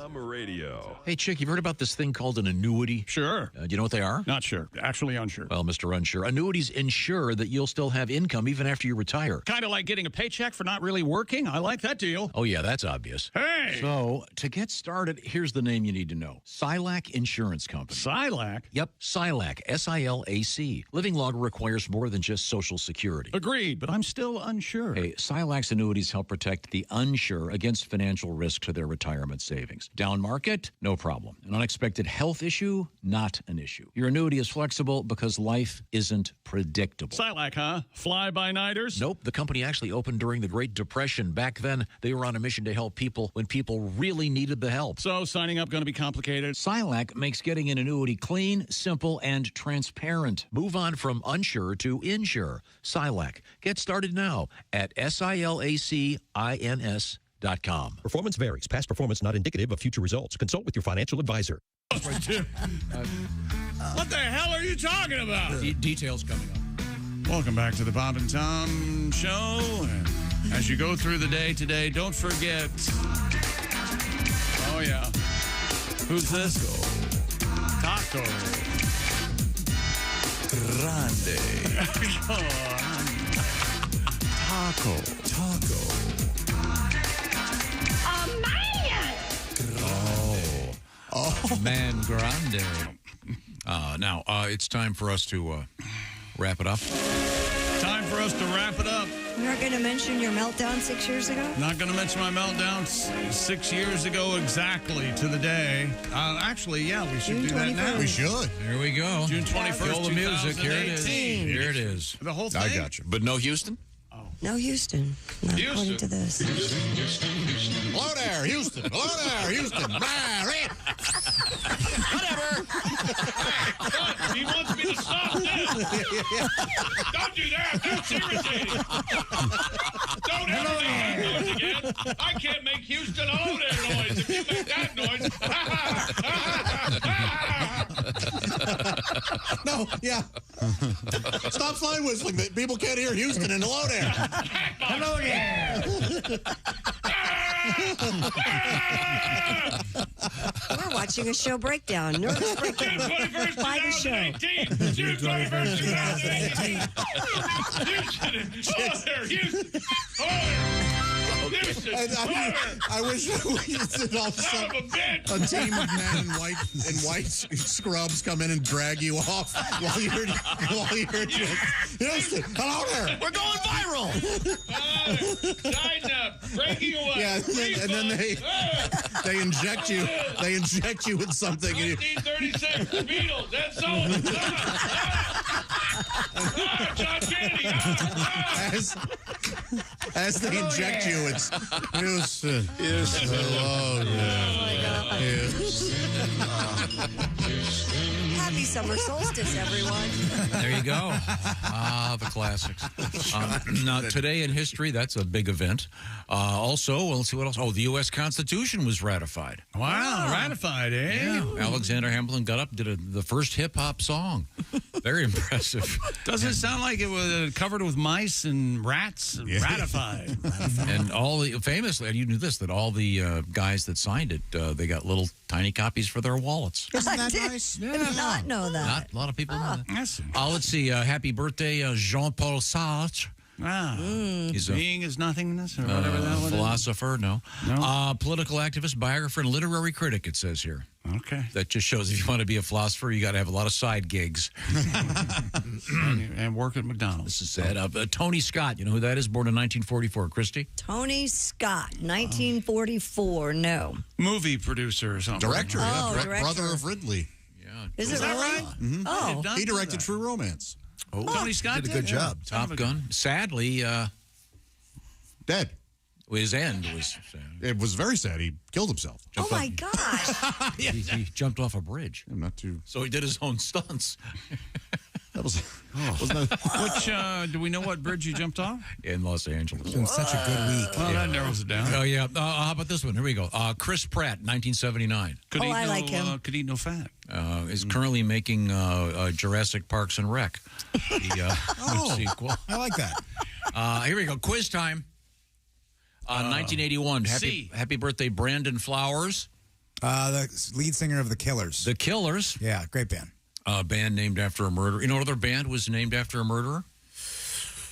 Hey, Chick, you've heard about this thing called an annuity? Sure. Do you know what they are? Not sure. Actually unsure. Well, Mr. Unsure, annuities ensure that you'll still have income even after you retire. Kind of like getting a paycheck for not really working. I like that deal. Oh, yeah, that's obvious. Hey! So, to get started, here's the name you need to know. Silac Insurance Company. Silac? Yep, Silac, S-I-L-A-C. Living longer requires more than just Social Security. Agreed, but I'm still unsure. Hey, Silac's annuities help protect the unsure against financial risk to their retirement savings. Down market? No problem. An unexpected health issue? Not an issue. Your annuity is flexible because life isn't predictable. Silac, huh? Fly-by-nighters? Nope. The company actually opened during the Great Depression. Back then, they were on a mission to help people when people really needed the help. So signing up going to be complicated? Silac makes getting an annuity clean, simple, and transparent. Move on from unsure to insure. Silac. Get started now at SILACINS.com. Performance varies. Past performance not indicative of future results. Consult with your financial advisor. What the hell are you talking about? Details coming up. Welcome back to the Bob and Tom Show. And as you go through the day today, don't forget. Oh, yeah. Who's this? Taco. Grande. Taco. Oh, man grande. Now, it's time for us to wrap it up. Time for us to wrap it up. You're not going to mention your meltdown 6 years ago? Not going to mention my meltdown 6 years ago exactly to the day. Actually, yeah, we should do that now. We should. Here we go. June 21st, Feel the music. Here it is. 2018. Here it is. The whole thing? I got you. But no Houston? No, Houston. Not according to this. Hello there, Houston. Hello there, Houston. Whatever. He wants me to stop this. Don't do that. That's irritating. Don't ever make that noise again. I can't make Houston all their noise. If you make that noise. No, yeah. Stop slide whistling. People can't hear Houston and hello there. Hello there. We're watching a show breakdown. Nervous breakdown. By the show. June 21st, 2018. Houston. I wish we did all Son of a bitch. a team of men in white scrubs come in and drag you off while you're just Houston. Hello there. We're going viral. Tighten up. Breaking away. Yeah, and then they inject you. They inject you with something. And 1936. The Beatles. That's all. John Kennedy. as they inject you, it's Houston. Hello there. Happy summer solstice, everyone. There you go. The classics. Now, today in history, that's a big event. Also, well, let's see what else. Oh, the U.S. Constitution was ratified. Wow, ratified, eh? Yeah. Alexander Hamilton got up, did the first hip-hop song. Very impressive. Doesn't it sound like it was covered with mice and rats? Yeah. Ratified. And all the, famously, you knew this, that all the guys that signed it, they got little tiny copies for their wallets. Isn't that nice? I did not know that. Not a lot of people know that. Yes. Let's see. Happy birthday, Jean-Paul Sartre. Wow. He's Being is nothingness or whatever that was. Philosopher, no. Political activist, biographer, and literary critic, it says here. Okay. That just shows if you want to be a philosopher, you got to have a lot of side gigs. and work at McDonald's. This is sad. Tony Scott, you know who that is? Born in 1944. Christy? Tony Scott, 1944. No. Movie producer or something. Director, director. brother of Ridley. Yeah. Is it right? Mm-hmm. Oh. He directed True Romance. Oh, Tony Scott did a good job. Top Gun. Sadly, dead. His end was sad. It was very sad. He killed himself. Oh, my gosh. He jumped off a bridge. Not too. So he did his own stunts. That was. Wasn't that, Which, do we know what bridge you jumped off? In Los Angeles. It's been such a good week. Well, that narrows it down. Oh, yeah. How about this one? Here we go. Chris Pratt, 1979. I like him. Could eat no fat. Is currently making Jurassic Parks and Rec, the sequel. I like that. Here we go. Quiz time. 1981. Happy birthday, Brandon Flowers. The lead singer of The Killers. The Killers. Yeah, great band. Band named after a murderer. You know what other band was named after a murderer?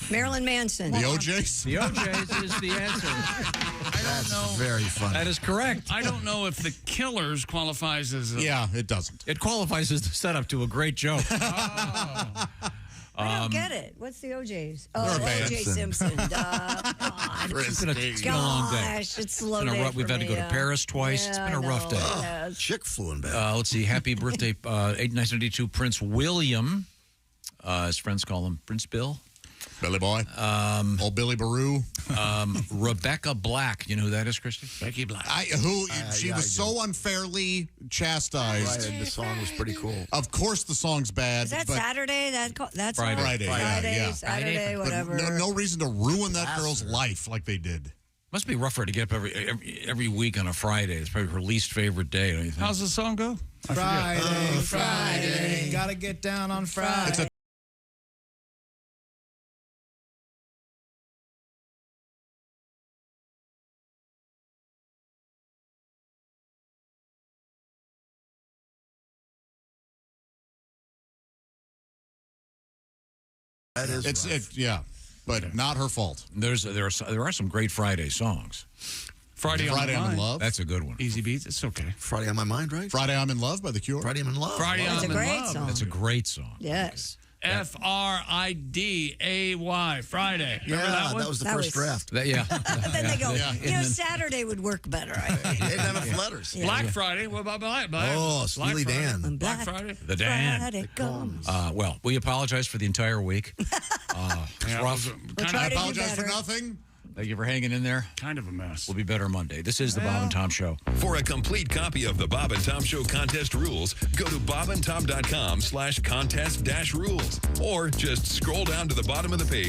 Marilyn Manson. The OJs? The OJs is the answer. I don't know. Very funny. That is correct. I don't know if the Killers qualifies as a... Yeah, it doesn't. It qualifies as the setup to a great joke. I don't get it. What's the OJs? Oh, They're a band. OJ Simpson. It's been a long day. Gosh, it's a slow It's been a day rough, we've for had to go me, to Paris twice. yeah, It's been a I rough know, day. it has. Chick flew in bed. Let's see. Happy birthday, 1992, Prince William. His friends call him Prince Bill. Billy Boy. Old Billy Baroo. Rebecca Black. You know who that is, Christy? Becky Black. She was so unfairly chastised. Right, the song was pretty cool. Of course, the song's bad. Is that but Saturday? That's Friday. Yeah. Saturday, But whatever. no reason to ruin that girl's life like they did. Must be rough for her to get up every week on a Friday. It's probably her least favorite day. Don't you think? How's the song go? Friday. Gotta get down on Friday. It's a That is yeah, but not her fault. There are some great Friday songs. Friday I'm on in Love. That's a good one. Easy Beats. It's okay. Friday on My Mind, right? Friday I'm in Love by The Cure. Friday I'm in Love. Friday That's I'm a in great Love. song. That's a great song. Yes. Friday. Friday. Remember that one? that was the first draft. Yeah. Then they go, Saturday would work better, I think. They didn't have enough letters. Yeah. Black Friday. What about Black? Oh, Steely Black Friday. Dan. When Black Friday. The Dan. Friday comes. Well, we apologize for the entire week. It's rough. try I to do apologize for better. nothing. Thank you for hanging in there. Kind of a mess. We'll be better Monday. This is the Bob and Tom Show. For a complete copy of the Bob and Tom Show contest rules, go to bobandtom.com/contest-rules or just scroll down to the bottom of the page